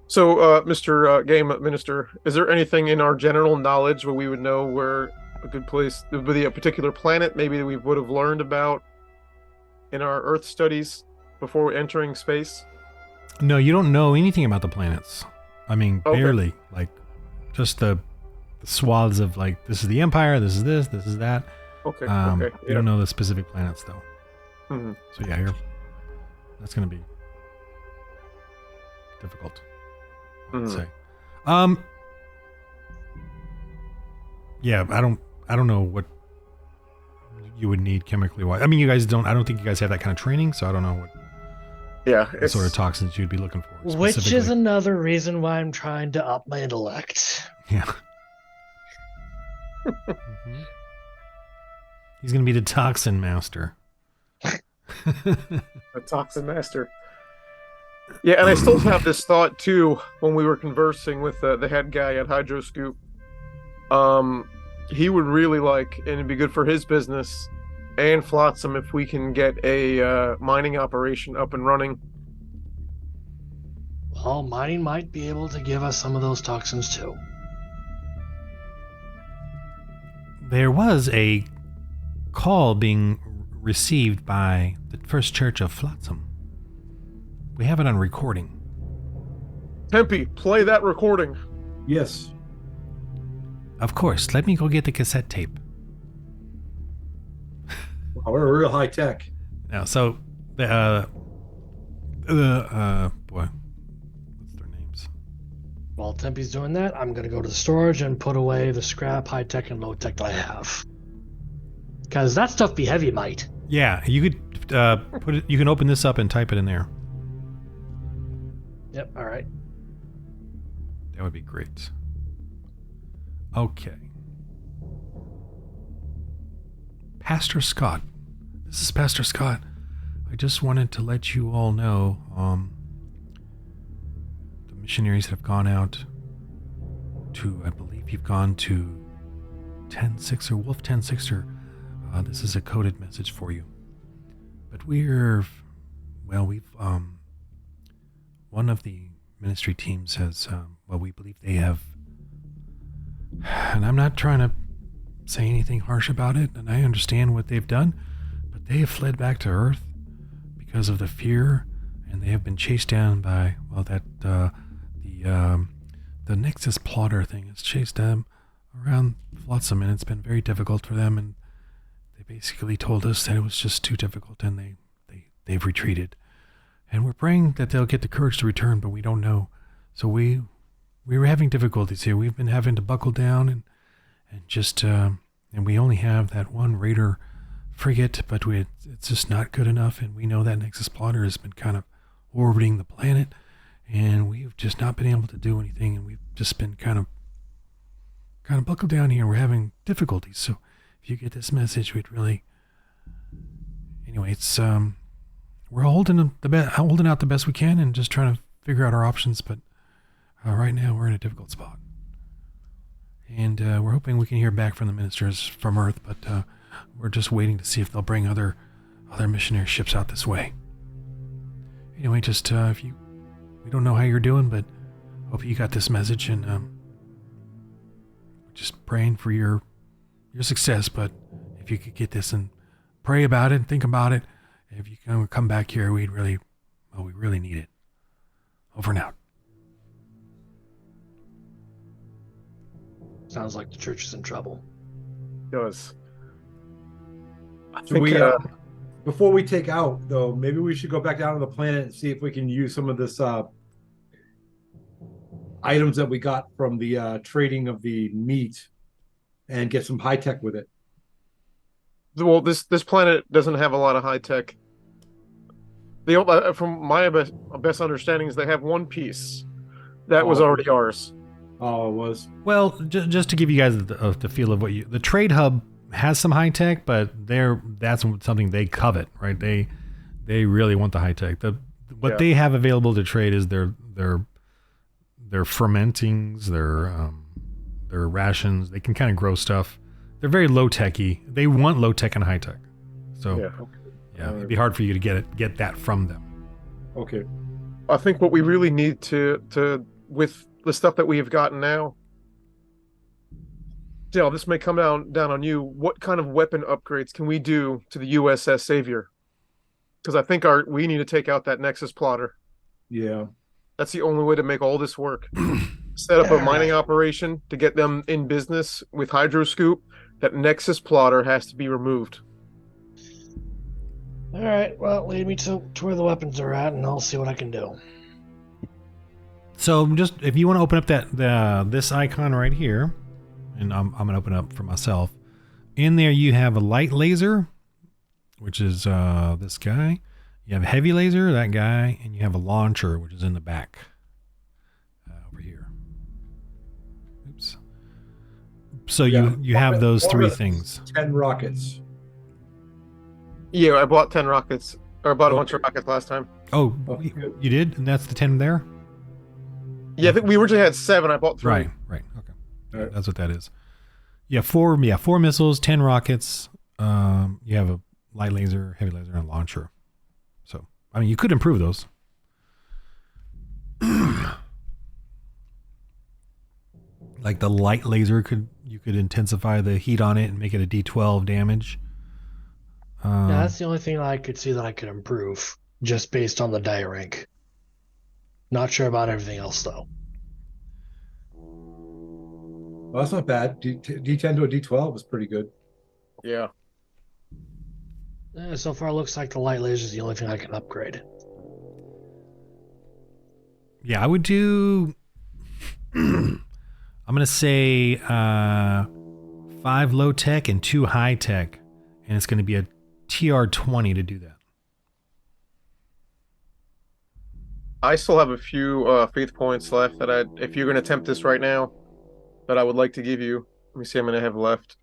So, Mr. Game Minister, is there anything in our general knowledge where we would know where a good place, would be a particular planet maybe that we would have learned about in our Earth studies before entering space? No, you don't know anything about the planets. I mean, Okay. barely. Like, just the swaths of, like, this is the Empire, this is that. Okay, You yeah. don't know the specific planets, though. Mhm. So, yeah, that's going to be difficult, I would Mhm. say. Yeah, I don't know what you would need chemically wise. I mean, you guys don't. I don't think you guys have that kind of training, so I don't know what sort of toxins you'd be looking for. Which is another reason why I'm trying to up my intellect. Yeah. Mm-hmm. He's gonna be the toxin master. The toxin master. Yeah, and I still have this thought too when we were conversing with the head guy at Hydroscoop. He would really like, and it'd be good for his business and Flotsam if we can get a mining operation up and running. Well, mining might be able to give us some of those toxins too. There was a call being received by the First Church of Flotsam. We have it on recording. Tempe, play that recording. Yes. Of course. Let me go get the cassette tape. Wow, we're real high tech. Now, so boy, what's their names? While Tempe's doing that, I'm going to go to the storage and put away the scrap, high tech, and low tech that I have. Because that stuff be heavy, might. Yeah, you could put it. You can open this up and type it in there. Yep. All right. That would be great. Okay. Pastor Scott. This is Pastor Scott. I just wanted to let you all know the missionaries that have gone out to, I believe you've gone to 10-6 or Wolf 10-6er. This is a coded message for you. But we've one of the ministry teams has, we believe they have, and I'm not trying to say anything harsh about it, and I understand what they've done, but they have fled back to Earth because of the fear, and they have been chased down by, the Nexus plotter thing has chased them around Flotsam, and it's been very difficult for them, and they basically told us that it was just too difficult, and they've retreated. And we're praying that they'll get the courage to return, but we don't know. So we were having difficulties here. We've been having to buckle down and we only have that one raider frigate, but it's just not good enough. And we know that Nexus plotter has been kind of orbiting the planet, and we've just not been able to do anything. And we've just been kind of buckled down here. And we're having difficulties. So if you get this message, we'd really. Anyway, it's we're holding out the best we can and just trying to figure out our options. But right now we're in a difficult spot, and we're hoping we can hear back from the ministers from Earth. But we're just waiting to see if they'll bring other missionary ships out this way. Anyway, just we don't know how you're doing, but hope you got this message, and just praying for your success. But if you could get this and pray about it and think about it, if you can come back here, we really need it. Over and out. Sounds like the church is in trouble. It does. Should we, before we take out, though, maybe we should go back down to the planet and see if we can use some of this items that we got from the trading of the meat and get some high tech with it. Well, this planet doesn't have a lot of high tech. From my best understanding, is they have one piece that was already ours. Oh, it was. Well, just to give you guys the feel of the trade hub has some high tech, but that's something they covet, right? They really want the high tech. What they have available to trade is their fermentings, their rations. They can kind of grow stuff. They're very low techy. They want low tech and high tech. So it'd be hard for you to get that from them. Okay. I think what we really need to with the stuff that we have gotten now. Dale, this may come down on you. What kind of weapon upgrades can we do to the USS Savior? Because I think we need to take out that Nexus plotter. Yeah. That's the only way to make all this work. Set up a mining operation to get them in business with Hydroscoop. That Nexus plotter has to be removed. All right. Well, lead me to where the weapons are at, and I'll see what I can do. So, just if you want to open up this icon right here, and I'm gonna open up for myself. In there, you have a light laser, which is this guy. You have a heavy laser, that guy, and you have a launcher, which is in the back over here. Oops. So you have those three things. 10 rockets. Yeah, I bought 10 rockets, or I bought a bunch of rockets last time. Oh, Okay, good. you did? And that's the 10 there? Yeah, I think we originally had 7. I bought 3. Right. Okay. All right. That's what that is. Yeah, four missiles, 10 rockets. You have a light laser, heavy laser, and a launcher. So, I mean, you could improve those. Like the light laser you could intensify the heat on it and make it a D12 damage. Yeah, that's the only thing I could see that I could improve, just based on the die rank. Not sure about everything else though. Well, that's not bad. D10 to a D12 is pretty good. Yeah. So far, it looks like the light laser is the only thing I can upgrade. Yeah, I would do. I'm gonna say 5 low tech and 2 high tech, and it's gonna be a TR20 to do that. I still have a few faith points left that if you're going to attempt this right now, that I would like to give you. Let me see how many I have left.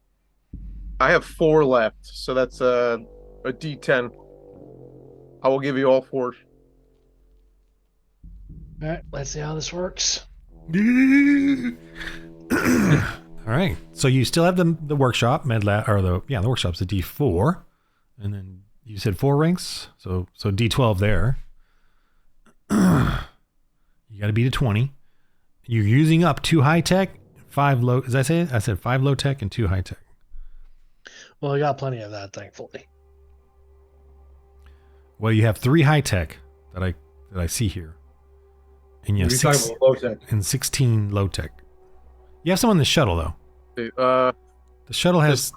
I have 4 left, so that's a D10. I will give you all 4. All right, let's see how this works. All right. So you still have the workshop, the workshop's a D4, and then you said 4 ranks, so D12 there. You got to beat a 20. You're using up 2 high tech, 5 low. As I say, I said 5 low tech and 2 high tech. Well, we got plenty of that, thankfully. Well, you have 3 high tech that I see here, and you have You're talking about low tech. and 16 low tech. You have some on the shuttle though. The shuttle has.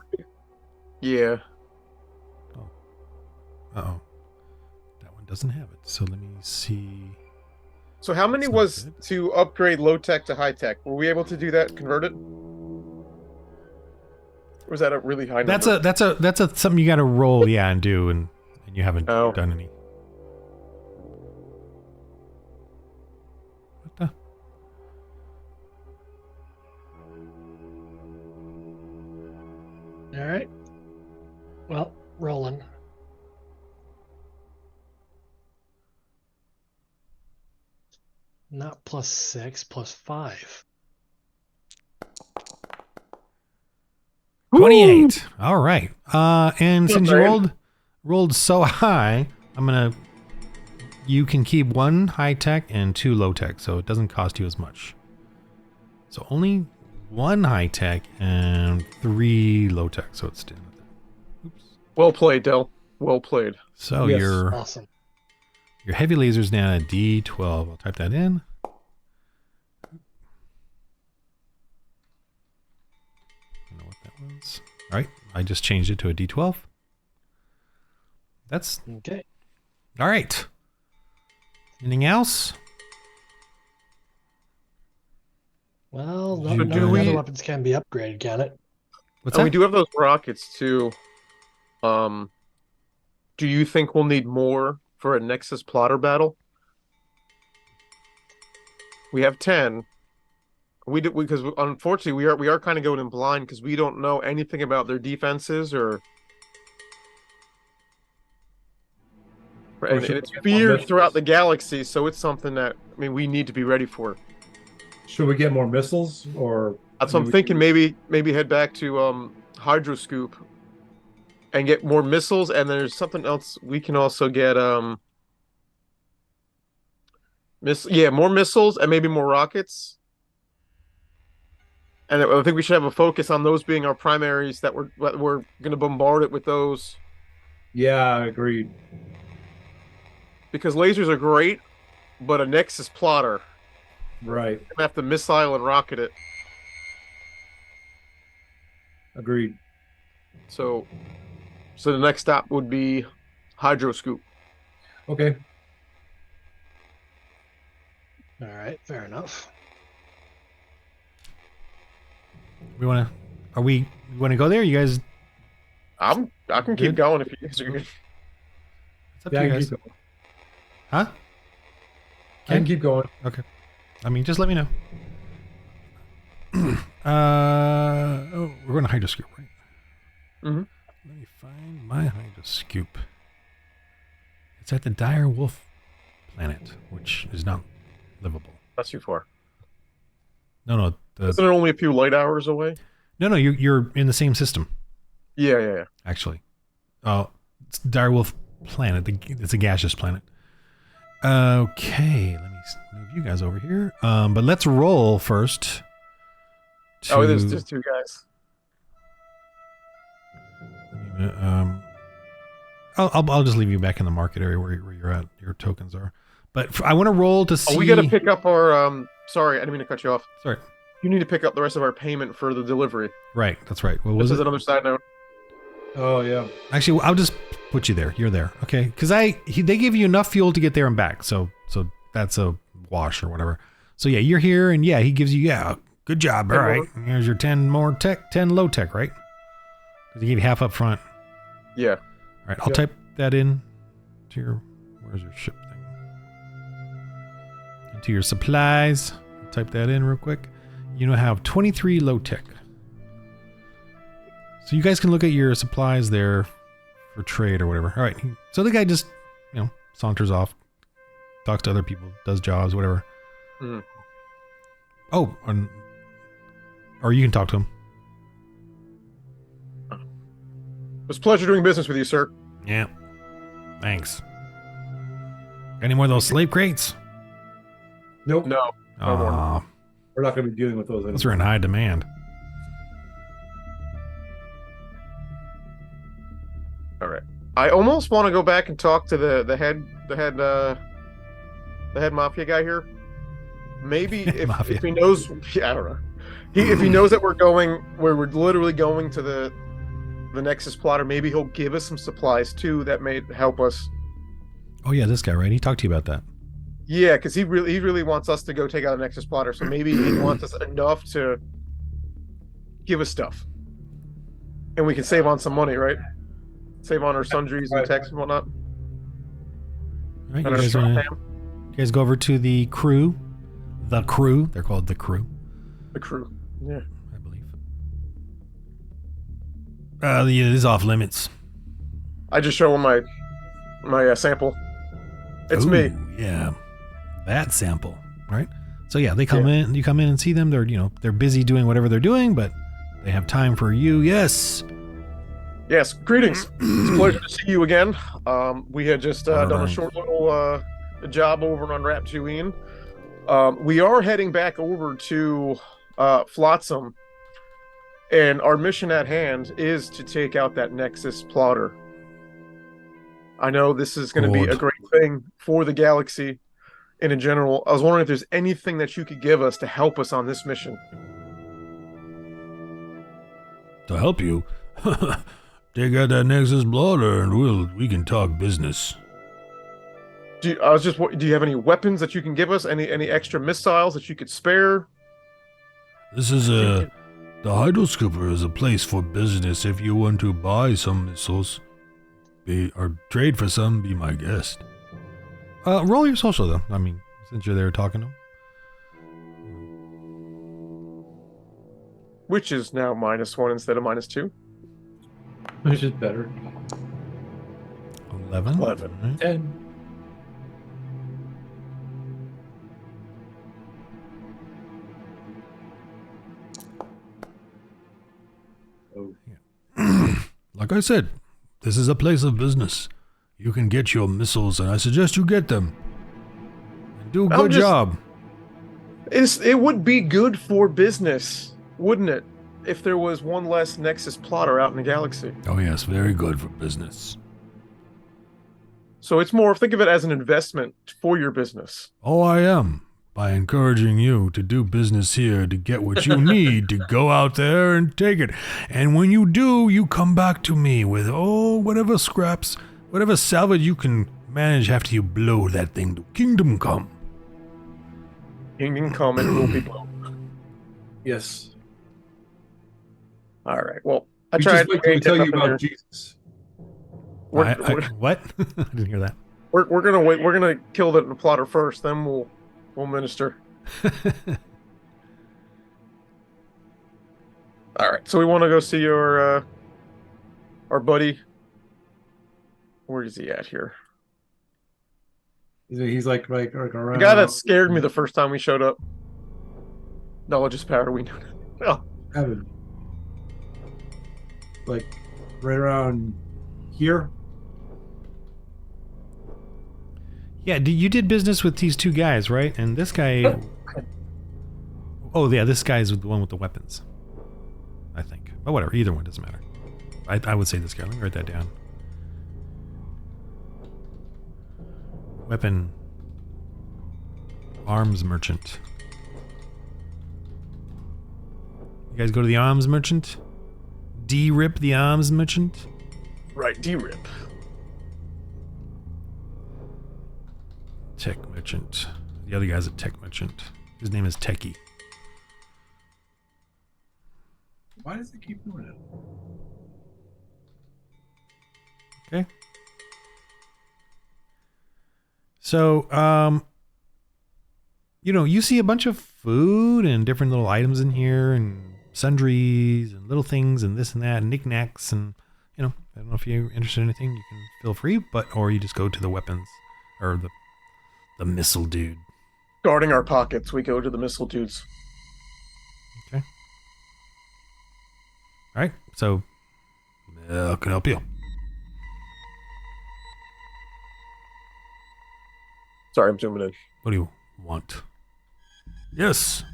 Yeah. Uh-oh. That one doesn't have it. So let me see. So how many That's not was good. to upgrade low tech to high tech? Were we able to do that? Convert it? Or was that a really high number? That's something you got to roll, and do, and you haven't done any. What the? All right. Well, rolling. Not +6, +5. 28. All right. And since you man. rolled so high, you can keep 1 high tech and 2 low tech, so it doesn't cost you as much. So only 1 high tech and 3 low tech, so it's still. Oops. Well played, Del. Well played. So Yes. your heavy laser's now a D12. I'll type that in. I don't know what that was. All right, I just changed it to a D12. That's Okay. all right. Anything else? Well, So none do of the other we- weapons can be upgraded, can it? What's And that? we do have those rockets too. Do you think we'll need more for a Nexus plotter battle? We have 10. Because unfortunately we are kind of going in blind because we don't know anything about their defenses and should it's we get more feared missiles? throughout the galaxy, so it's something that we need to be ready for. Should we get more missiles or? That's what I'm thinking. Maybe head back to Hydroscoop and get more missiles, and there's something else we can also get more missiles and maybe more rockets. And I think we should have a focus on those being our primaries that we're going to bombard it with those. Yeah, agreed. Because lasers are great, but a Nexus plotter, Right, we're gonna have to missile and rocket it. agreed. So the next stop would be Hydroscoop. Okay. All right, fair enough. We want to go there? You guys I can keep Good. going if you guys are good. It's up Yeah, to I you can guys. keep going. Huh? I can keep going. Okay. I mean, just let me know. We're going to hydroscoop, right? Mhm. Let me find my hydroscoop. It's at the Dire Wolf planet, which is not livable. Not too far. No. Isn't it only a few light hours away? No. You're in the same system, Yeah. actually. It's Dire Wolf planet. It's a gaseous planet. Okay, let me move you guys over here. But let's roll first. Oh, there's just two guys. I'll just leave you back in the market area where you're at. Your tokens are. But I want to roll to see. Oh, we got to pick up our. Sorry, I didn't mean to cut you off. Sorry. You need to pick up the rest of our payment for the delivery. Right, that's right. What was This it? is another side note. Oh yeah. Actually, I'll just put you there. You're there, okay? Because they give you enough fuel to get there and back, so that's a wash or whatever. So yeah, you're here, and yeah, he gives you good job. All right, here's your 10 more tech, 10 low tech, right? Because he gave you half up front. Yeah. All right, I'll type that in to your where's your ship thing? Into your supplies. Type that in real quick. You now have 23 low tech. So you guys can look at your supplies there for trade or whatever. All right. So the guy just, saunters off, talks to other people, does jobs, whatever. Mhm. Oh, or you can talk to him. It was a pleasure doing business with you, sir. Yeah. Thanks. Got any more of those slave crates? Nope. No. No more. Aw, We're not going to be dealing with those anymore. those are in high demand. All right. I almost want to go back and talk to the head mafia guy here. Maybe if he knows, yeah, I don't know. If he knows that we're literally going to the Nexus plotter, maybe he'll give us some supplies too that may help us. Oh yeah, this guy, right? He talked to you about that. Yeah, because he really wants us to go take out a Nexus plotter. So maybe he wants us enough to give us stuff, and we can save on some money, right? Save on our sundries and techs and whatnot. All right, And you our guys, strong wanna, ham. you guys go over to the crew. The crew. They're called the crew, The crew. Yeah. I believe. Yeah, it is off limits. I just show him my sample. It's me. Ooh, yeah, that sample, right? So yeah, they come in. You come in and see them. They're busy doing whatever they're doing, but they have time for you. Yes. Yes. Greetings. It's a pleasure to see you again. We had just done a Alright. short little job over on Raptuine. We are heading back over to Flotsam, and our mission at hand is to take out that Nexus plotter. I know this is going to be a Good. great thing for the galaxy and in general. I was wondering if there's anything that you could give us to help us on this mission. To help you, take out that Nexus blotter, and we can talk business. Do you have any weapons that you can give us? Any extra missiles that you could spare? This is the Hydroscooper is a place for business. If you want to buy some missiles, or trade for some, be my guest. Roll your social though. I mean, since you're there talking to him. Which is now -1 instead of -2. Which is better. 11. 11. Right. 10. Like I said, this is a place of business. You can get your missiles, and I suggest you get them. And do a good job. It would be good for business, wouldn't it? If there was one less Nexus plotter out in the galaxy. Oh yes, very good for business. So it's more, think of it as an investment for your business. Oh, I am. By encouraging you to do business here to get what you need to go out there and take it. And when you do, you come back to me with, whatever scraps, whatever salvage you can manage after you blow that thing to kingdom come. Kingdom come and will be blown. Yes. All right. Well, I We tried just wait till we tell you about Jesus. We're, What? I didn't hear that. we're gonna wait. We're gonna kill the plotter first, then we'll minister. All right. So we want to go see our buddy. Where is he at here? He's like around. The guy that scared me the first time we showed up. Knowledge is power. We know. Oh, Heaven. Like right around here. Yeah, you did business with these two guys, right? And this guy... Oh, yeah, this guy's the one with the weapons. I think. But whatever, either one doesn't matter. I would say this guy. Let me write that down. Weapon. Arms merchant. You guys go to the arms merchant? D-Rip the arms merchant? right. D-Rip. Tech merchant. The other guy's a tech merchant. His name is Techie. Why does it keep doing it? Okay. So, you see a bunch of food and different little items in here and sundries and little things and this and that and knickknacks and, I don't know if you're interested in anything, you can feel free, or you just go to the weapons or the missile dude. Guarding our pockets, we go to the missile dudes. Okay. All right. So, I can help you. Sorry, I'm zooming in. What do you want? Yes.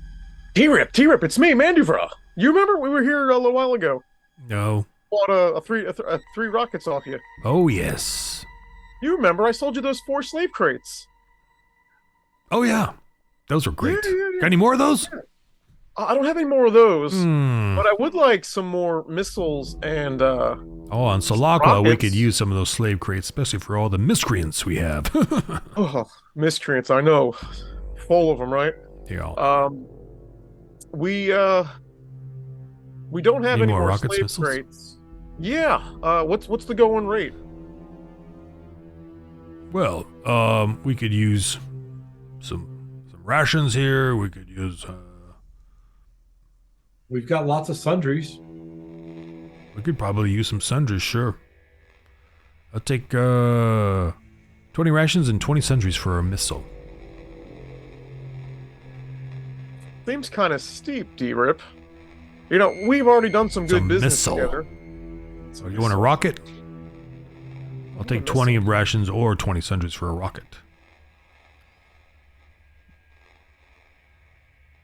T-Rip, it's me, Manduvra. You remember we were here a little while ago? No. Bought a three rockets off you. Oh, yes. You remember I sold you those 4 slave crates? Oh, yeah. Those were great. Yeah. Got any more of those? I don't have any more of those, Hmm. but I would like some more missiles and Oh, on Salakwa, we rockets. could use some of those slave crates, especially for all the miscreants we have. miscreants. I know, full of them, right? Yeah. We don't have Need any more more rockets, slave missiles? crates. Yeah. What's the going rate? Well, we could use some rations here. We could use. We've got lots of sundries. We could probably use some sundries, sure. I'll take 20 rations and 20 sundries for a missile. Seems kind of steep, D-Rip. We've already done some good business missile. together. So you want a rocket? I'll take 20 rations or 20 sundries for a rocket.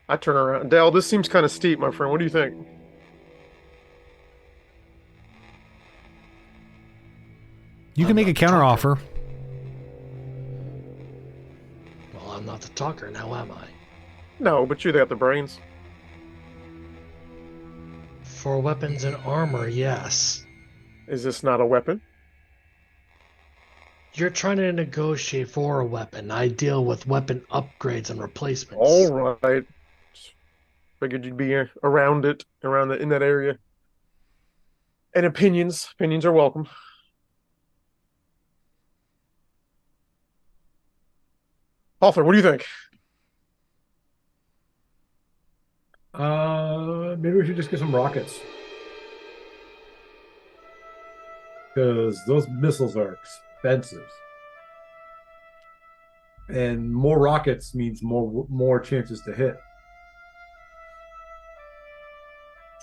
I turn around. Dale, this seems kind of steep, my friend. What do you think? You can make a counter offer. Well, I'm not the talker now, am I? No, but you got the brains. For weapons and armor, yes. Is this not a weapon? You're trying to negotiate for a weapon. I deal with weapon upgrades and replacements. All right. Figured you'd be around in that area. And opinions are welcome. Hawthorne, what do you think? Maybe we should just get some rockets. Because those missiles are expensive. And more rockets means more chances to hit.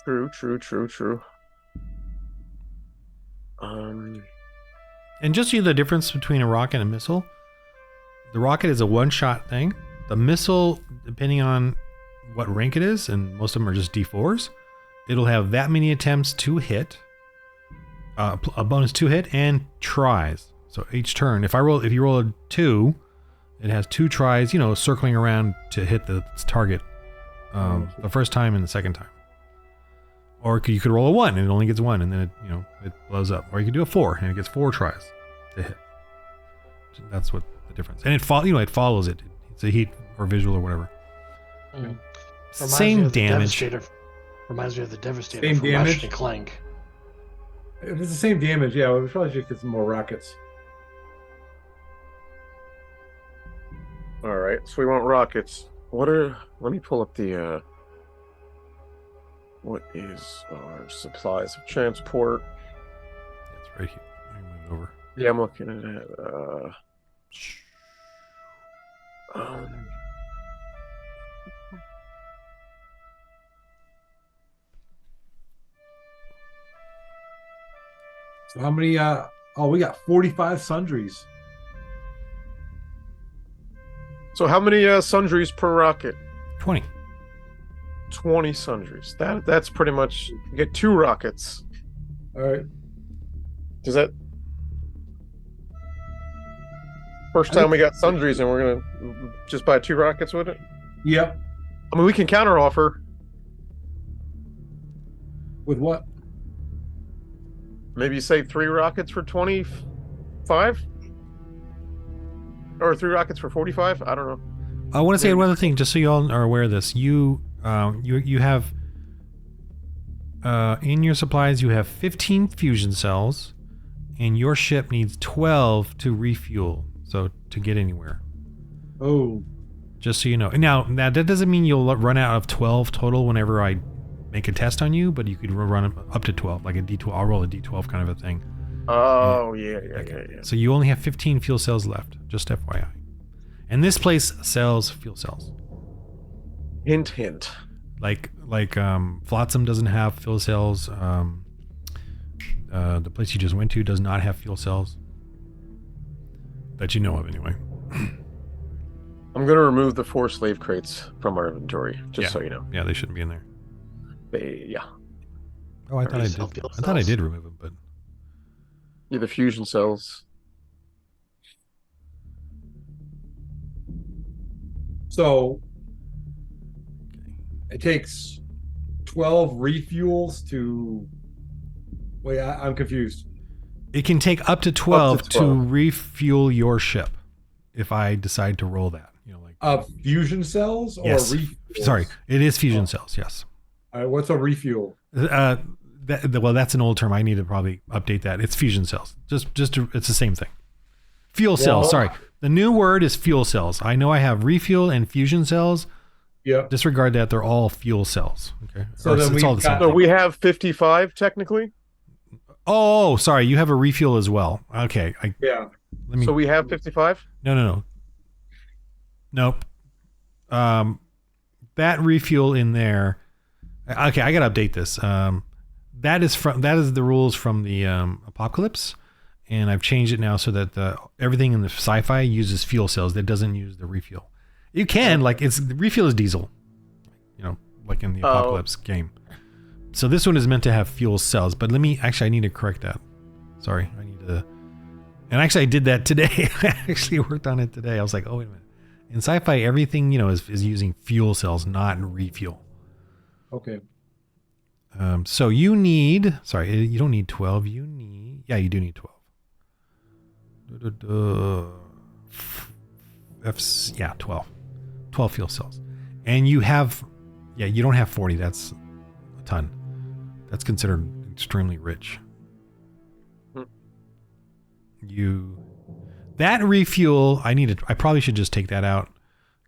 True. And just see the difference between a rocket and a missile. The rocket is a one-shot thing. The missile, depending on what rank it is, and most of them are just D4s, it'll have that many attempts to hit, a bonus to hit, and tries. So each turn, if you roll a 2, it has 2 tries, circling around to hit the target the first time and the second time. Or you could roll a 1 and it only gets 1, and then it blows up. Or you could do a 4 and it gets 4 tries to hit. So that's what the difference. And it follows it. It's a heat or visual or whatever. Mm. Same damage. Reminds me of the Devastator Same from damage? Ratchet and Clank. If it's the same damage, yeah, we probably should get some more rockets. All right, so we want rockets. Let me pull up the what is our supplies of transport? It's right here. Let me move over. Yeah, I'm looking at it. So how many? Oh, we got 45 sundries. So how many sundries per rocket? 20. 20 sundries. That's pretty much, you get 2 rockets. All right. Does that first time we got sundries and we're gonna just buy 2 rockets with it? Yep. I mean, we can counter offer. With what? Maybe say 3 rockets for 25? Or 3 rockets for 45? I don't know. I want to say one other thing, just so you all are aware of this. You have in your supplies you have 15 fusion cells, and your ship needs 12 to refuel, so to get anywhere. Oh. Just so you know. Now that doesn't mean you'll run out of 12 total whenever I make a test on you, but you could run up to 12, like a D12. I'll roll a D12 kind of a thing. Oh, yeah. So you only have 15 fuel cells left, just FYI. And this place sells fuel cells. Hint, hint. Like Flotsam doesn't have fuel cells. The place you just went to does not have fuel cells. That you know of, anyway. I'm going to remove the 4 slave crates from our inventory, just so you know. Yeah, they shouldn't be in there. Yeah. Oh, I thought I did. I thought I did remove them, but Yeah, the fusion cells. So it takes 12 refuels to. Wait, I'm confused. it can take up to 12, Up to 12. to refuel your ship if I decide to roll that. Fusion cells or Yes. refuels? Sorry, it is fusion cells. Yes. All right, what's a refuel? Well, that's an old term. I need to probably update that. It's fusion cells. It's the same thing. Fuel cells. Sorry, the new word is fuel cells. I know I have refuel and fusion cells. Yep. Disregard that. They're all fuel cells. Okay. So then it's all the same. So we have 55 technically. Oh, sorry. You have a refuel as well. Okay. Yeah. So we have 55. No. Nope. That refuel in there. Okay, I gotta update this. That is the rules from the Apocalypse, and I've changed it now so that everything in the sci-fi uses fuel cells. That doesn't use the refuel. You can the refuel is diesel, like in the Apocalypse game. So this one is meant to have fuel cells, but I need to correct that. Sorry, and actually I did that today. I actually worked on it today. I was like, oh wait a minute. In sci-fi, everything is using fuel cells, not refuel. Okay. So you need. Sorry, you don't need 12. You do need 12. 12. 12 fuel cells, and you have. Yeah, you don't have 40. That's a ton. That's considered extremely rich. That refuel, I probably should just take that out,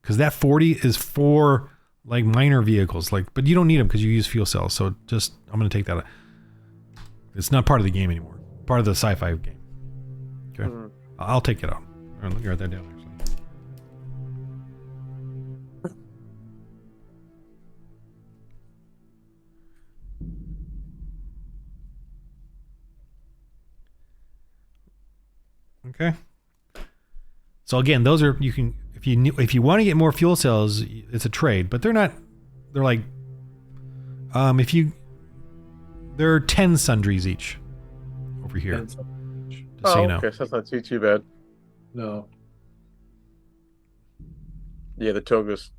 because that 40 is for like minor vehicles, but you don't need them because you use fuel cells. So I'm going to take that out. It's not part of the game anymore. Part of the sci-fi game. Okay. I'll take it out. Let me write that down actually. Okay. So again, those are, you can, if you want to get more fuel cells, it's a trade, but there are 10 sundries each over here. Just so you know. Okay, so that's not too bad. No. Yeah, the Togas.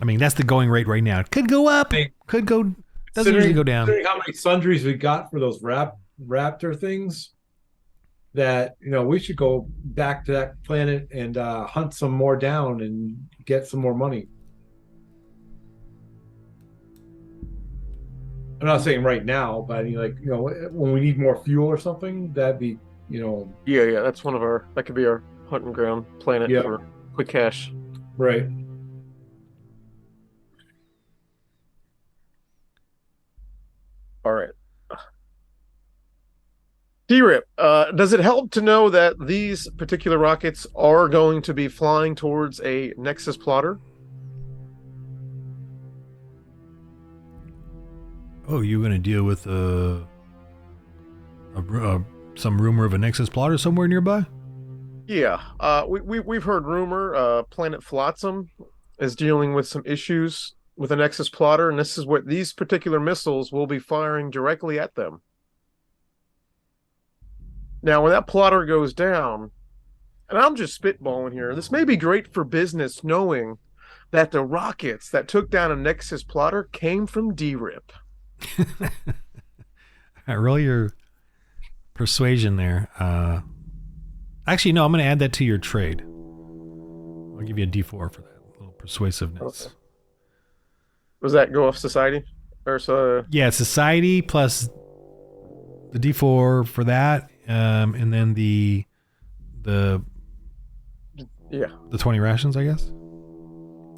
I mean, that's the going rate right now. It could go up, could go, doesn't usually go down. Considering how many sundries we got for those raptor things, that we should go back to that planet and hunt some more down and get some more money. I'm not saying right now, but I mean, like, when we need more fuel or something, that'd be, Yeah, that's one of our. That could be our hunting ground planet Yeah. for quick cash. right. All right. D-Rip, does it help to know that these particular rockets are going to be flying towards a Nexus plotter? Oh, you going to deal with some rumor of a Nexus plotter somewhere nearby? Yeah, we've heard rumor. Planet Flotsam is dealing with some issues with a Nexus plotter, and this is what these particular missiles will be firing directly at them. Now, when that plotter goes down, and I'm just spitballing here, this may be great for business, knowing that the rockets that took down a Nexus plotter came from D-Rip. I roll your persuasion there. Actually, no, I'm going to add that to your trade. I'll give you a D4 for that little persuasiveness. Okay. Does that go off society? Or so? Yeah, society plus the D4 for that, and then the 20 rations, I guess.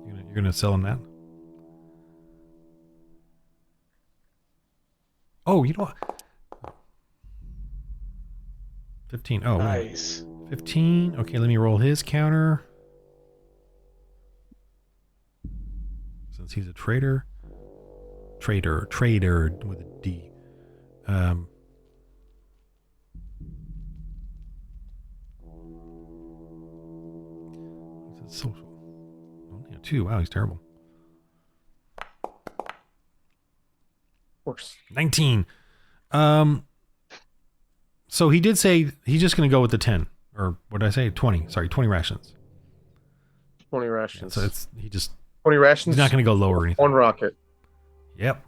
You're gonna sell them that. Oh, you know what? 15. Oh, Nice. 15. Okay, let me roll his counter. Since he's a trader. Trader with a D. Social. Only a 2. Wow, he's terrible. Worse. 19. So he did say he's just going to go with the 10. Or what did I say? 20. Sorry, 20 rations. 20 rations. Yeah, so he just 20 rations. He's not going to go lower or anything. One rocket. Yep.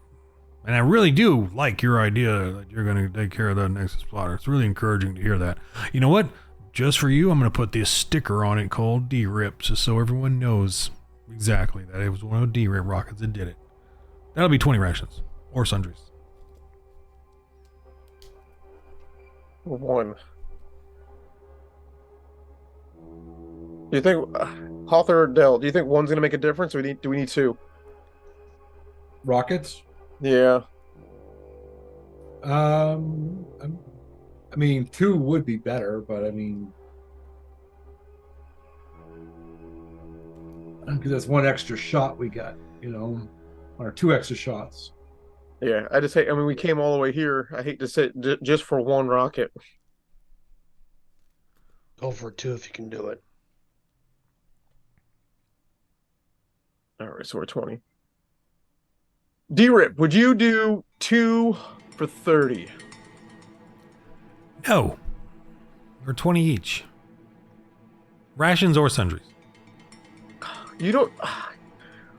And I really do like your idea that you're going to take care of that Nexus plotter. It's really encouraging to hear that. You know what? Just for you, I'm going to put this sticker on it called D-Rip, just so everyone knows exactly that it was one of the D-Rip rockets that did it. That'll be 20 rations. Or sundries. One. Do you think Hawthor or Dell? Do you think one's going to make a difference, or do we need two? Rockets? Yeah. I mean, 2 would be better, but I mean, because that's 1 extra shot we got, or 2 extra shots. Yeah. I just hate. I mean, we came all the way here. I hate to sit just for one rocket. Go for 2 if you can do it. All right, so we're 20. D-Rip, would you do 2 for 30? No. Or 20 each. Rations or sundries. You don't.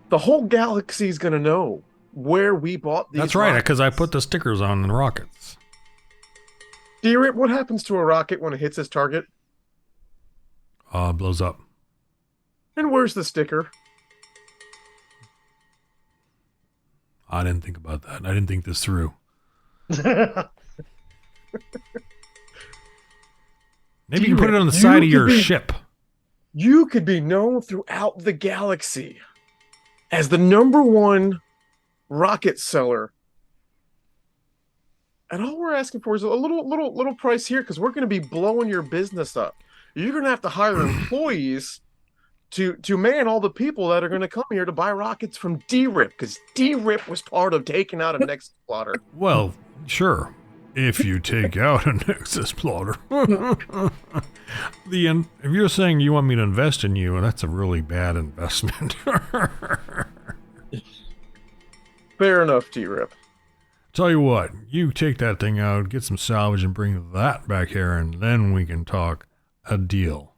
The whole galaxy's going to know where we bought these. That's right, rockets. because I put the stickers on the rockets. D-Rip, what happens to a rocket when it hits its target? Blows up. And where's the sticker? I didn't think about that. I didn't think this through. Maybe you can put it on the side of your ship. You could be known throughout the galaxy as the #1 rocket seller. And all we're asking for is a little price here, because we're going to be blowing your business up. You're going to have to hire employees to man all the people that are going to come here to buy rockets from D-Rip, because D-Rip was part of taking out a Nexus plotter. Well, sure. If you take out a Nexus plotter. If you're saying you want me to invest in you, that's a really bad investment. Fair enough, D-Rip. Tell you what, you take that thing out, get some salvage, and bring that back here, and then we can talk a deal.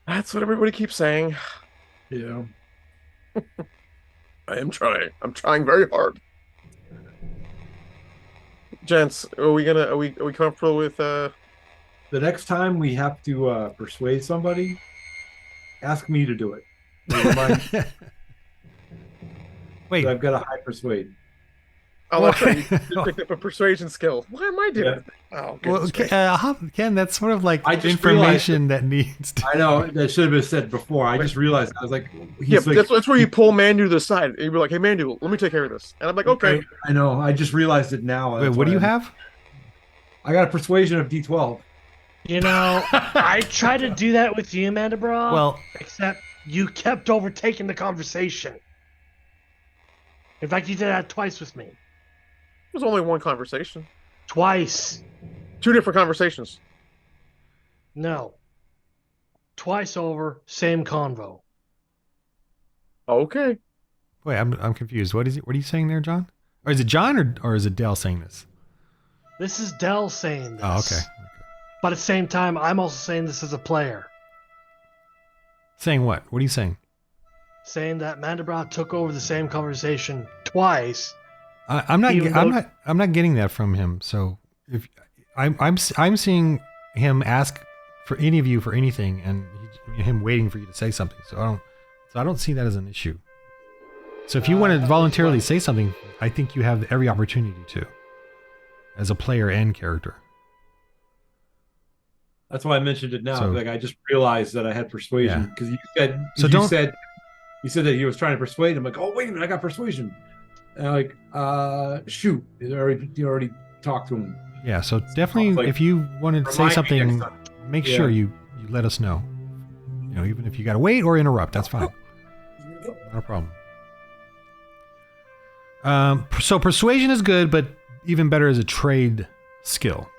That's what everybody keeps saying. Yeah. I am trying. I'm trying very hard. Gents, are we comfortable with The next time we have to persuade somebody, ask me to do it. Never mind. Wait, I've got a high persuade. Oh, that's right. You picked up a persuasion skill. Why am I doing it? Oh, Well, goodness. Ken, that's sort of like I just information that needs to. I know that should have been said before. I just realized. I was like, Yeah, he's like, that's where you pull Mandu to the side. And you'd be like, "Hey, Mandu, let me take care of this." And I'm like, "Okay." I know. I just realized it now. Wait, That's what do why you have? I got a persuasion of D12. You know, I tried to do that with you, Mandabra. Well, except you kept overtaking the conversation. In fact, you did that twice with me. It was only one conversation. Twice. 2 different conversations. No. Twice over, same convo. Okay. wait, I'm confused. What are you saying there, John? Or is it John or is it Dell saying this? This is Dell saying this. Oh, okay. But at the same time, I'm also saying this as a player. Saying what? What are you saying? Saying that Mandabra took over the same conversation twice. I'm not getting that from him. So if I'm seeing him ask for any of you for anything, and him waiting for you to say something. So I don't see that as an issue. So if you want to voluntarily say something, I think you have every opportunity to, as a player and character. That's why I mentioned it now. So- Like I just realized that I had persuasion because you said you said that he was trying to persuade him. Like, oh wait a minute, I got persuasion. And I'm like, shoot, you already talked to him. Yeah. So definitely, Like, if you want to say remind me something, next time. make Yeah. sure you let us know. You know, even if you got to wait or interrupt, that's fine. Not a problem. So persuasion is good, but even better is a trade skill.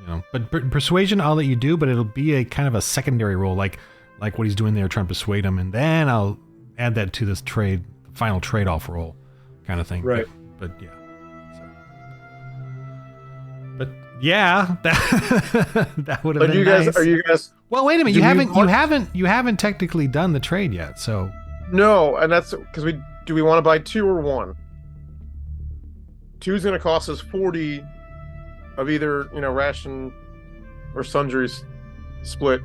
You know, but persuasion I'll let you do, but it'll be a kind of a secondary role, like what he's doing there, trying to persuade him, and then I'll add that to this final trade-off roll, kind of thing. Right. But yeah. So. But yeah, that would have been nice. Are you guys? Well, wait a minute. Do You haven't technically done the trade yet, so. No, and that's because we want to buy 2 or 1. 2 is going to cost us 40 of either ration or sundries split.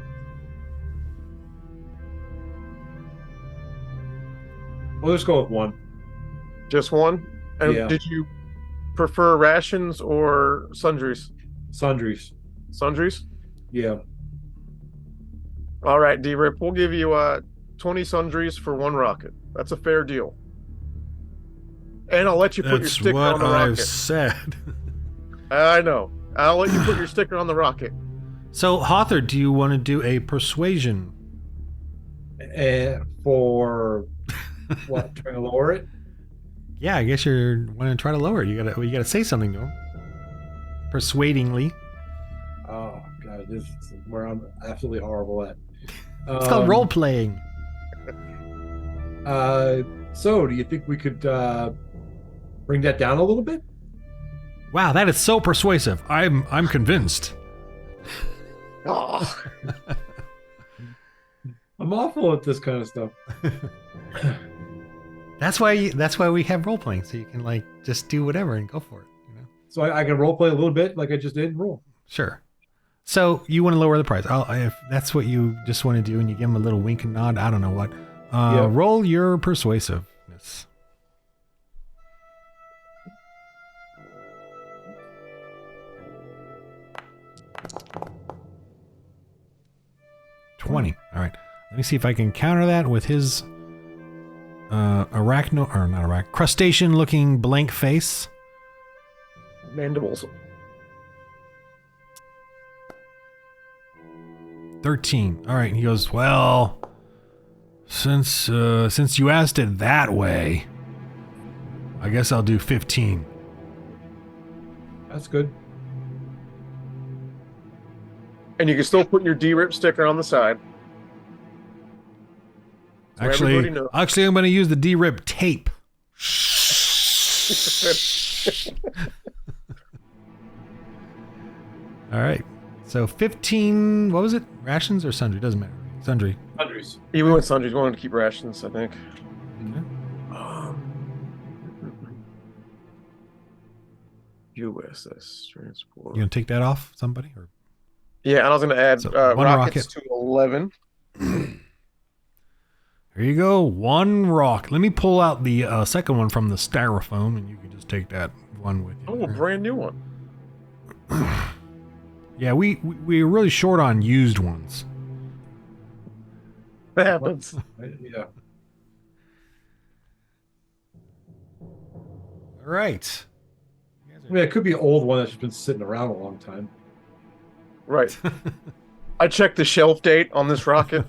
Well, let's go with 1. Just 1. And Yeah. did you prefer rations or sundries? Sundries. Sundries. Yeah. All right, D-Rip, we'll give you 20 sundries for 1 rocket. That's a fair deal. And I'll let you put your sticker on the rocket. said. I know. I'll let you put your sticker on the rocket. So, Hawthor, do you want to do a persuasion? For what? Trying to lower it? Yeah, I guess you're want to try to lower it. You gotta say something to him, persuadingly. Oh god, this is where I'm absolutely horrible at. It's called role playing. So, do you think we could bring that down a little bit? Wow, that is so persuasive. I'm convinced. Oh, I'm awful at this kind of stuff. That's why we have role playing, so you can just do whatever and go for it. You know. So I can role play a little bit like I just did and roll. Sure. So you want to lower the price? If that's what you just want to do, and you give him a little wink and nod, I don't know what. Yeah. Roll your persuasiveness. $20. All right. Let me see if I can counter that with his crustacean-looking blank face. mandibles. 13. All right. He goes, well, since you asked it that way, I guess I'll do 15. That's good. And you can still put your D-Rip sticker on the side. So everybody knows. Actually, I'm going to use the D-Rip tape. All right. So 15, what was it? Rations or sundry? Doesn't matter. Sundry. Sundries. Yeah, we went sundries. We wanted to keep rations, I think. Okay. USS transport. You going to take that off somebody? Or Yeah, and I was going to add So, one rockets rocket. to 11. Here you go. 1 rock. Let me pull out the second one from the styrofoam, and you can just take that one with you. Oh, a brand new one. Yeah, we were really short on used ones. That happens. Yeah. All right. I mean, it could be an old one that's just been sitting around a long time. Right. I checked the shelf date on this rocket.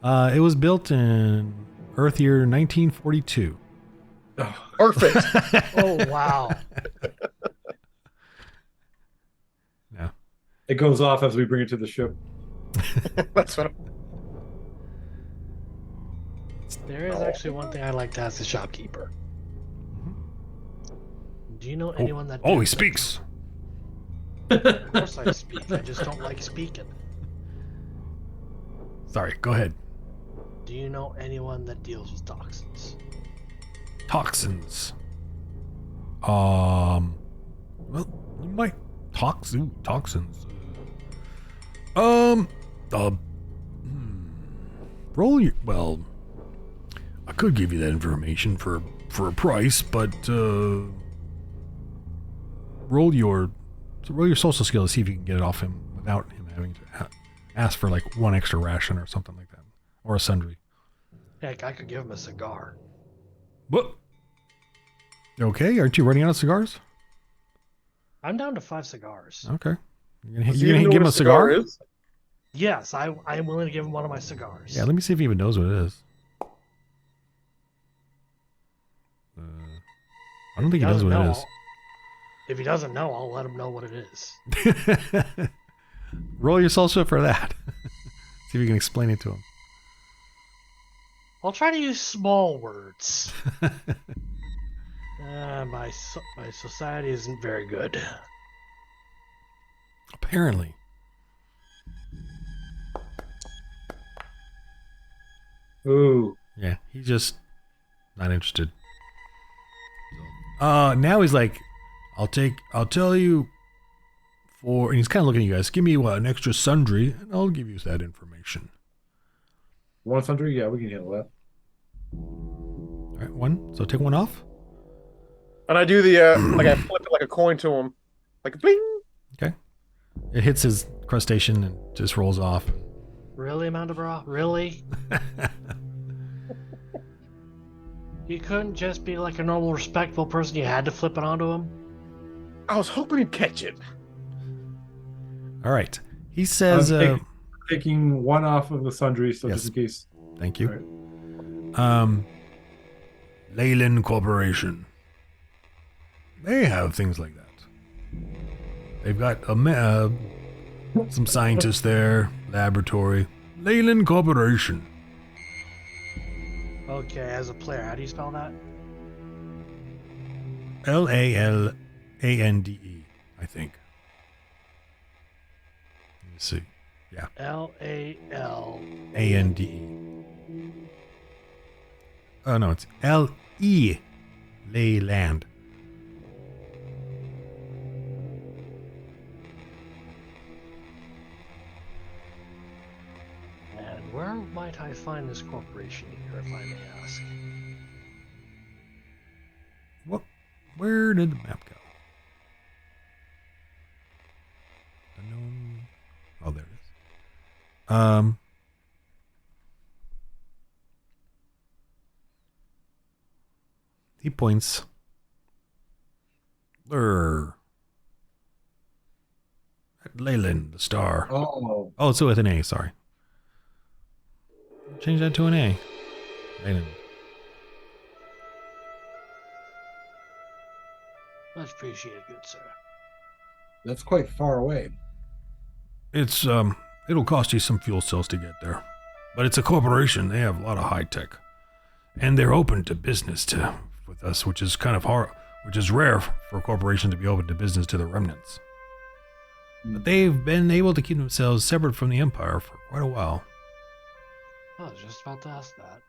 It was built in Earth year 1942. Oh, Perfect. Oh wow. No. it goes off as we bring it to the ship. That's what. There is actually one thing I'd like to ask the shopkeeper. Do you know anyone that? Oh, he speaks. Of course I speak. I just don't like speaking. Sorry, go ahead. Do you know anyone that deals with toxins? Toxins. Well, you might toxins. Roll your. Well, I could give you that information for a price, but roll your social skill to see if you can get it off him without him having to ask for like one extra ration or something like that, or a sundry. Heck, I could give him a cigar. What? Okay, aren't you running out of cigars? I'm down to 5 cigars. Okay, you're Does gonna he know give him what a cigar? is? Yes, I am willing to give him one of my cigars. Yeah, let me see if he even knows what it is. I don't think he knows what it is. If he doesn't know, I'll let him know what it is. Roll your social for that. See if you can explain it to him. I'll try to use small words. My society isn't very good. Apparently. Ooh. Yeah, he's just not interested. Now he's like, I'll tell you for, and he's kind of looking at you guys, give me an extra sundry, and I'll give you that information. 100? Yeah, we can handle that. All right, one. So take one off. And I do the like I flip it like a coin to him, like bling. Okay. It hits his crustacean and just rolls off. Really, Mandabra? Really? You couldn't just be like a normal, respectful person. You had to flip it onto him. I was hoping he'd catch it. All right. He says, taking one off of the sundry, so Yes. just in case. thank you. All Leyland Corporation. They have things like that. They've got some scientists there, laboratory. Leyland Corporation. Okay, as a player, how do you spell that? Lalande, I think. Let me see. Yeah. L-A-L. Ande. Oh, no, it's L-E. Leyland. And where might I find this corporation here, if I may ask? What? Where did the map go? Unknown. Oh, there it is. He points. At Leyland, the star. Oh, Oh, it's with an A, sorry. Change that to an A. Leyland. Much appreciated, good sir. that's quite far away. It's it'll cost you some fuel cells to get there. But it's a corporation. They have a lot of high tech. And they're open to business with us, which is kind of hard, which is rare for a corporation to be open to business to the remnants. But they've been able to keep themselves separate from the Empire for quite a while. I was just about to ask that.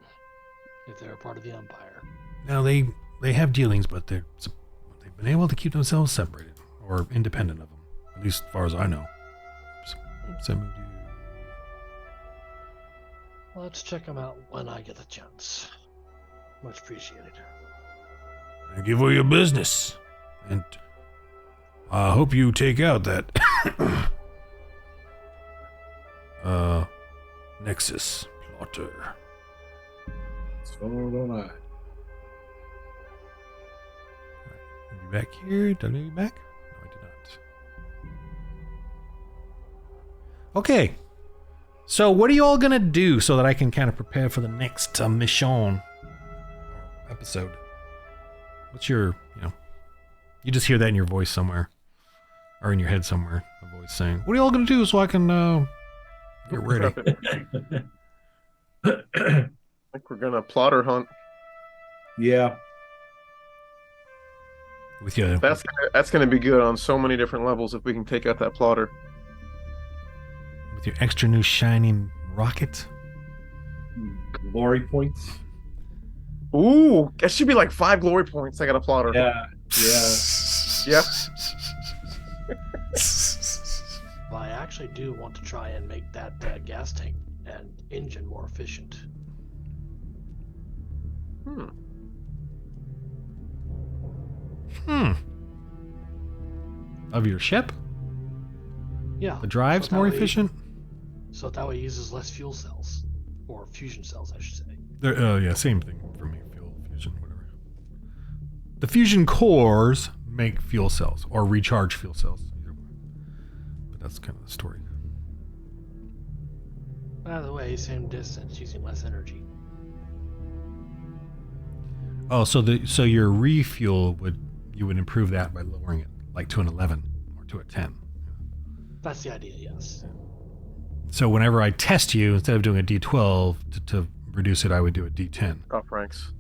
If they're a part of the Empire. Now they have dealings, but they've been able to keep themselves separated or independent of them, at least as far as I know. Oops, I moved you. Let's check them out when I get the chance. Much appreciated. Thank you for your business. And I hope you take out that Nexus plotter. So don't I. I'll be back here. Did I move you back? No, I did not. Okay. So what are you all gonna do so that I can kind of prepare for the next mission episode? What's your, you just hear that in your voice somewhere, or in your head somewhere, a voice saying, "What are you all gonna do so I can get ready?" I think we're gonna plotter hunt. Yeah. With you, That's gonna be good on so many different levels if we can take out that plotter. with your extra new shiny rocket. Glory points. Ooh, that should be like 5 glory points. I got a plotter. Yeah. Yeah. Well, I actually do want to try and make that gas tank and engine more efficient. Of your ship? Yeah. The drive's so that more way- efficient? So that way it uses less fuel cells. Or fusion cells, I should say. Yeah, same thing for me. Fuel, fusion, whatever. The fusion cores make fuel cells, or recharge fuel cells. Either way. But that's kind of the story. By the way, same distance, using less energy. Oh, so your refuel you would improve that by lowering it, like to an 11 or to a 10. That's the idea, yes. So whenever I test you, instead of doing a D12 to reduce it, I would do a D10. Off ranks.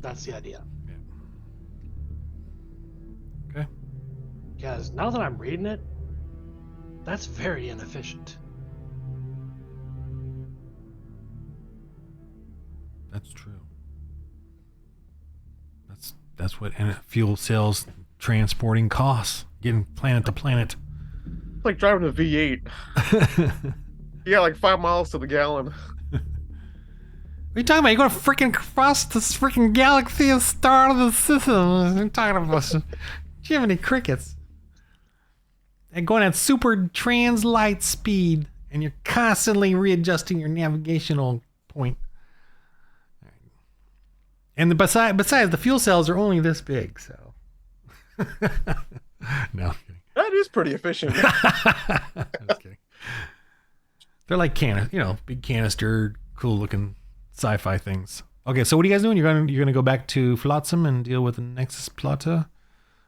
That's the idea. Okay. Because now that I'm reading it, that's very inefficient. That's true. That's what fuel cells transporting costs. Getting planet to planet. It's like driving a V8. Yeah, like 5 miles to the gallon. What are you talking about? You're going to freaking cross this freaking galaxy and star of the system. I'm talking about Jiminy Crickets. And going at super trans light speed, and you're constantly readjusting your navigational point. And besides, the fuel cells are only this big, so. No, I'm kidding. That is pretty efficient. I'm just kidding. They're like big canister, cool looking sci-fi things. Okay, so what are you guys doing? You're gonna go back to Flotsam and deal with the Nexus Plotter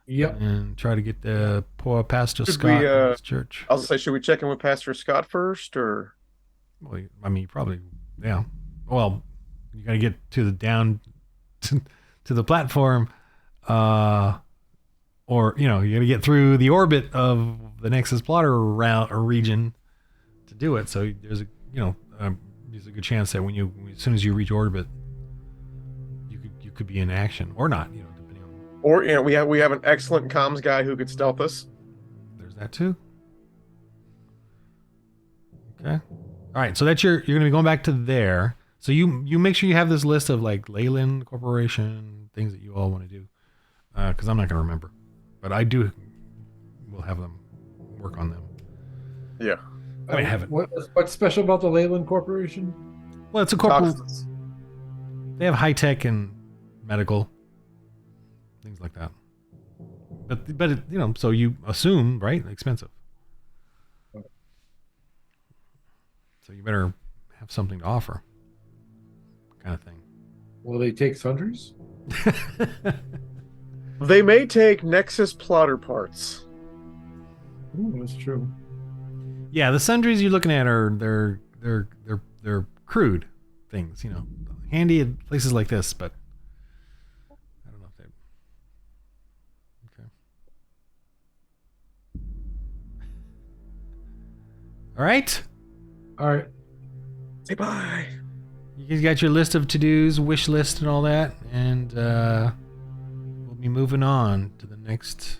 Yep. and try to get the poor Pastor Should Scott we, in his church. I was gonna say, should we check in with Pastor Scott first, or? Well, I mean, probably, yeah. Well, you gotta get to the down to the platform, or you gotta get through the orbit of the Nexus Plotter route or region to do it. So there's a good chance that as soon as you reach orbit, you could be in action or not. Depending on. Or we have an excellent comms guy who could stealth us. There's that too. Okay. All right. So that's you're going to be going back to there. So you make sure you have this list of like Leyland Corporation things that you all want to do, because I'm not going to remember, but I do. We'll have them work on them. Yeah. I mean, I haven't. What's special about the Leyland Corporation? Well, it's a corporate. Toxins. They have high tech and medical things like that. But it, so you assume, right? Expensive. So you better have something to offer. Kind of thing. Will they take sundries? They may take Nexus plotter parts. Ooh, that's true. Yeah, the sundries you're looking at are they're crude things, handy in places like this, but I don't know if they. Okay. All right. All right. Say bye. You guys got your list of to-dos, wish list, and all that, and we'll be moving on to the next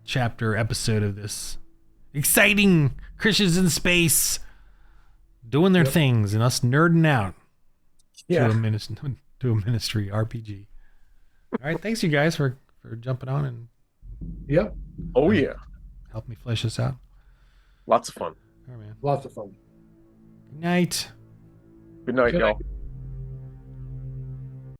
chapter episode of this exciting Christians in space doing their things and us nerding out to a ministry RPG. All right, thanks you guys for jumping on and Yep, Oh yeah, Help me flesh this out. lots of fun. All right, man. lots of fun. Good night. Good night, Good y'all. night.